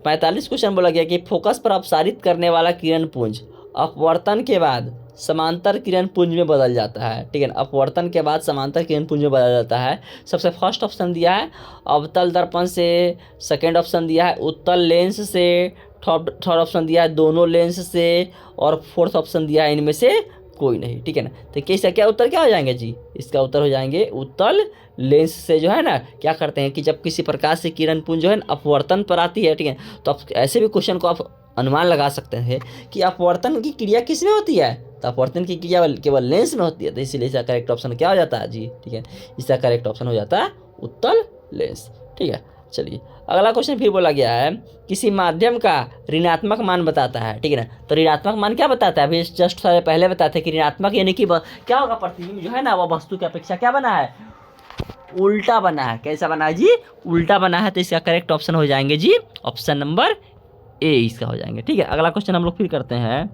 45 क्वेश्चन बोला गया कि फोकस पर अपसारित करने वाला किरण पुंज अपवर्तन के बाद समांतर किरण पुंज में बदल जाता है, ठीक है ना। अपवर्तन के बाद समांतर किरण पुंज में बदल जाता है। सबसे फर्स्ट ऑप्शन दिया है अवतल दर्पण से, सेकेंड ऑप्शन दिया है उत्तल लेंस से, थर्ड ऑप्शन दिया है दोनों लेंस से, और फोर्थ ऑप्शन दिया है इनमें से कोई नहीं, ठीक है ना। तो कैसा क्या उत्तर क्या हो जाएंगे जी, इसका उत्तर हो जाएंगे उत्तल लेंस से जो है ना क्या करते हैं कि जब किसी प्रकाश से किरण पुंज जो है ना अपवर्तन पर आती है, ठीक है, तो आप ऐसे भी क्वेश्चन को आप अनुमान लगा सकते हैं कि अपवर्तन की क्रिया किस में होती है, तो अपवर्तन की क्रिया केवल लेंस में होती है, तो इसीलिए इसका करेक्ट ऑप्शन क्या हो जाता है जी, ठीक है, इसका करेक्ट ऑप्शन हो जाता है उत्तल लेंस, ठीक है। चलिए अगला क्वेश्चन फिर बोला गया है किसी माध्यम का ऋणात्मक मान बताता है, ठीक है ना। तो ऋणात्मक मान क्या बताता है, अभी जस्ट पहले बताते हैं कि ऋणात्मक यानी कि क्या होगा, प्रतिबिंब जो है ना वो वस्तु की अपेक्षा क्या बना है, उल्टा बना है। कैसा बना है जी, उल्टा बना है। तो इसका करेक्ट ऑप्शन हो जाएंगे जी ऑप्शन नंबर ए, इसका हो जाएंगे, ठीक है। अगला क्वेश्चन हम लोग फिर करते हैं,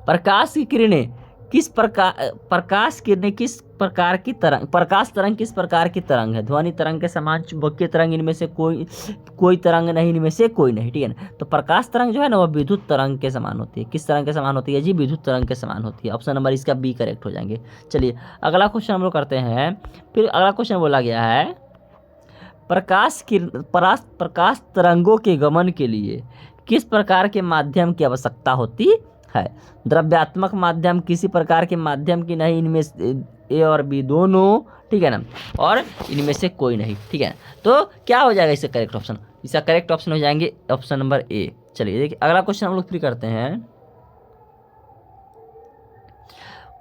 प्रकाश की किरणें किस प्रकार की तरंग, प्रकाश तरंग किस प्रकार की तरंग है, ध्वनि तरंग के समान, चुंबकीय तरंग, इनमें से कोई तरंग नहीं, इनमें से कोई नहीं, ठीक है ना। तो प्रकाश तरंग जो है ना वो विद्युत तरंग के समान होती है। किस तरंग के समान होती है जी, विद्युत तरंग के समान होती है। ऑप्शन नंबर इसका बी करेक्ट हो जाएंगे। चलिए अगला क्वेश्चन हम लोग करते हैं, फिर अगला क्वेश्चन बोला गया है प्रकाश तरंगों के गमन के लिए किस प्रकार के माध्यम की आवश्यकता होती है, द्रव्यात्मक माध्यम, किसी प्रकार के माध्यम की नहीं, इनमें ए और बी दोनों, ठीक है ना, और इनमें से कोई नहीं, ठीक है। तो क्या हो जाएगा इसका करेक्ट ऑप्शन, इसका करेक्ट ऑप्शन हो जाएंगे ऑप्शन नंबर ए। चलिए देखिए अगला क्वेश्चन हम लोग फिर करते हैं,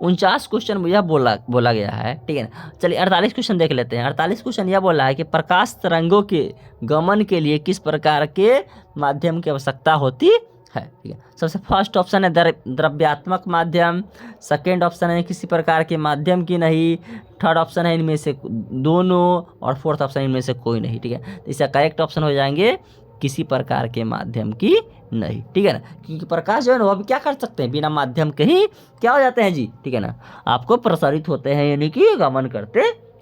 49 क्वेश्चन यह बोला गया है, ठीक है ना। चलिए 48 क्वेश्चन देख लेते हैं। 48 क्वेश्चन यह बोला है कि प्रकाश तरंगों के गमन के लिए किस प्रकार के माध्यम की आवश्यकता होती है, ठीक है। सबसे फर्स्ट ऑप्शन है द्रव्यात्मक माध्यम, सेकेंड ऑप्शन है किसी प्रकार के माध्यम की नहीं, थर्ड ऑप्शन है इनमें से दोनों, और फोर्थ ऑप्शन इनमें से कोई नहीं, ठीक है। तो इसका करेक्ट ऑप्शन हो जाएंगे किसी प्रकार के माध्यम की नहीं, ठीक है ना, क्योंकि प्रकाश जो है ना वो अभी क्या कर सकते हैं, बिना माध्यम के ही क्या हो जाते हैं जी, ठीक है ना, आपको प्रसारित होते हैं, यानी कि गमन करते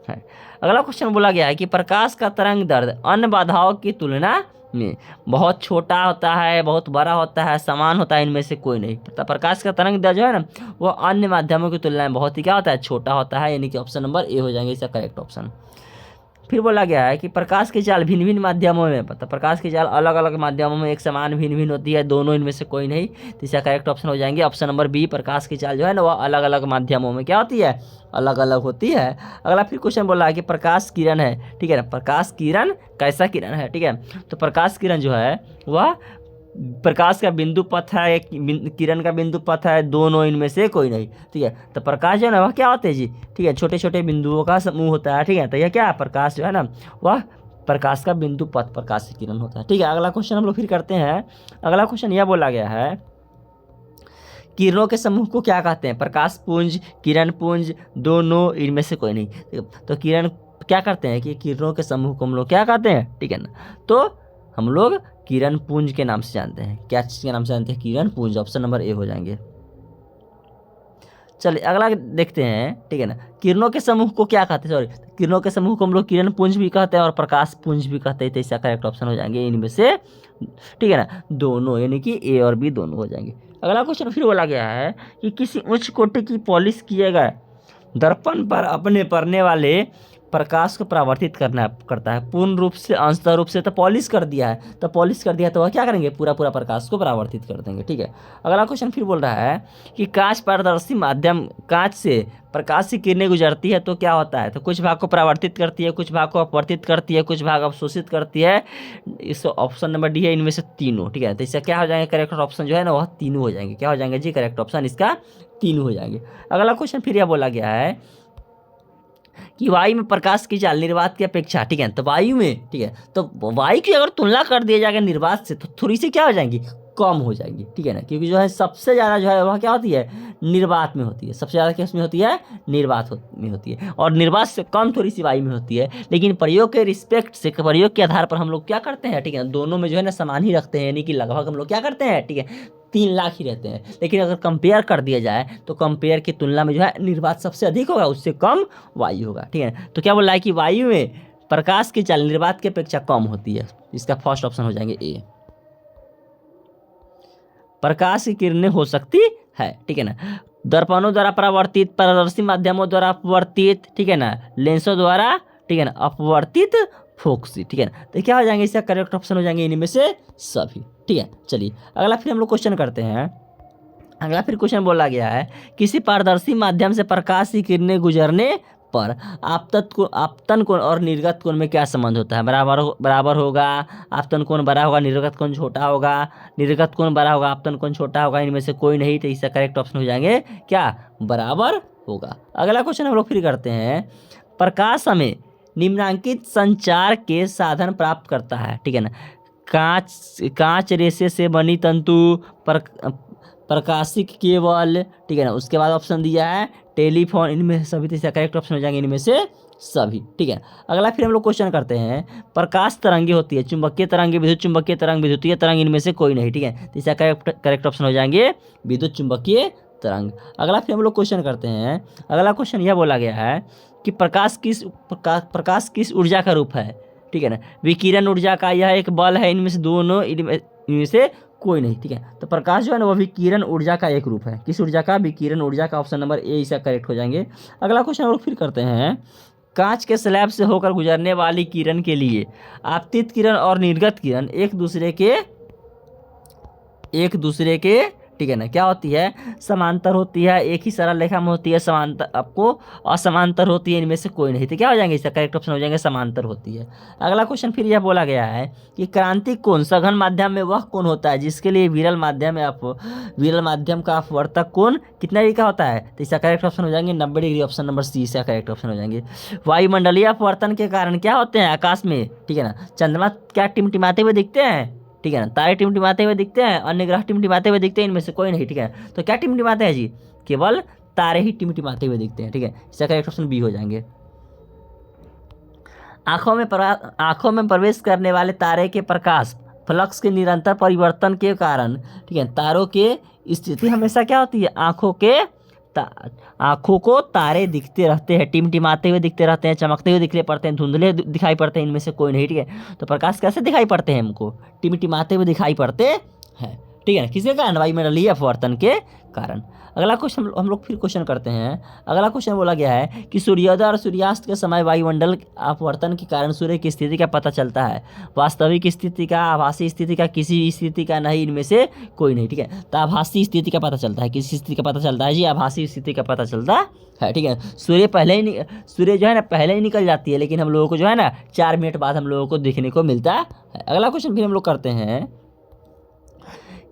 हैं। अगला क्वेश्चन बोला गया है कि प्रकाश का तरंग दैर्ध्य अन्य बाधाओं की तुलना में बहुत छोटा होता है, बहुत बड़ा होता है, समान होता है, इनमें से कोई नहीं। तो प्रकाश का तरंग दैर्ध्य जो है ना वो अन्य माध्यमों की तुलना में बहुत ही क्या होता है, छोटा होता है, यानी कि ऑप्शन नंबर ए हो जाएंगे इसका करेक्ट ऑप्शन। फिर बोला गया है कि प्रकाश की चाल भिन्न भिन्न माध्यमों में, प्रकाश की चाल अलग अलग माध्यमों में एक समान भिन्न भिन्न होती है, दोनों इनमें से कोई नहीं। तो इसका करेक्ट ऑप्शन हो जाएंगे ऑप्शन नंबर बी, प्रकाश की चाल जो है ना वो अलग अलग माध्यमों में क्या होती है, अलग अलग होती है। अगला फिर क्वेश्चन बोला है कि प्रकाश किरण है, ठीक है ना, प्रकाश किरण कैसा किरण है, ठीक है। तो प्रकाश किरण जो है वह प्रकाश का बिंदु पथ है, किरण का बिंदु पथ है, दोनों इनमें से कोई नहीं, ठीक है। तो प्रकाश जो है ना वह क्या होते हैं जी, ठीक है, छोटे छोटे बिंदुओं का समूह होता है, ठीक है। तो यह क्या है, प्रकाश जो है ना वह प्रकाश का बिंदु पथ, प्रकाश की किरण होता है, ठीक है। अगला क्वेश्चन हम लोग फिर करते हैं। अगला क्वेश्चन यह बोला गया है किरणों के समूह को क्या कहते हैं, प्रकाश पुंज, किरण पुंज, दोनों, इनमें से कोई नहीं। तो किरण क्या करते हैं कि किरणों के समूह को हम लोग क्या कहते हैं, ठीक है ना, तो हम लोग किरण पुंज के नाम से जानते हैं। क्या चीज़ के नाम से जानते हैं, किरण पुंज, ऑप्शन नंबर ए हो जाएंगे। चलिए अगला देखते हैं, ठीक है ना, किरणों के समूह को क्या कहते हैं, सॉरी, किरणों के समूह को हम लोग किरण पुंज भी कहते हैं और प्रकाश पुंज भी कहते हैं। तो इसका करेक्ट ऑप्शन हो जाएंगे इनमें से, ठीक है ना, दोनों, यानी कि ए और बी दोनों हो जाएंगे। अगला क्वेश्चन फिर बोला गया है कि किसी उच्च कोटि की पॉलिश किए गए दर्पण पर अपने पड़ने वाले प्रकाश को परावर्तित करता है पूर्ण रूप से, अंशतः रूप से। तो पॉलिश कर दिया है, तो पॉलिश कर दिया तो वह क्या करेंगे, पूरा प्रकाश को परावर्तित कर देंगे, ठीक है। अगला क्वेश्चन फिर बोल रहा है कि कांच पारदर्शी माध्यम, कांच से प्रकाश की किरणें गुजरती है तो क्या होता है, तो कुछ भाग को परावर्तित करती है, कुछ भाग को अपवर्तित करती है, कुछ भाग अवशोषित करती है। इस ऑप्शन नंबर डी है इनमें से तीनों, ठीक है। तो इसका क्या हो जाएंगे, करेक्ट ऑप्शन जो है ना वह तीनों हो जाएंगे। क्या हो जाएंगे जी, करेक्ट ऑप्शन इसका तीनों हो जाएंगे। अगला क्वेश्चन फिर यह बोला गया है कि वायु में प्रकाश की चाल निर्वात की अपेक्षा, ठीक है, तो वायु में, ठीक है, तो वायु की अगर तुलना कर दिया जाएगा निर्वात से तो थोड़ी सी क्या हो जाएंगी, कम हो जाएंगी, ठीक है ना, क्योंकि जो है सबसे ज़्यादा जो है वह क्या होती है, निर्वात में होती है, सबसे ज़्यादा किस में होती है, निर्वात में होती है, और निर्वात से कम थोड़ी सी वायु में होती है। लेकिन प्रयोग के रिस्पेक्ट से, प्रयोग के आधार पर हम लोग क्या करते हैं, ठीक है, दोनों में जो है ना समान ही रखते हैं, यानी कि लगभग हम लोग क्या करते हैं, ठीक है, 3 लाख ही रहते हैं। लेकिन अगर कंपेयर कर दिया जाए तो कंपेयर की तुलना में जो है निर्वात सबसे अधिक होगा, उससे कम वायु होगा, ठीक है। तो क्या बोल रहा है कि वायु में प्रकाश की चाल निर्वात की अपेक्षा कम होती है। इसका फर्स्ट ऑप्शन हो जाएंगे ए, प्रकाश की किरणें हो सकती है, ठीक है ना, दर्पणों द्वारा परावर्तित, पारदर्शी माध्यमों द्वारा अपवर्तित, ठीक है ना, लेंसों द्वारा, ठीक है ना, अपवर्तित फोक्सी, ठीक है ना। तो क्या हो जाएंगे, इसका करेक्ट ऑप्शन हो जाएंगे इनमें से सभी, ठीक है। चलिए अगला फिर हम लोग क्वेश्चन करते हैं। अगला फिर क्वेश्चन बोला गया है, किसी पारदर्शी माध्यम से प्रकाश की किरणें गुजरने पर आपतन कोण और निर्गत कोण में क्या संबंध होता है? बराबर होगा, आपतन कोण बड़ा होगा, निर्गत कोण छोटा होगा, निर्गत कोण बड़ा होगा, आपतन कोण छोटा होगा, इनमें से कोई नहीं। तो इसका करेक्ट ऑप्शन हो जाएंगे क्या, बराबर होगा। अगला क्वेश्चन हम लोग फिर करते हैं, प्रकाश हमें निम्नांकित संचार के साधन प्राप्त करता है, ठीक है ना। कांच रेशे से बनी तंतु, प्रकाशिक केबल, ठीक है ना। उसके बाद ऑप्शन दिया है टेलीफोन, इनमें से सभी। तो इसका करेक्ट ऑप्शन हो जाएंगे इनमें से सभी, ठीक है। अगला फिर हम लोग क्वेश्चन करते हैं, प्रकाश तरंगे होती है, चुंबकीय तरंगे, विद्युत चुंबकीय तरंग, विद्युतीय तरंग, इनमें से कोई नहीं, ठीक है। तो इसका करेक्ट ऑप्शन हो जाएंगे विद्युत चुंबकीय तरंग। अगला फिर हम लोग क्वेश्चन करते हैं। अगला क्वेश्चन यह बोला गया है कि प्रकाश किस ऊर्जा का रूप है, ठीक है ना। विकिरण ऊर्जा का यह एक बल है, इनमें से दोनों, इनमें से कोई नहीं, ठीक है। तो प्रकाश जो है ना वो विकिरण ऊर्जा का एक रूप है। किस ऊर्जा का, विकिरण ऊर्जा का। ऑप्शन नंबर ए इसका करेक्ट हो जाएंगे। अगला क्वेश्चन हम लोग फिर करते हैं, कांच के स्लैब से होकर गुजरने वाली किरण के लिए आपतित किरण और निर्गत किरण एक दूसरे के ठीक है ना, क्या होती है, समांतर होती है। एक ही सरल रेखा में होती है, समांतर आपको असमांतर होती है, इनमें से कोई नहीं। तो क्या हो जाएंगे, इसका करेक्ट ऑप्शन हो जाएंगे समांतर होती है। अगला क्वेश्चन फिर यह बोला गया है कि क्रांतिक कोण सघन माध्यम में वह कोण होता है जिसके लिए विरल माध्यम का अपवर्तक कोण कितना डिग्री का होता है। तो इसका करेक्ट ऑप्शन हो जाएंगे 90 डिग्री। ऑप्शन नंबर सी इसका करेक्ट ऑप्शन हो जाएंगे। वायुमंडलीय अपवर्तन के कारण क्या होते हैं आकाश में, ठीक है ना, चंद्रमा क्या टिमटिमाते हुए दिखते हैं, ठीक है ना, तारे टिमटिमाते हुए दिखते हैं, अन्य ग्रह टिमटिमाते हुए दिखते हैं, इनमें से कोई नहीं, ठीक है। तो क्या टिमटिमाते हैं जी, केवल तारे ही टिमटिमाते हुए दिखते हैं, ठीक है। इसका करेक्ट ऑप्शन बी हो जाएंगे। आंखों में प्रवेश करने वाले तारे के प्रकाश फ्लक्स के निरंतर परिवर्तन के कारण, ठीक है, तारों के स्थिति हमेशा क्या होती है, आंखों को तारे दिखते रहते हैं, टिमटिमाते हुए दिखते रहते हैं, चमकते हुए दिखने पड़ते हैं, धुंधले दिखाई पड़ते हैं, इनमें से कोई नहीं, ठीक है। तो प्रकाश कैसे दिखाई पड़ते हैं हमको, टिमटिमाते हुए दिखाई पड़ते हैं, ठीक है ना, किसके कारण, वायुमंडलीय अपवर्तन के कारण। अगला क्वेश्चन हम लोग फिर क्वेश्चन करते हैं। अगला क्वेश्चन बोला गया है कि सूर्योदय और सूर्यास्त के समय वायुमंडल अपवर्तन के कारण सूर्य की स्थिति का पता चलता है, वास्तविक स्थिति का, आभासी स्थिति का, किसी स्थिति का नहीं, इनमें से कोई नहीं, ठीक है। तो आभासी स्थिति का पता चलता है, किसी स्थिति का पता चलता है जी, आभासी स्थिति का पता चलता है, ठीक है। सूर्य जो है ना पहले ही निकल जाती है, लेकिन हम लोगों को जो है ना 4 मिनट बाद हम लोगों को देखने को मिलता है। अगला क्वेश्चन फिर हम लोग करते हैं,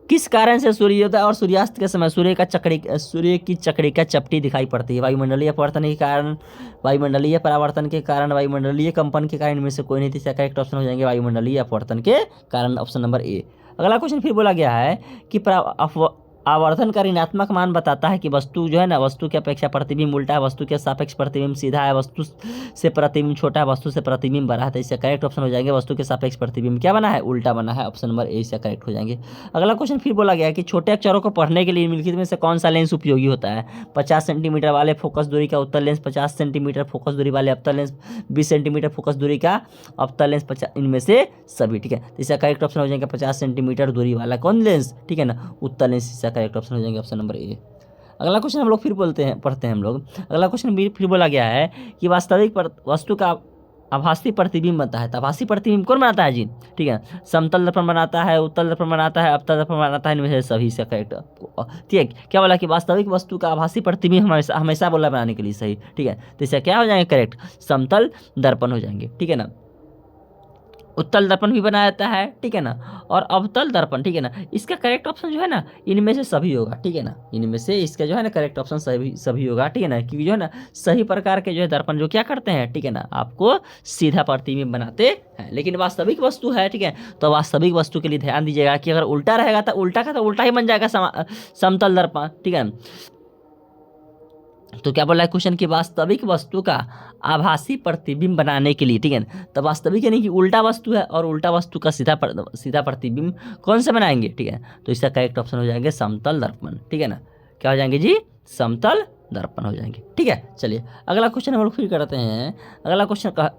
किस कारण से सूर्योदय और सूर्यास्त के समय सूर्य की चक्री का चपटी दिखाई पड़ती है, वायुमंडलीय अपवर्तन के कारण, वायुमंडलीय परावर्तन के कारण, वायुमंडलीय कंपन के कारण, इनमें से कोई नहीं। इसका करेक्ट ऑप्शन हो जाएंगे वायुमंडलीय अपवर्तन के कारण, ऑप्शन नंबर ए। अगला क्वेश्चन फिर बोला गया है कि आवर्धन का ऋणात्मक मान बताता है कि वस्तु जो है ना, वस्तु की अपेक्षा प्रतिबिंब उल्टा है, वस्तु के सापेक्ष प्रतिबिंब सीधा है, वस्तु से प्रतिबिंब छोटा है, वस्तु से प्रतिबिंब बड़ा है। तो इसका करेक्ट ऑप्शन हो जाएंगे वस्तु के सापेक्ष प्रतिबिंब क्या बना है, उल्टा बना है। ऑप्शन नंबर ए इसका करेक्ट हो जाएंगे। अगला क्वेश्चन फिर बोला गया है कि छोटे अक्षरों को पढ़ने के लिए निम्नलिखित में से कौन सा लेंस उपयोगी होता है। 50 सेंटीमीटर वाले फोकस दूरी का उत्तल लेंस, 50 सेंटीमीटर फोकस दूरी वाले अवतल लेंस, 20 सेंटीमीटर फोकस दूरी का अवतल लेंस, 50, इनमें से सभी, ठीक है। तो इसका करेक्ट ऑप्शन हो जाएगा 50 सेंटीमीटर दूरी वाला कौन लेंस, ठीक है ना, उत्तल लेंस। इसका करेक्ट ऑप्शन हो जाएंगे ऑप्शन नंबर ए। अगला क्वेश्चन हम लोग फिर पढ़ते हैं हम लोग। अगला क्वेश्चन फिर बोला गया है कि वास्तविक वस्तु का आभासी प्रतिबिंब बनता है। तो आभासी प्रतिबिंब कौन बनाता है जी, ठीक है, समतल दर्पण बनाता है, उत्तल दर्पण बनाता है, अवतल दर्पण बनाता है, इनमें से सभी से करेक्ट, ठीक है। क्या बोला कि वास्तविक वस्तु का आभासी प्रतिबिंब हमेशा बोला बनाने के लिए सही, ठीक है। तो इसका क्या हो जाएंगे करेक्ट, समतल दर्पण हो जाएंगे, ठीक है ना। उत्तल दर्पण भी बनाया जाता है, ठीक है ना, और अवतल दर्पण, ठीक है ना। इसका करेक्ट ऑप्शन जो है ना इनमें से सभी होगा, ठीक है ना, इनमें से इसका जो है ना करेक्ट ऑप्शन सभी होगा, ठीक है ना, क्योंकि जो है ना सही प्रकार के जो है दर्पण जो क्या करते हैं, ठीक है ना, आपको सीधा प्रतिबिंब बनाते हैं। लेकिन वास्तविक वस्तु है, ठीक है, तो वास्तविक वस्तु के लिए ध्यान दीजिएगा कि अगर उल्टा रहेगा तो उल्टा का तो उल्टा ही बन जाएगा समतल दर्पण, ठीक है। तो क्या बोला है क्वेश्चन की वास्तविक वस्तु का आभासी प्रतिबिंब बनाने के लिए, ठीक है, तो वास्तविक यानी कि उल्टा वस्तु है, और उल्टा वस्तु का सीधा प्रतिबिंब कौन से बनाएंगे, ठीक है। तो इसका करेक्ट ऑप्शन हो जाएंगे समतल दर्पण, ठीक है ना, क्या हो जाएंगे जी, समतल दर्पण हो जाएंगे। ठीक है, चलिए अगला क्वेश्चन हम लोग फिर करते हैं। अगला क्वेश्चन का,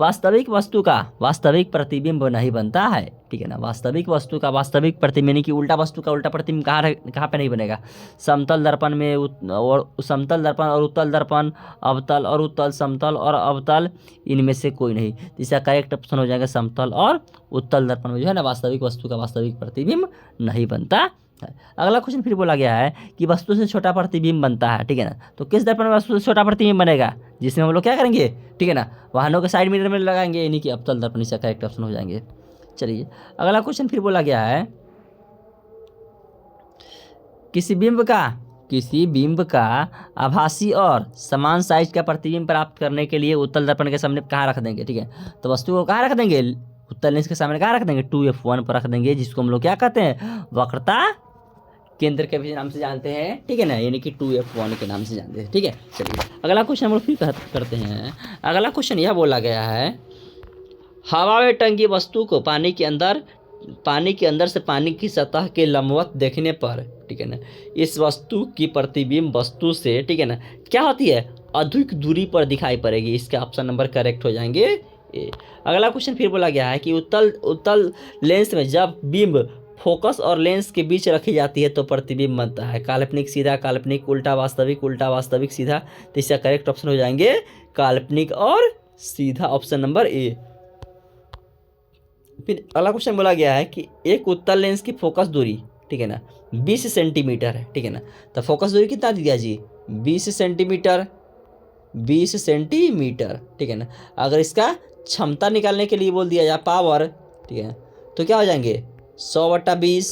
वास्तविक वस्तु का वास्तविक प्रतिबिंब नहीं बनता है। ठीक है ना, वास्तविक वस्तु का वास्तविक प्रतिबिंब यानी कि उल्टा वस्तु का उल्टा प्रतिबिंब कहाँ पे नहीं बनेगा? समतल दर्पण में और समतल दर्पण और उत्तल दर्पण, अवतल और उत्तल, समतल और अवतल, इनमें से कोई नहीं। तो इसका करेक्ट ऑप्शन हो जाएगा समतल और उत्तल दर्पण में जो है ना वास्तविक वस्तु का वास्तविक प्रतिबिंब नहीं बनता है। अगला क्वेश्चन फिर बोला गया है कि वस्तु से छोटा प्रतिबिंब बनता है। ठीक है ना, तो किस दर्पण में वस्तु से छोटा प्रतिबिंब बनेगा, जिसमें हम लोग क्या करेंगे? ठीक है ना, वाहनों के साइड मिरर में लगाएंगे, यानी कि अवतल दर्पण इसका करेक्ट ऑप्शन हो जाएंगे। चलिए अगला क्वेश्चन फिर बोला गया है, किसी बिंब का आभासी और समान साइज का प्रतिबिंब प्राप्त करने के लिए उत्तल दर्पण के सामने कहाँ रख देंगे? ठीक है, तो वस्तु को कहाँ रख देंगे? उत्तल लेंस के सामने कहाँ रख देंगे? 2f1 पर रख देंगे, जिसको हम लोग क्या कहते हैं? वक्रता केंद्र के भी नाम से जानते हैं। ठीक है ना, यानी कि 2f1 के नाम से जानते हैं। ठीक है, चलिए अगला क्वेश्चन हम लोग फिर करते हैं। अगला क्वेश्चन यह बोला गया है, हवा में टंगी वस्तु को पानी के अंदर से पानी की सतह के लंबवत देखने पर, ठीक है ना, इस वस्तु की प्रतिबिंब वस्तु से, ठीक है ना, क्या होती है? अधिक दूरी पर दिखाई पड़ेगी। इसका ऑप्शन नंबर करेक्ट हो जाएंगे ए। अगला क्वेश्चन फिर बोला गया है कि उत्तल लेंस में जब बिंब फोकस और लेंस के बीच रखी जाती है तो प्रतिबिंब बनता है। काल्पनिक सीधा, काल्पनिक उल्टा, वास्तविक सीधा। तो इसका करेक्ट ऑप्शन हो जाएंगे काल्पनिक और सीधा, ऑप्शन नंबर ए। फिर अगला क्वेश्चन बोला गया है कि एक उत्तल लेंस की फोकस दूरी, ठीक है ना, 20 सेंटीमीटर है। ठीक है ना, तो फोकस दूरी कितना दिया जी? 20 सेंटीमीटर। ठीक है ना, अगर इसका क्षमता निकालने के लिए बोल दिया जाए पावर, ठीक है, तो क्या हो जाएंगे? 100/20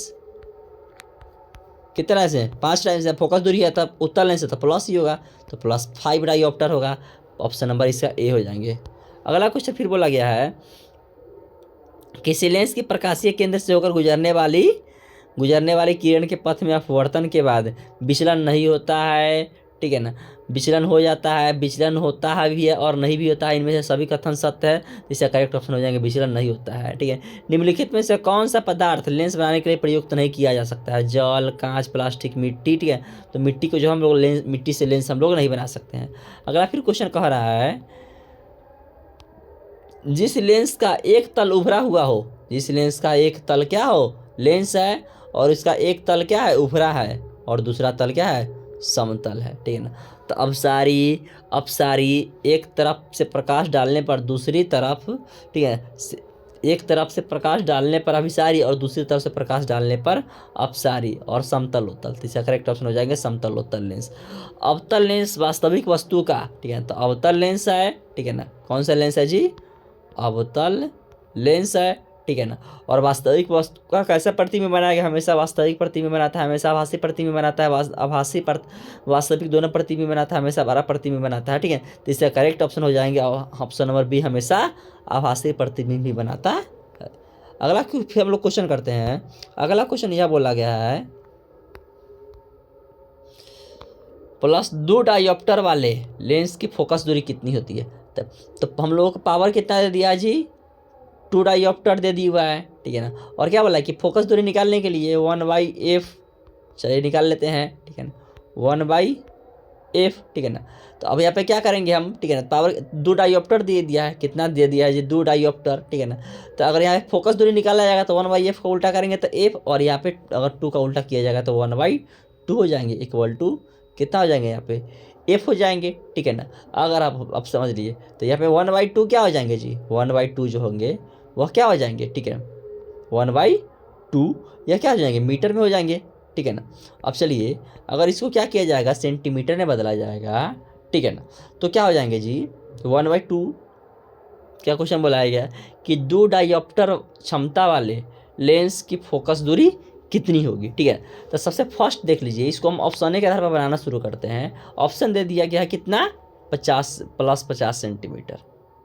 कितना से 5 टाइम्स है। फोकस दूरी है तब उत्तल लेंस है तो प्लस ही होगा, तो +5 डायोप्टर होगा। ऑप्शन नंबर इसका ए हो जाएंगे। अगला क्वेश्चन फिर बोला गया है, किसी लेंस की प्रकाशीय केंद्र से होकर गुजरने वाली किरण के पथ में अपवर्तन के बाद विचलन नहीं होता है। ठीक है ना, विचलन हो जाता है, विचलन होता है भी है और नहीं भी होता है। इनमें से सभी कथन सत्य है, इसका करेक्ट ऑप्शन हो जाएंगे विचलन नहीं होता है। ठीक है, निम्नलिखित में से कौन सा पदार्थ लेंस बनाने के लिए प्रयुक्त नहीं किया जा सकता है? जल, कांच, प्लास्टिक, मिट्टी। ठीक है, तो मिट्टी को जो हम लोग मिट्टी से लेंस हम लोग नहीं बना सकते हैं। अगला फिर क्वेश्चन कह रहा है, जिस लेंस का एक तल उभरा हुआ हो, जिस लेंस का एक तल क्या हो? लेंस है, और इसका एक तल क्या है? उभरा है, और दूसरा तल क्या है? समतल है। ठीक है ना, तो अपसारी एक तरफ से प्रकाश डालने पर दूसरी तरफ, ठीक है, एक तरफ से प्रकाश डालने पर अभिसारी और दूसरी तरफ से प्रकाश डालने पर अपसारी, और समतल उत्तल। तो इसका करेक्ट ऑप्शन हो जाएंगे समतल उत्तल लेंस। अवतल लेंस वास्तविक वस्तु का, ठीक है, तो अवतल लेंस है। ठीक है ना, कौन सा लेंस है जी? अवतल लेंस है। ठीक है ना, और वास्तविक वस्तु का कैसा प्रतिबिंब बनाएगा? हमेशा वास्तविक प्रतिबिंब बनाता है, हमेशा आभासी प्रतिबिंब बनाता है, वास्तविक दोनों प्रतिबिंब बनाता है, हमेशा बड़ा प्रतिबिंब बनाता है। ठीक है, तो इसका करेक्ट ऑप्शन हो जाएंगे ऑप्शन नंबर बी, हमेशा आभासी प्रतिबिंब भी बनाता है। अगला फिर हम लोग क्वेश्चन करते हैं। अगला क्वेश्चन यह बोला गया है, +2 डायोप्टर वाले लेंस की फोकस दूरी कितनी होती है? तो हम लोगों को पावर कितना दे दिया जी? 2 डायोप्टर दे दिया हुआ है। ठीक है ना, और क्या बोला है कि फोकस दूरी निकालने के लिए 1/f, चलिए निकाल लेते हैं। ठीक है ना, 1/f। ठीक है ना, तो अब यहाँ पे क्या करेंगे हम? ठीक है ना, पावर 2 डायोप्टर दे दिया है, कितना दे दिया है जी? 2 डायोप्टर। ठीक है ना, तो अगर यहाँ फोकस दूरी निकाला जाएगा तो 1/f का उल्टा करेंगे तो f, और यहाँ पे अगर 2 का उल्टा किया जाएगा तो 1/2 हो जाएंगे, इक्वल टू कितना हो जाएंगे? यहाँ पे f हो जाएंगे। ठीक है ना, अगर आप समझ लिए तो यहाँ पे 1/2 क्या हो जाएंगे जी? 1/2 जो होंगे वह क्या हो जाएंगे? ठीक है, 1/2 यह क्या हो जाएंगे? मीटर में हो जाएंगे। ठीक है ना, अब चलिए अगर इसको क्या किया जाएगा? सेंटीमीटर में बदला जाएगा। ठीक है ना, तो क्या हो जाएंगे जी? 1/2। क्या क्वेश्चन बोलाया गया कि 2 डायोप्टर क्षमता वाले लेंस की फोकस दूरी कितनी होगी? ठीक है, तो सबसे फर्स्ट देख लीजिए, इसको हम ऑप्शन के आधार पर बनाना शुरू करते हैं। ऑप्शन दे दिया गया है कितना? 50 सेंटीमीटर।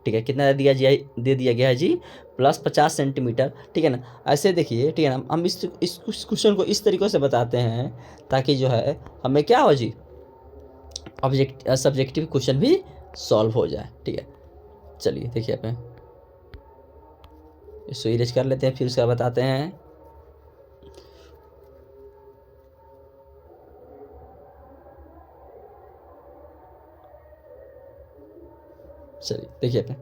ठीक है, कितना दे दिया गया है जी? +50 सेंटीमीटर। ठीक है ना, ऐसे देखिए। ठीक है ना, हम इस क्वेश्चन को इस तरीके से बताते हैं ताकि जो है हमें क्या हो जी, सब्जेक्टिव क्वेश्चन भी सॉल्व हो जाए। ठीक है, चलिए देखिए, आप इसको इरेज कर लेते हैं, फिर उसका बताते हैं। चलिए देखिए पे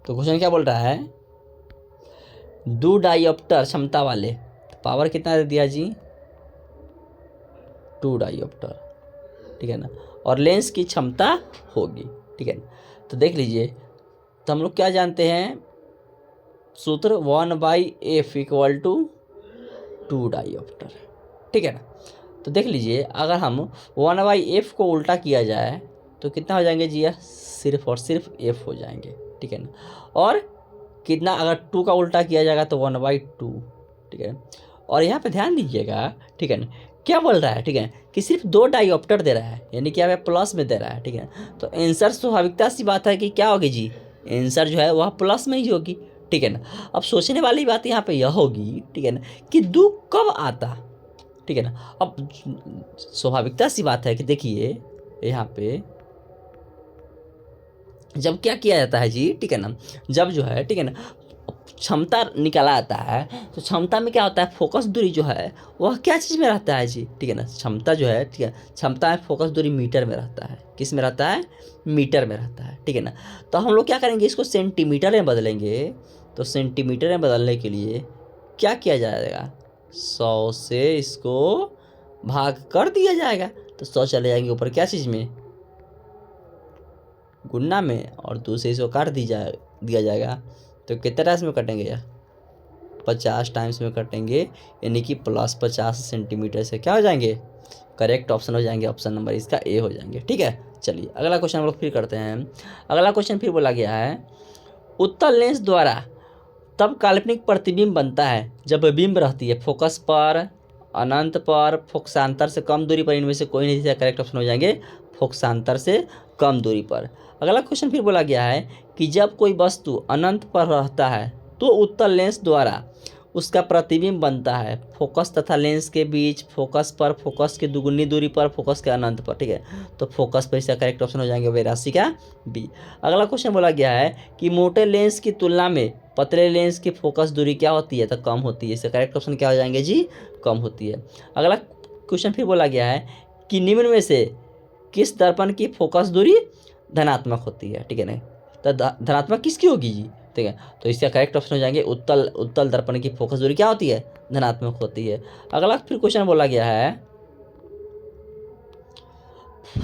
तो क्वेश्चन क्या बोल रहा है, दो डायोप्टर क्षमता वाले, पावर कितना दे दिया जी, 2 डायोप्टर, ठीक है ना, और लेंस की क्षमता होगी, ठीक है ना। तो देख लीजिए, तो हम लोग क्या जानते हैं सूत्र, 1/f इक्वल टू 2 डायोप्टर, ठीक है ना। तो देख लीजिए, अगर हम 1/f को उल्टा किया जाए तो कितना हो जाएंगे जी, सिर्फ और सिर्फ f हो जाएंगे, ठीक है ना। और कितना, अगर 2 का उल्टा किया जाएगा तो 1/2, ठीक है। और यहाँ पे ध्यान दीजिएगा, ठीक है ना, क्या बोल रहा है, ठीक है, कि सिर्फ 2 डायोप्टर दे रहा है, यानी कि यहाँ पे प्लस में दे रहा है, ठीक है। तो आंसर स्वाभाविकता सी बात है कि क्या होगी जी, आंसर जो है वह प्लस में ही होगी, ठीक है ना। अब सोचने वाली बात यहाँ पे यह होगी, ठीक है ना, कि 2 कब आता, ठीक है ना। अब स्वाभाविकता सी बात है कि देखिए यहाँ पे जब क्या किया जाता है जी, ठीक है ना, जब जो है, ठीक है ना, क्षमता निकाला जाता है, तो क्षमता में क्या होता है, फोकस दूरी जो है वह क्या चीज़ में रहता है जी, ठीक है ना, क्षमता जो है, ठीक है, क्षमता में फोकस दूरी मीटर में रहता है, किस में रहता है, मीटर में रहता है, ठीक है ना। तो हम लोग क्या करेंगे, इसको सेंटीमीटर में बदलेंगे, तो सेंटीमीटर में बदलने के लिए क्या किया जाएगा, 100 से इसको भाग कर दिया जाएगा, तो 100 चले जाएंगे ऊपर क्या चीज़ में, गुणा में, और 2 से इसको काट दिया जाएगा, तो कितने टाइम्स में कटेंगे यार, 50 टाइम्स में कटेंगे, यानी कि प्लस 50 सेंटीमीटर से क्या हो जाएंगे, करेक्ट ऑप्शन हो जाएंगे, ऑप्शन नंबर इसका ए हो जाएंगे, ठीक है। चलिए अगला क्वेश्चन हम लोग फिर करते हैं। अगला क्वेश्चन फिर बोला गया है, उत्तल लेंस द्वारा तब काल्पनिक प्रतिबिंब बनता है जब बिंब रहती है फोकस पर, अनंत पर, फोकसांतर से कम दूरी पर, इनमें से कोई नहीं, इसका करेक्ट ऑप्शन हो जाएंगे फोकसांतर से कम दूरी पर। अगला क्वेश्चन फिर बोला गया है कि जब कोई वस्तु अनंत पर रहता है तो उत्तल लेंस द्वारा उसका प्रतिबिंब बनता है फोकस तथा लेंस के बीच, फोकस पर, फोकस की दुगुनी दूरी पर, फोकस के अनंत पर, ठीक है। तो फोकस पर इसका करेक्ट ऑप्शन हो जाएंगे 82 का बी। अगला क्वेश्चन बोला गया है कि मोटे लेंस की तुलना में पतले लेंस की फोकस दूरी क्या होती है, तो कम होती है, इसका करेक्ट ऑप्शन क्या हो जाएंगे जी, कम होती है। अगला क्वेश्चन फिर बोला गया है कि निम्न में से किस दर्पण की फोकस दूरी धनात्मक होती है, ठीक है ना, तो धनात्मक किसकी होगी जी, ठीक है। तो इसका करेक्ट ऑप्शन हो जाएंगे उत्तल दर्पण की फोकस दूरी क्या होती है, धनात्मक होती है। अगला फिर क्वेश्चन बोला गया है,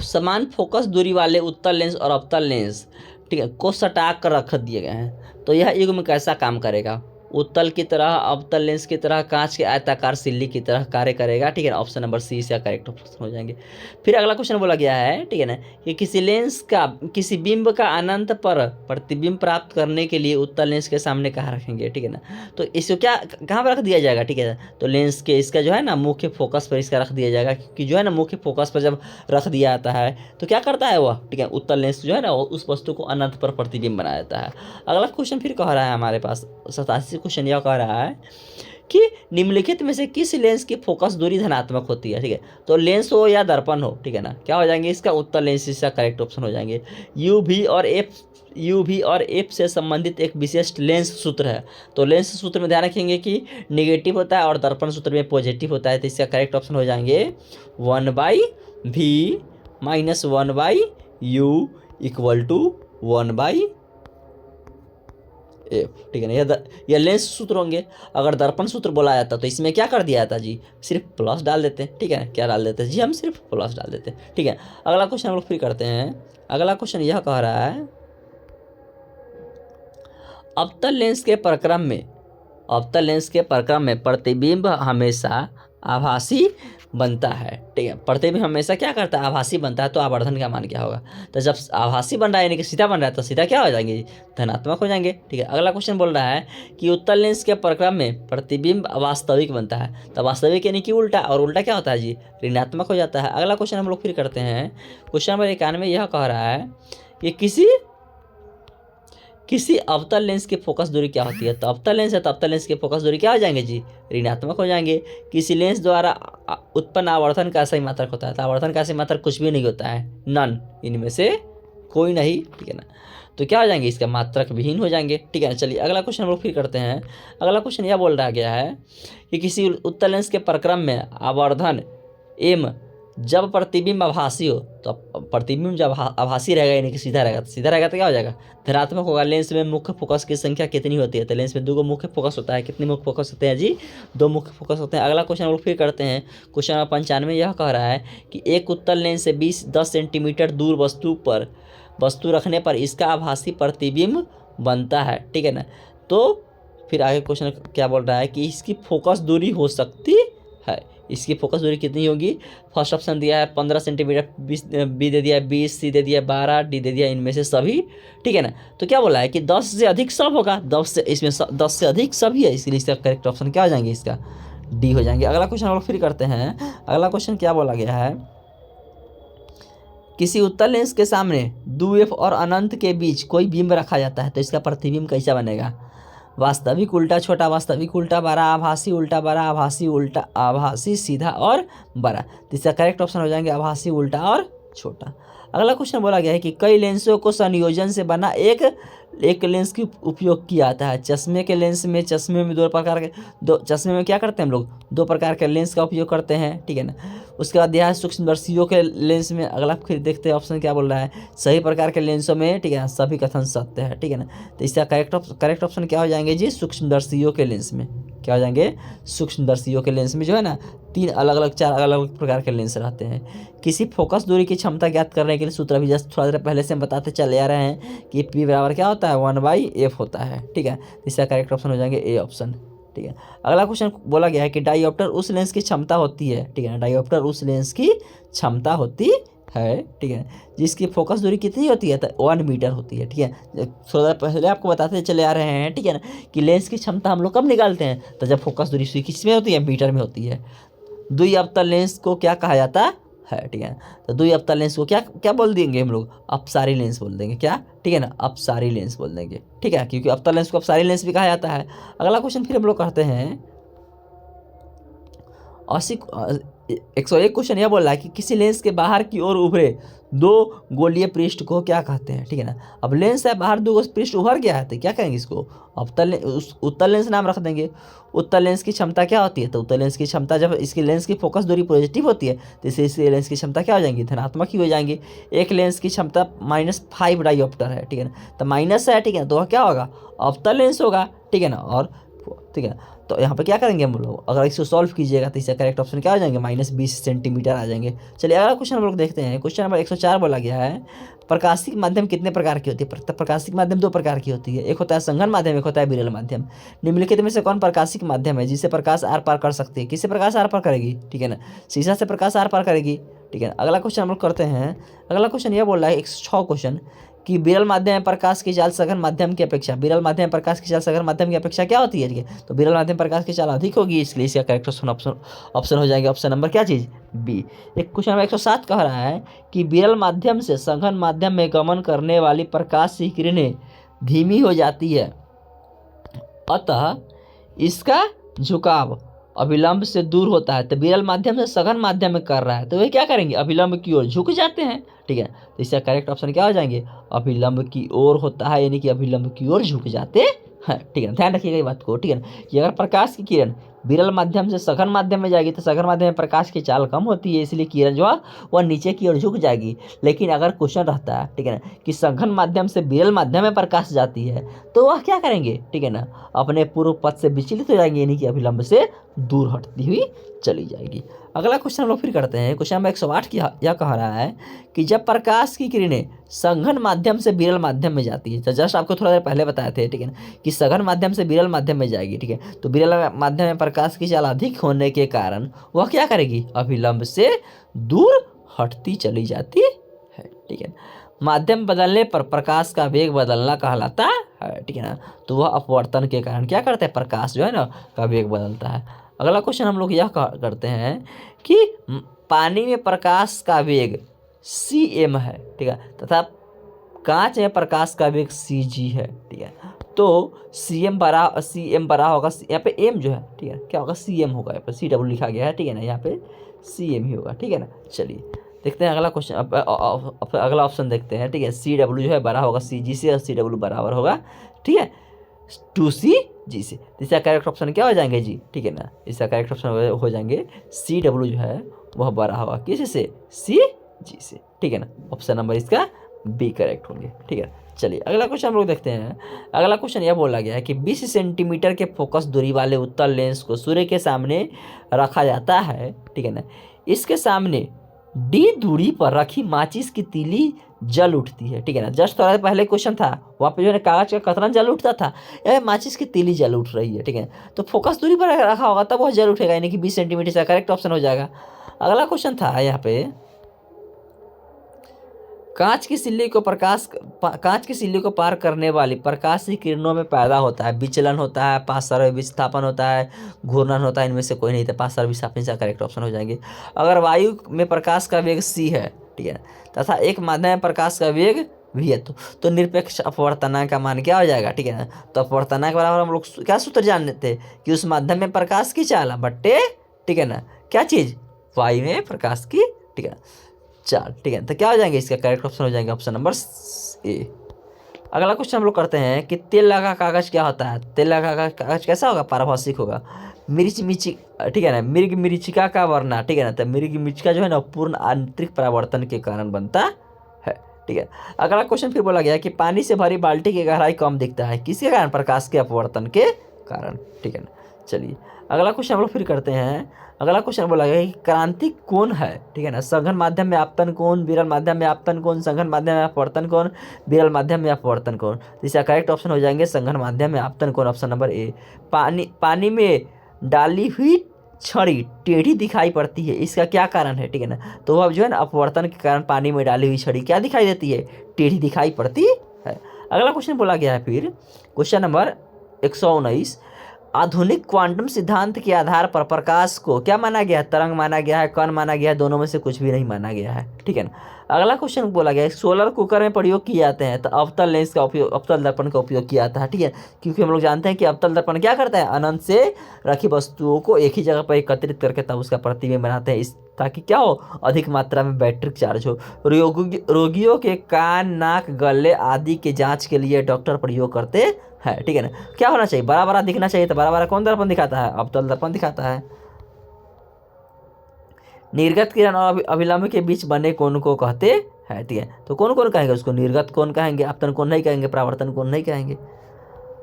समान फोकस दूरी वाले उत्तल लेंस और अवतल लेंस, ठीक है, को सटा कर रख दिए गए हैं, तो यह युग्म कैसा काम करेगा, उत्तल की तरह, अवतल लेंस की तरह, कांच के आयताकार सिल्ली की तरह कार्य करेगा, ठीक है ना, ऑप्शन नंबर सी से करेक्ट ऑप्शन हो जाएंगे। फिर अगला क्वेश्चन बोला गया है, ठीक है ना, कि किसी लेंस का, किसी बिंब का अनंत पर प्रतिबिंब प्राप्त करने के लिए उत्तल लेंस के सामने कहाँ रखेंगे, ठीक है ना, तो इसको क्या कहाँ पर रख दिया जाएगा, ठीक है, तो लेंस के इसका जो है ना मुख्य फोकस पर इसका रख दिया जाएगा, क्योंकि जो है ना मुख्य फोकस पर जब रख दिया जाता है तो क्या करता है वह, ठीक है, उत्तल लेंस जो है ना उस वस्तु को अनंत पर प्रतिबिंब बना देता है। अगला क्वेश्चन फिर कह रहा है हमारे पास 87 क्वेश्चन यह कह रहा है कि निम्नलिखित में से किस लेंस की फोकस दूरी धनात्मक होती है, ठीक है, तो लेंस हो या दर्पण हो, ठीक है ना, क्या हो जाएंगे इसका उत्तल लेंस, इसका करेक्ट ऑप्शन हो जाएंगे। यू भी और एफ से संबंधित एक विशिष्ट लेंस सूत्र है, तो लेंस सूत्र में ध्यान रखेंगे कि नेगेटिव होता है और दर्पण सूत्र में पॉजिटिव होता है, तो इसका करेक्ट ऑप्शन हो जाएंगे 1/v minus 1/u equal to 1/f, ठीक है ना, यह लेंस सूत्र होंगे। अगर दर्पण सूत्र बोला जाता तो इसमें क्या कर दिया जाता जी, सिर्फ प्लस डाल देते हैं, ठीक है ना, क्या डाल देते हैं जी, हम सिर्फ प्लस डाल देते हैं, ठीक है। अगला क्वेश्चन हम लोग फिर करते हैं। अगला क्वेश्चन यह कह रहा है, अवतल लेंस के प्रक्रम में प्रतिबिंब हमेशा आभासी बनता है, ठीक है, प्रतिबिंब हमेशा क्या करता है, आभासी बनता है, तो आवर्धन का मान क्या होगा, तो जब आभासी बन रहा है यानी कि सीधा बन रहा है तो सीधा क्या हो जाएंगे, धनात्मक हो जाएंगे, ठीक है। अगला क्वेश्चन बोल रहा है कि उत्तल लेंस के प्रक्रम में प्रतिबिंब वास्तविक बनता है, तो वास्तविक यानी कि उल्टा, और उल्टा क्या होता है जी, ऋणात्मक हो जाता है। अगला क्वेश्चन हम लोग फिर करते हैं। क्वेश्चन नंबर 91 यह कह रहा है कि किसी अवतल लेंस की फोकस दूरी क्या होती है, तो अवतल लेंस है तो अवतल लेंस की फोकस दूरी क्या हो जाएंगे जी, ऋणात्मक हो जाएंगे। किसी लेंस द्वारा उत्पन्न आवर्धन का सही मात्रक होता है, तो आवर्धन का सही मात्रक कुछ भी नहीं होता है, नन, इनमें से कोई नहीं, ठीक है ना, तो क्या हो जाएंगे, इसका मात्रक विहीन हो जाएंगे, ठीक है ना। चलिए अगला क्वेश्चन हम लोग फिर करते हैं। अगला क्वेश्चन यह बोल रहा गया है कि किसी उत्तल लेंस के प्रक्रम में आवर्धन एम जब प्रतिबिंब आभासी हो, तो प्रतिबिंब जब आभासी रहेगा यानी कि सीधा रहेगा, तो सीधा रहेगा तो क्या हो जाएगा, धनात्मक होगा। लेंस में मुख्य फोकस की संख्या कितनी होती है, तो लेंस में 2 मुख्य फोकस होता है। कितने मुख्य फोकस होते हैं जी, 2 मुख्य फोकस होते हैं। अगला क्वेश्चन हम लोग फिर करते हैं। क्वेश्चन नंबर 95 यह कह रहा है कि एक उत्तल लेंस से 10 सेंटीमीटर दूर वस्तु रखने पर इसका आभासी प्रतिबिंब बनता है, ठीक है ना। तो फिर आगे क्वेश्चन क्या बोल रहा है कि इसकी फोकस दूरी हो सकती है। इसकी फोकस दूरी कितनी होगी, फर्स्ट ऑप्शन दिया है 15 सेंटीमीटर, बी दे दिया है 20, सी दे दिया है 12, डी दे दिया इनमें से सभी, ठीक है ना। तो क्या बोला है कि 10 से अधिक सब होगा, 10 से अधिक सभी है, इसके लिए इसका करेक्ट ऑप्शन क्या हो जाएंगे, इसका डी हो जाएंगे। अगला क्वेश्चन हम लोग फिर करते हैं। अगला क्वेश्चन क्या बोला गया है, किसी उत्तल लेंस के सामने 2f और अनंत के बीच कोई बिंब रखा जाता है, तो इसका प्रतिबिंब कैसा बनेगा, वास्तविक उल्टा छोटा, वास्तविक उल्टा बड़ा, आभासी उल्टा बड़ा, आभासी उल्टा, आभासी सीधा और बड़ा। तो इसका करेक्ट ऑप्शन हो जाएंगे आभासी उल्टा और छोटा। अगला क्वेश्चन बोला गया है कि कई लेंसों को संयोजन से बना एक लेंस की उपयोग किया जाता है। चश्मे के लेंस में, चश्मे में 2 प्रकार के, चश्मे में क्या करते हैं हम लोग, 2 प्रकार के लेंस का उपयोग करते हैं, ठीक है ना। उसके बाद यह सूक्ष्मदर्शियों के लेंस में, अगला फिर देखते हैं ऑप्शन क्या बोल रहा है, सही प्रकार के लेंसों में, ठीक है ना, सभी कथन सत्य है, ठीक है ना। तो इसका करेक्ट ऑप्शन क्या हो जाएंगे जी, सूक्ष्मदर्शियों के लेंस में क्या हो जाएंगे, सूक्ष्मदर्शियों के लेंस में जो है ना 4 अलग अलग प्रकार के लेंस रहते हैं। किसी फोकस दूरी की क्षमता ज्ञात करने के लिए सूत्र अभी जस्ट थोड़ा देर पहले से हम बताते चले आ रहे हैं कि P बराबर क्या होता है, 1/f होता है, ठीक है। इसका करेक्ट ऑप्शन हो जाएंगे ए ऑप्शन, ठीक है। अगला क्वेश्चन बोला गया है कि डायोप्टर उस लेंस की क्षमता होती है, ठीक है ना, डायोप्टर उस लेंस की क्षमता होती है, ठीक है, जिसकी फोकस दूरी कितनी होती है, तो 1 मीटर होती है, ठीक है। थोड़ा पहले आपको बताते चले आ रहे हैं, ठीक है ना, कि लेंस की क्षमता हम लोग कब निकालते हैं, तो जब फोकस दूरी किसमें होती है, मीटर में होती है। द्वि अवतल लेंस को क्या कहा जाता है, ठीक है। तो द्वि अवतल लेंस को क्या क्या बोल देंगे हम लोग, अपसारी लेंस बोल देंगे, क्या, ठीक है ना, अपसारी लेंस बोल देंगे, ठीक है, क्योंकि अवतल लेंस को अपसारी लेंस भी कहा जाता है। अगला क्वेश्चन फिर हम लोग करते हैं 101 क्वेश्चन यह बोल रहा है कि किसी लेंस के बाहर की ओर उभरे 2 गोलीय पृष्ठ को क्या कहते हैं, ठीक है ना। अब लेंस है बाहर 2 पृष्ठ उभर गया है, तो क्या करेंगे इसको, उत्तल लेंस नाम रख देंगे। उत्तल लेंस की क्षमता क्या होती है, तो उत्तल लेंस की क्षमता, जब इसकी लेंस की फोकस दूरी पॉजिटिव होती है तो इससे लेंस की क्षमता क्या हो जाएंगी, धनात्मक ही हो जाएंगी। एक लेंस की क्षमता -5 डायोप्टर है, ठीक है ना, तो माइनस है, ठीक है ना, तो क्या होगा, अवतल लेंस होगा, ठीक है ना, और ठीक है। तो यहाँ पे क्या करेंगे हम लोग, अगर इसको सॉल्व कीजिएगा तो इसका करेक्ट ऑप्शन क्या आ जाएंगे, -20 सेंटीमीटर आ जाएंगे। चलिए अगला क्वेश्चन हम लोग देखते हैं। क्वेश्चन नंबर 104 बोला गया है, प्रकाशिक माध्यम कितने प्रकार की होती है, प्रकाशिक माध्यम 2 प्रकार की होती है, एक होता है संघन माध्यम, एक होता है विरल माध्यम। निम्नलिखित में से कौन प्रकाशिक माध्यम है जिससे प्रकाश आर पार कर सकती है, किससे प्रकाश आर पार करेगी, ठीक है ना, शीशा से प्रकाश आर पार करेगी, ठीक है। अगला क्वेश्चन हम लोग करते हैं। अगला क्वेश्चन यह बोल रहा है 106 क्वेश्चन कि विरल माध्यम में प्रकाश की चाल सघन माध्यम की अपेक्षा, विरल माध्यम में प्रकाश की चाल सघन माध्यम की अपेक्षा क्या होती है, ठीक है, तो विरल माध्यम प्रकाश की चाल अधिक होगी, इसलिए इसका करेक्ट ऑप्शन हो जाएंगे ऑप्शन नंबर क्या चीज़, बी। एक क्वेश्चन नंबर 107 कह रहा है कि विरल माध्यम से सघन माध्यम में गमन करने वाली प्रकाश की किरणें धीमी हो जाती है, अतः इसका झुकाव अभिलंब से दूर होता है। तो विरल माध्यम से सघन माध्यम में कर रहा है, तो वे क्या करेंगे, अभिलंब की ओर झुक जाते हैं, ठीक है। तो इसका करेक्ट ऑप्शन क्या हो जाएंगे, अभिलंब की ओर होता है, यानी कि अभिलंब की ओर झुक जाते हैं, ठीक है। ध्यान रखिएगा ये बात को, ठीक है ना, कि अगर प्रकाश की किरण विरल माध्यम से सघन माध्यम में जाएगी तो सघन माध्यम में प्रकाश की चाल कम होती है, इसलिए किरण जो है वह नीचे की ओर झुक जाएगी। लेकिन अगर क्वेश्चन रहता है, ठीक है ना, कि सघन माध्यम से विरल माध्यम में प्रकाश जाती है तो वह क्या करेंगे, ठीक है ना, अपने पूर्व पथ से विचलित हो जाएंगे, यानी कि अभिलंब से दूर हटती हुई चली जाएगी। अगला क्वेश्चन हम लोग फिर करते हैं। क्वेश्चन नंबर 108 की यह कह रहा है कि जब प्रकाश की किरणें सघन माध्यम से विरल माध्यम में जाती है, तो जस्ट आपको थोड़ा देर पहले बताए थे, ठीक है ना, कि सघन माध्यम से विरल माध्यम में जाएगी, ठीक है, तो विरल माध्यम में प्रकाश की चाल अधिक होने के कारण वह क्या करेगी, अभिलंब से दूर हटती चली जाती है, ठीक है। माध्यम बदलने पर प्रकाश का वेग बदलना कहलाता है, ठीक है ना, तो वह अपवर्तन के कारण क्या करता है, प्रकाश जो है ना का वेग बदलता है। अगला क्वेश्चन हम लोग यह करते हैं कि पानी में प्रकाश का वेग cm है, ठीक है, तथा कांच में प्रकाश का वेग cg है, ठीक है, तो cm बड़ा होगा, यहाँ पे m जो है, ठीक है, क्या होगा, cm होगा, यहाँ पे cw लिखा गया है, ठीक है ना, यहाँ पे cm ही होगा, ठीक है ना। चलिए देखते हैं अगला क्वेश्चन, अगला ऑप्शन देखते हैं, ठीक है, cw जो है बड़ा होगा cg से और cw बराबर होगा, ठीक है, 2cg से। इसका करेक्ट ऑप्शन क्या हो जाएंगे जी, ठीक है ना, इसका करेक्ट ऑप्शन हो जाएंगे cw जो है वह बड़ा होगा किससे, सी जी से, ठीक है ना। ऑप्शन नंबर इसका बी करेक्ट होंगे, ठीक है। चलिए अगला क्वेश्चन हम लोग देखते हैं। अगला क्वेश्चन यह बोला गया है कि 20 सेंटीमीटर के फोकस दूरी वाले उत्तल लेंस को सूर्य के सामने रखा जाता है, ठीक है ना। इसके सामने डी दूरी पर रखी माचिस की तीली जल उठती है, ठीक है ना। जस्ट थोड़ा पहले क्वेश्चन था वहाँ पे जो है कागज का कतरन जल उठता था, यह माचिस की तीली जल उठ रही है, ठीक है। तो फोकस दूरी पर रखा होगा तब वह जल उठेगा, यानी कि 20 सेंटीमीटर से करेक्ट ऑप्शन हो जाएगा। अगला क्वेश्चन था यहाँ पे, कांच की सिल्ली को पार करने वाली प्रकाश की किरणों में पैदा होता है विचलन होता है, पार्श्व विस्थापन होता है, घूर्णन होता है, इनमें से कोई नहीं था। पार्श्व विस्थापन से करेक्ट ऑप्शन हो जाएंगे। अगर वायु में प्रकाश का वेग c है, ठीक है, तथा एक माध्यम में प्रकाश का वेग v है, तो निरपेक्ष अपवर्तनांक का मान क्या हो जाएगा, ठीक है ना। तो अपवर्तनांक के बराबर हम लोग क्या सूत्र जानते थे कि उस माध्यम में प्रकाश की चाल बट्टे, ठीक है ना, क्या चीज़, वायु में प्रकाश की, ठीक है, चाल, ठीक है। तो क्या हो जाएंगे, इसका करेक्ट ऑप्शन हो जाएंगे ऑप्शन नंबर ए। अगला क्वेश्चन हम लोग करते हैं कि तेल लगा कागज क्या होता है। तेल लगा कागज कैसा होगा, पारभाषिक होगा। ठीक है ना, मृग मरीचिका का वर्णा, ठीक है ना। तो मृग मरीचिका जो है ना पूर्ण आंतरिक परावर्तन के कारण बनता है, ठीक है। अगला क्वेश्चन फिर बोला गया कि पानी से भरी बाल्टी की गहराई कम दिखता है, किसके कारण, प्रकाश के अपवर्तन के कारण, ठीक है ना। चलिए अगला क्वेश्चन हम लोग फिर करते हैं। अगला क्वेश्चन बोला गया कि क्रांतिक कोण है, ठीक है ना। सघन माध्यम में आपतन कोण, विरल माध्यम में आपतन कोण, सघन माध्यम में अपवर्तन कोण, विरल माध्यम में अपवर्तन कोण। इसका करेक्ट ऑप्शन हो जाएंगे सघन माध्यम में आपतन कोण, ऑप्शन नंबर ए। पानी में डाली हुई छड़ी टेढ़ी दिखाई पड़ती है, इसका क्या कारण है, ठीक है ना। तो अब जो है ना अपवर्तन के कारण पानी में डाली हुई छड़ी क्या दिखाई देती है, टेढ़ी दिखाई पड़ती है। अगला क्वेश्चन बोला गया है फिर क्वेश्चन नंबर 119, आधुनिक क्वांटम सिद्धांत के आधार पर प्रकाश को क्या माना गया है, तरंग माना गया है, कण माना गया है, दोनों में से कुछ भी नहीं माना गया है, ठीक है ना। अगला क्वेश्चन बोला गया है सोलर कुकर में प्रयोग किए जाते हैं, तो अवतल लेंस का उपयोग, अवतल दर्पण का उपयोग किया जाता है, ठीक है। क्योंकि हम लोग जानते हैं कि अवतल दर्पण क्या करता है, अनंत से रखी वस्तुओं को एक ही जगह पर एकत्रित करके तब उसका प्रतिबिंब बनाते हैं, इस ताकि क्या हो, अधिक मात्रा में बैटरी चार्ज हो। रोगियों के कान, नाक, गले आदि के जांच के लिए डॉक्टर प्रयोग करते हैं, ठीक है ना। क्या होना चाहिए, बड़ा बड़ा दिखना चाहिए, तो बड़ा बड़ा कौन दर्पण दिखाता है, अवतल दर्पण दिखाता है। निर्गत किरण और अभिलंब के बीच बने कोण को कहते हैं, ठीक है। तो कौन कौन कहेंगे उसको, निर्गत कोण कहेंगे, आपतन कोण नहीं कहेंगे, परावर्तन कोण नहीं कहेंगे।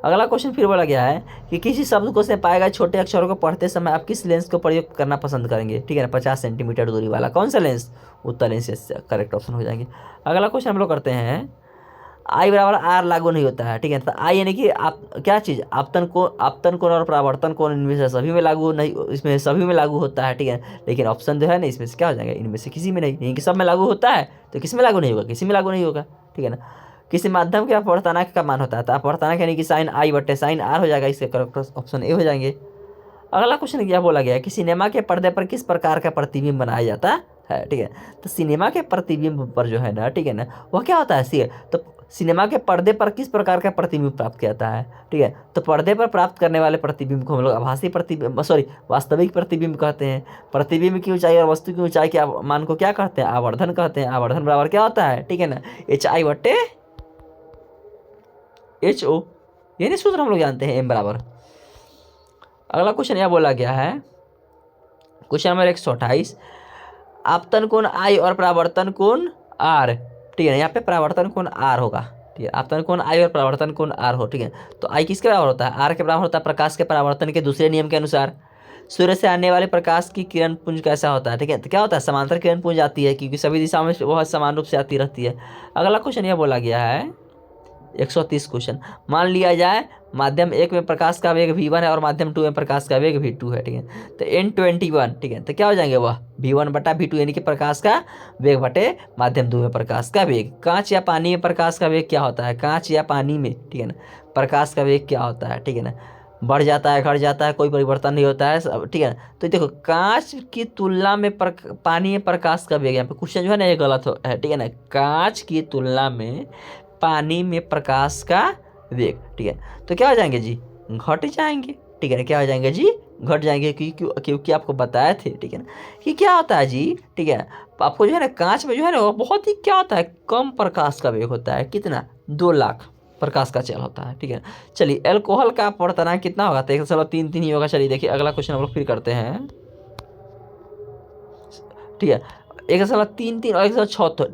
अगला क्वेश्चन फिर बोला गया है कि किसी शब्द को से पाए गए छोटे अक्षरों को पढ़ते समय आप किस लेंस को प्रयोग करना पसंद करेंगे, ठीक है ना। 50 सेंटीमीटर दूरी वाला कौन सा लेंस, उत्तल लेंस करेक्ट ऑप्शन हो जाएंगे। अगला क्वेश्चन हम लोग करते हैं, आई बराबर आर लागू नहीं होता है, ठीक है। तो आई यानी कि आप क्या चीज़, आपतन कोण और परावर्तन कोण इनमें से सभी में लागू नहीं, इसमें सभी में लागू होता है, ठीक है। लेकिन ऑप्शन जो है ना इसमें से क्या हो जाएगा, इनमें से किसी में नहीं, यानी कि सब में लागू होता है तो किस में लागू नहीं होगा, किसी में लागू नहीं होगा, ठीक है ना। किसी माध्यम के अपवर्तनांक का मान होता है, तो अपवर्तनांक यानी कि साइन आई बटे साइन आर हो जाएगा, इसके करेक्ट ऑप्शन ए हो जाएंगे। अगला क्वेश्चन क्या बोला गया कि सिनेमा के पर्दे पर किस प्रकार का प्रतिबिंब बनाया जाता है, ठीक है। तो सिनेमा के प्रतिबिंब पर जो है ना, ठीक है ना, वह क्या होता है, तो सिनेमा के पर्दे पर किस प्रकार का प्रतिबिंब प्राप्त किया जाता है, ठीक है। तो पर्दे पर प्राप्त करने वाले प्रतिबिंब को हम लोग आभासी प्रतिबिंब वास्तविक प्रतिबिंब कहते हैं। प्रतिबिंब की ऊंचाई और वस्तु की ऊंचाई के मान को क्या कहते हैं, आवर्धन कहते हैं। आवर्धन बराबर क्या होता है, ठीक है ना, HI बटे HO, यानी सूत्र हम लोग जानते हैं, M बराबर। अगला क्वेश्चन यह बोला गया है क्वेश्चन नंबर 128, आपतन कोण I और परावर्तन कोण R, ठीक है। यहाँ पे परावर्तन कोण R होगा, ठीक है। आपतन कोण I और परावर्तन कोण R हो, ठीक है। तो I किसके बराबर होता है, R के बराबर होता है प्रकाश के परावर्तन के दूसरे नियम के अनुसार। सूर्य से आने वाले प्रकाश की किरण पुंज कैसा होता है, ठीक है। तो क्या होता है, समांतर किरण पुंज आती है, क्योंकि सभी दिशाओं में वह समान रूप से आती रहती है। अगला क्वेश्चन यह बोला गया है 130 क्वेश्चन, मान लिया जाए माध्यम 1 में प्रकाश का वेग v1 है और माध्यम 2 में प्रकाश का वेग v2 है, ठीक है। तो N21, ठीक है। तो क्या हो जाएंगे वह v1 बटा v2, यानी कि प्रकाश का वेग बटे माध्यम 2 में प्रकाश का वेग। कांच या पानी में प्रकाश का वेग क्या होता है, कांच या पानी में, ठीक है ना, प्रकाश का वेग क्या होता है, ठीक है ना, बढ़ जाता है, घट जाता है, कोई परिवर्तन नहीं होता है, ठीक है ना। तो देखो कांच की तुलना में पानी में प्रकाश का वेग, यहाँ पे क्वेश्चन जो है ना ये गलत है, ठीक है ना। कांच की तुलना में पानी में प्रकाश का वेग, ठीक है। तो क्या हो जाएंगे जी, घट जाएंगे, ठीक है ना। क्या हो जाएंगे जी, घट जाएंगे, क्योंकि आपको बताए थे, ठीक है ना, कि क्या होता है जी, ठीक है। आपको जो है ना कांच में जो है ना वो बहुत ही क्या होता है, कम प्रकाश का वेग होता है, कितना, 2 लाख प्रकाश का चल होता है, ठीक है। चलिए एल्कोहल का अपवर्तनांक कितना होगा, तो 1/3 ही होगा। चलिए देखिए अगला क्वेश्चन हम लोग फिर करते हैं। ठीक है। 1.3 और 1.6 तो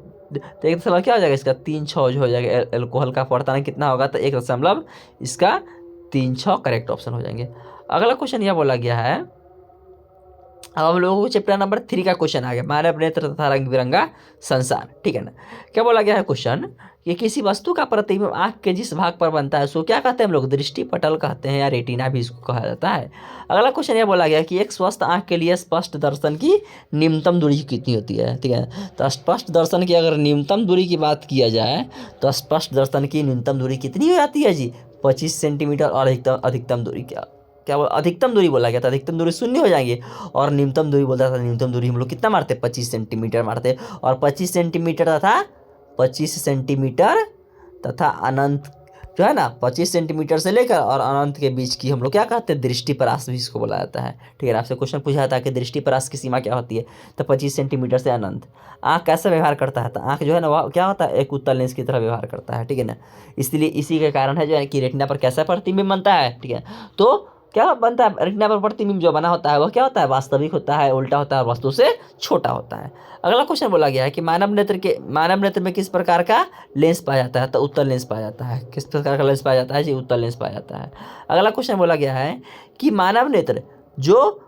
1 क्या हो जाएगा इसका 3 6 जो हो जाएगा, एल्कोहल का अपवर्तन कितना होगा तो 1.36 करेक्ट ऑप्शन हो जाएंगे। अगला क्वेश्चन यह बोला गया है, अब हम लोगों को चैप्टर नंबर 3 का क्वेश्चन आ गया, मानव नेत्र तथा रंग बिरंगा संसार, ठीक है ना। क्या बोला गया है क्वेश्चन कि किसी वस्तु का प्रतिबिंब आंख के जिस भाग पर बनता है उसको क्या कहते हैं हम लोग, दृष्टि पटल कहते हैं या रेटिना भी इसको कहा जाता है। अगला क्वेश्चन यह बोला गया कि एक स्वस्थ आंख के लिए स्पष्ट दर्शन की न्यूनतम दूरी कितनी होती है, ठीक है। तो स्पष्ट दर्शन की अगर न्यूनतम दूरी की बात किया जाए तो स्पष्ट दर्शन की न्यूनतम दूरी कितनी हो जाती है जी, 25 सेंटीमीटर। और अधिकतम दूरी क्या अधिकतम दूरी बोला गया था, अधिकतम दूरी 0 हो जाएंगे, और न्यूनतम दूरी बोलता था, न्यूनतम दूरी हम लोग कितना मारते हैं 25 सेंटीमीटर मारते, और 25 सेंटीमीटर तथा अनंत जो है ना 25 सेंटीमीटर से लेकर और अनंत के बीच की हम लोग क्या कहते हैं, दृष्टि परास भी इसको बोला जाता है, ठीक है। आपसे क्वेश्चन पूछा था कि दृष्टि परास की सीमा क्या होती है, तो 25 सेंटीमीटर से अनंत। आँख कैसा व्यवहार करता है, तो आँख जो है ना वह क्या होता है, एक उत्तल लेंस की तरह व्यवहार करता है, ठीक है ना। इसलिए इसी के कारण है जो है कि रेटिना पर कैसा प्रतिबिंब बनता है, ठीक है। तो क्या बनता है, रेटिना पर प्रतिबिंब जो बना होता है वह क्या होता है, वास्तविक होता है, उल्टा होता है, वस्तु से छोटा होता है। अगला क्वेश्चन बोला गया है कि मानव नेत्र में किस प्रकार का लेंस पाया जाता है, तो उत्तल लेंस पाया जाता है। किस प्रकार का लेंस पाया जाता है जी, उत्तल लेंस पाया जाता है। अगला क्वेश्चन बोला गया है कि मानव नेत्र जो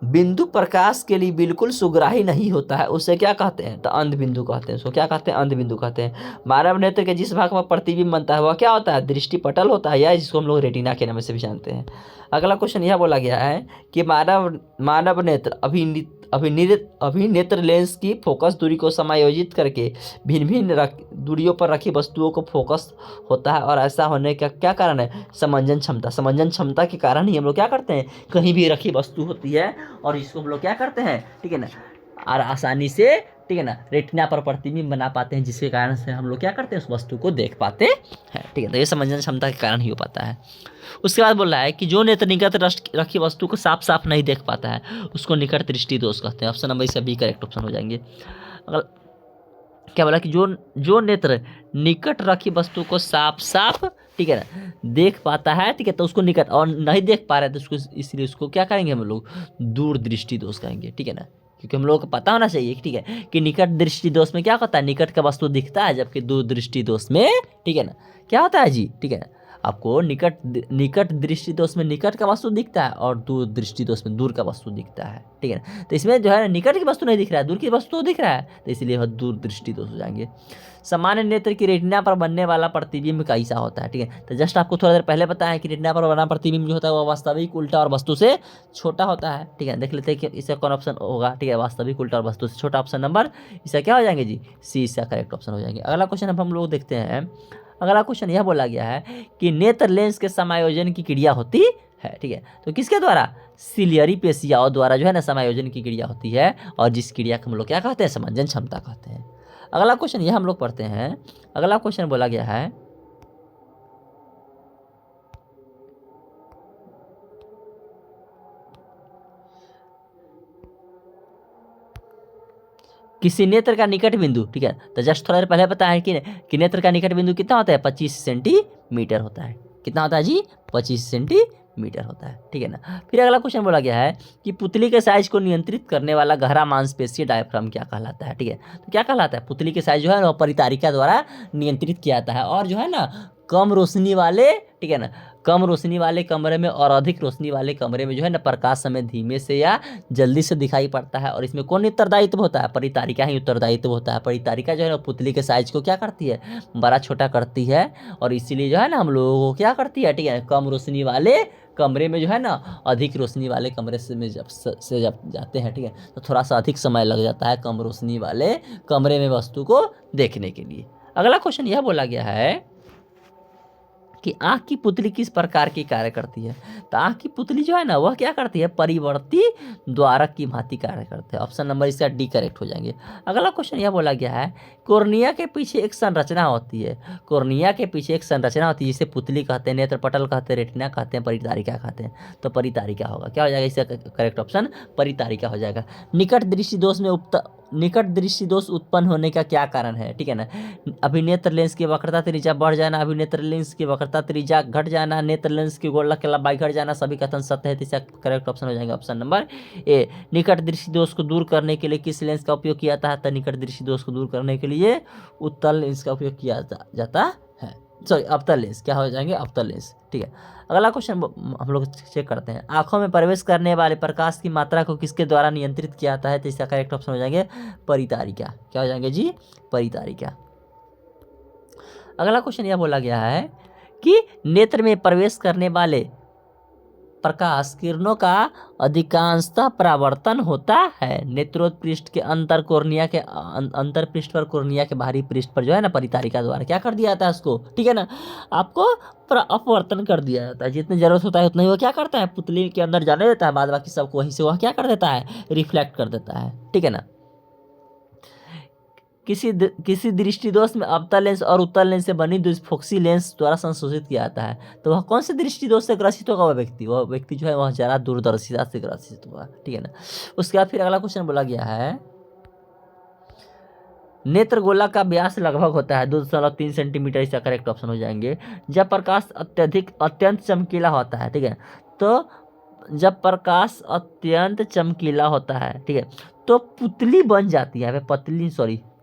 बिंदु प्रकाश के लिए बिल्कुल सुग्राही नहीं होता है उसे क्या कहते हैं, तो अंध बिंदु कहते हैं, उसको क्या कहते हैं, अंध बिंदु कहते हैं। मानव नेत्र के जिस भाग में प्रतिबिंब बनता है वह क्या होता है, दृष्टि पटल होता है, या जिसको हम लोग रेटिना के नाम से भी जानते हैं। अगला क्वेश्चन यह बोला गया है कि मानव नेत्र अभिनेत्र लेंस की फोकस दूरी को समायोजित करके भिन्न भिन्न दूरियों पर रखी वस्तुओं को फोकस होता है, और ऐसा होने का क्या कारण है, समंजन क्षमता के कारण ही हम लोग क्या करते हैं, कहीं भी रखी वस्तु होती है और इसको हम लोग क्या करते हैं, ठीक है ना, और आसानी से, ठीक है ना, रेटिना पर प्रतिबिंब बना पाते हैं, जिसके कारण से हम लोग क्या करते हैं, उस वस्तु को देख पाते हैं, ठीक है। तो ये समंजन क्षमता के कारण ही हो पाता है। उसके बाद बोल रहा है कि जो नेत्र निकट रखी वस्तु को साफ साफ नहीं देख पाता है उसको निकट दृष्टि दोष कहते हैं। ऑप्शन नंबर इसका बी करेक्ट ऑप्शन हो जाएंगे। अगर क्या बोला कि जो नेत्र निकट रखी वस्तु को साफ साफ, ठीक है ना, देख पाता है, ठीक है, तो उसको निकट, और नहीं देख पा रहे तो उसको, इसलिए उसको क्या करेंगे हम लोग, दूर दृष्टि दोष कहेंगे, ठीक है ना। क्योंकि हम लोगों को पता होना चाहिए, ठीक है, कि निकट दृष्टि दोष में क्या होता है, निकट का वस्तु दिखता है, जबकि दूर दृष्टि दोष में, ठीक है ना, क्या होता है जी, ठीक है ना, आपको निकट दृष्टि दोष में निकट का वस्तु दिखता है और दूर दृष्टि दोष में दूर का वस्तु दिखता है, ठीक है ना। तो इसमें जो है निकट की वस्तु नहीं दिख रहा है, दूर की वस्तु दिख रहा है, तो इसलिए वह दूर दृष्टि दोष हो जाएंगे। सामान्य नेत्र की रेटिना पर बनने वाला प्रतिबिंब कैसा होता है, ठीक है। तो जस्ट आपको थोड़ा देर पहले पता है कि रेटिना पर बना प्रतिबिंब जो होता है वह वास्तविक, उल्टा और वस्तु से छोटा होता है, ठीक है। देख लेते हैं कि इसका कौन ऑप्शन होगा, ठीक है, वास्तविक, उल्टा और वस्तु से छोटा। ऑप्शन नंबर इसका क्या हो जाएंगे जी, सी इसका करेक्ट ऑप्शन हो जाएंगे। अगला क्वेश्चन अब हम लोग देखते हैं। अगला क्वेश्चन यह बोला गया है कि नेत्र लेंस के समायोजन की क्रिया होती है, ठीक है। तो किसके द्वारा, सिलियरी पेशियाओं द्वारा जो है ना समायोजन की क्रिया होती है, और जिस क्रिया को हम लोग क्या कहते हैं, समंजन क्षमता कहते हैं। अगला क्वेश्चन यह हम लोग पढ़ते हैं। अगला क्वेश्चन बोला गया है किसी नेत्र का निकट बिंदु, ठीक है। तो जस्ट थोड़ा देर पहले पता है कि नेत्र का निकट बिंदु कितना होता है, 25 सेंटीमीटर होता है। कितना होता है जी, 25 सेंटीमीटर होता है, ठीक है ना। फिर अगला क्वेश्चन बोला गया है कि पुतली के साइज को नियंत्रित करने वाला गहरा मांसपेशीय डायफ्राम क्या कहलाता है, ठीक है। तो क्या कहलाता है, पुतली के साइज जो है ना परितारिका द्वारा नियंत्रित किया जाता है, और जो है ना कम रोशनी वाले, ठीक है ना, कम रोशनी वाले कमरे में और अधिक रोशनी वाले कमरे में जो है ना प्रकाश समय धीमे से या जल्दी से दिखाई पड़ता है। और इसमें कौन उत्तरदायित्व होता है, परितारिका ही उत्तरदायित्व होता है। परितारिका जो है ना पुतली के साइज को क्या करती है, बड़ा छोटा करती है, और इसीलिए जो है ना हम लोगों को क्या करती है, ठीक है, कम रोशनी वाले कमरे में जो है ना अधिक रोशनी वाले कमरे से जब जाते हैं, ठीक है, तो थोड़ा सा अधिक समय लग जाता है कम रोशनी वाले कमरे में वस्तु को देखने के लिए। अगला क्वेश्चन यह बोला गया है कि आँख की पुतली किस प्रकार की कार्य करती है। तो आँख की पुतली जो है ना वह क्या करती है, परिवर्ती द्वारक की भांति कार्य करते हैं। ऑप्शन नंबर इसका डी करेक्ट हो जाएंगे। अगला क्वेश्चन यह बोला गया है, कोर्निया के पीछे एक संरचना होती है, कोर्निया के पीछे एक संरचना होती है जिसे पुतली कहते हैं, नेत्रपटल कहते हैं, रेटिना कहते हैं, परितारिका कहते हैं। तो परितारिका होगा, क्या हो जाएगा इसका करेक्ट ऑप्शन, परितारिका हो जाएगा। निकट दृष्टि दोष में निकट दृष्टि दोष उत्पन्न होने का क्या कारण है, ठीक है ना। अभिनेत्र लेंस की वक्रता त्रिज्या बढ़ जाना, अभिनेत्र लेंस की वक्रता त्रिज्या घट जाना, नेत्र लेंस की गोलक की लंबाई घट जाना, सभी कथन सत्य है। इसका करेक्ट ऑप्शन हो जाएगा ऑप्शन नंबर ए। निकट दृष्टि दोष को दूर करने के लिए किस लेंस का उपयोग किया जाता है, तो निकट दृष्टि दोष को दूर करने के लिए उत्तल लेंस का उपयोग किया जाता है, सॉरी अवतल लेंस, क्या हो जाएंगे अवतल लेंस, ठीक है। अगला क्वेश्चन हम लोग चेक करते हैं, आंखों में प्रवेश करने वाले प्रकाश की मात्रा को किसके द्वारा नियंत्रित किया जाता है, तो इसका करेक्ट ऑप्शन हो जाएंगे परितारिका, क्या हो जाएंगे जी परितारिका। अगला क्वेश्चन यह बोला गया है कि नेत्र में प्रवेश करने वाले प्रकाश किरणों का अधिकांशतः परावर्तन होता है नेत्रोत्पृष्ठ के अंतर कोर्निया के अंतर पृष्ठ पर, कोर्निया के बाहरी पृष्ठ पर जो है ना परितारिका द्वारा क्या कर दिया जाता है उसको, ठीक है ना, आपको अपवर्तन कर दिया जाता है। जितनी जरूरत होता है उतना ही वो क्या करता है पुतली के अंदर जाने देता है, बाद बाकी सबको वहीं से वह क्या कर देता है रिफ्लेक्ट कर देता है, ठीक है ना। किसी दृष्टि दोष में अवतल लेंस और उत्तल लेंस से बनी द्विफोक्सी लेंस द्वारा संशोधित किया जाता है, तो वह कौन से दृष्टि दोष से ग्रसित होगा, वह व्यक्ति जो है वह जरा दूरदर्शिता से ग्रसित होगा, ठीक है ना। उसके बाद फिर अगला क्वेश्चन बोला गया है, नेत्र गोला का व्यास लगभग होता है 2.3 सेंटीमीटर, इसका करेक्ट ऑप्शन हो जाएंगे। जब प्रकाश अत्यंत चमकीला होता है, ठीक है, तो जब प्रकाश अत्यंत चमकीला होता है, ठीक है, तो पुतली बन जाती है,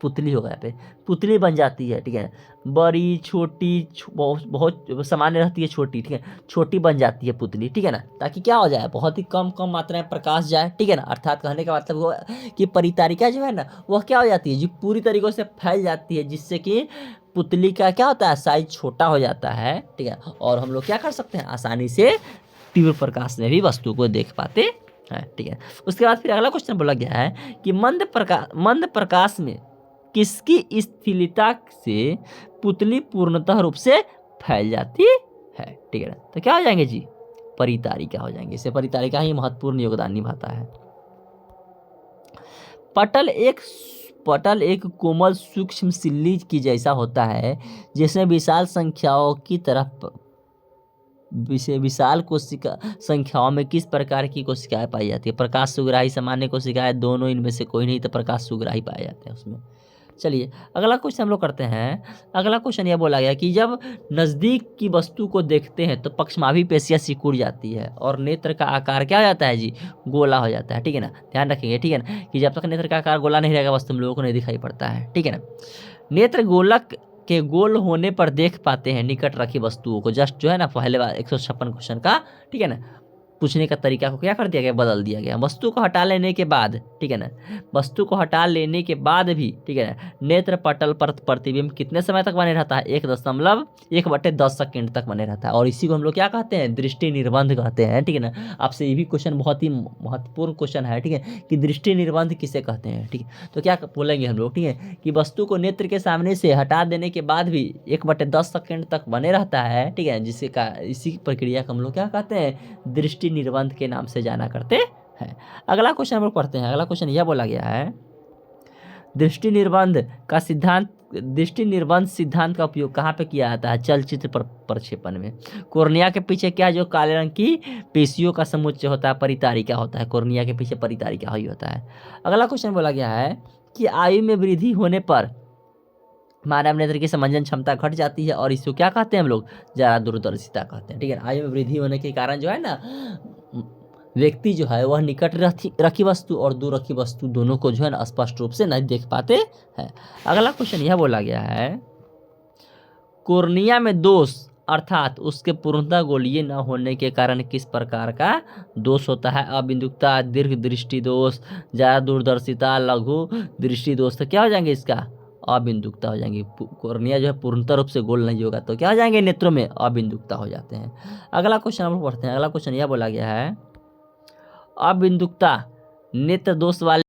पुतली होगा यहाँ पे, पुतली बन जाती है, ठीक है, बड़ी छोटी बहुत सामान्य रहती है छोटी, ठीक है, छोटी बन जाती है पुतली, ठीक है ना, ताकि क्या हो जाए बहुत ही कम मात्रा में प्रकाश जाए, ठीक है ना। अर्थात कहने का मतलब वो कि परितारिका जो है ना वह क्या हो जाती है जी पूरी तरीकों से फैल जाती है, जिससे कि पुतली का क्या होता है साइज छोटा हो जाता है, ठीक है, और हम लोग क्या कर सकते हैं आसानी से तीव्र प्रकाश में भी वस्तु को देख पाते हैं, ठीक है। उसके बाद फिर अगला क्वेश्चन बोला गया है कि मंद प्रकाश में किसकी स्थिरता से पुतली पूर्णतः रूप से फैल जाती है, ठीक है ना, तो क्या हो जाएंगे जी परितारिका हो जाएंगे। इससे परितारिका ही महत्वपूर्ण योगदान निभाता है। पटल एक कोमल सूक्ष्म सिल्ली की जैसा होता है जिसमें विशाल संख्याओं की तरफ विशाल कोशिका संख्याओं में किस प्रकार की कोशिकाएं पाई जाती है, प्रकाश सुग्राही सामान्य कोशिकाएं, दोनों इनमें से कोई नहीं, तो प्रकाश सुग्राही पाए जाते हैं उसमें। चलिए अगला क्वेश्चन हम लोग करते हैं। अगला क्वेश्चन यह बोला गया कि जब नज़दीक की वस्तु को देखते हैं तो पक्षमाभी पेशियां सिकुड़ जाती है और नेत्र का आकार क्या हो जाता है जी गोला हो जाता है, ठीक है ना, ध्यान रखेंगे, ठीक है ना, कि जब तक नेत्र का आकार गोला नहीं रहेगा वस्तु हम लोगों को नहीं दिखाई पड़ता है, ठीक है ना। नेत्र गोलक के गोल होने पर देख पाते हैं निकट रखी वस्तुओं को, जस्ट जो है ना पहले 156 क्वेश्चन का, ठीक है ना, पूछने का तरीका को क्या कर दिया गया बदल दिया गया। वस्तु को हटा लेने के बाद, ठीक है ना, वस्तु को हटा लेने के बाद भी, ठीक है ना, नेत्र पटल पर प्रतिबिंब कितने समय तक बने रहता है 1.1/10 सेकंड तक बने रहता है, और इसी को हम लोग क्या कहते हैं दृष्टि निर्बंध कहते हैं, ठीक है ना। आपसे ये भी क्वेश्चन बहुत ही महत्वपूर्ण क्वेश्चन है, ठीक है, कि दृष्टि निर्बंध किसे कहते हैं, ठीक है। तो क्या बोलेंगे हम लोग, ठीक है, कि वस्तु को नेत्र के सामने से हटा देने के बाद भी 1/10 सेकंड तक बने रहता है, ठीक है, जिससे का इसी प्रक्रिया को हम लोग क्या कहते हैं दृष्टि निर्बंध के नाम से जाना करते हैं। अगला क्वेश्चन हम लोग पढ़ते हैं। अगला क्वेश्चन यह बोला गया है दृष्टि निर्बंध सिद्धांत का उपयोग कहाँ पे किया जाता है, चलचित्र प्रक्षेपण में। कोर्निया के पीछे क्या जो काले रंग की पेशियों का समुच्चय होता है परितारिका होता है, कोर्निया के पीछे परितारिका ही होता है। अगला क्वेश्चन बोला गया है कि आयु में वृद्धि होने पर मानव नेत्र की समंजन क्षमता घट जाती है और इसको क्या कहते हैं हम लोग ज़्यादा दूरदर्शिता कहते हैं, ठीक है। आयु में वृद्धि होने के कारण जो है ना व्यक्ति जो है वह निकट रखी वस्तु और दूर रखी वस्तु दोनों को जो है ना स्पष्ट रूप से नहीं देख पाते हैं। अगला क्वेश्चन यह बोला गया है कोर्निया में दोष अर्थात उसके पूर्णतः गोलीय न होने के कारण किस प्रकार का दोष होता है, अबिंदुकता, दीर्घ दृष्टि दोष, ज़्यादा दूरदर्शिता, लघु दृष्टि दोष, तो क्या हो जाएंगे इसका अबिंदुकता हो जाएंगी। कोर्निया जो है पूर्णतः रूप से गोल नहीं होगा तो क्या हो जाएंगे नेत्रों में अबिंदुकता हो जाते हैं। अगला क्वेश्चन हम लोग पढ़ते हैं। अगला क्वेश्चन यह बोला गया है अबिंदुकता नेत्र दोष वाले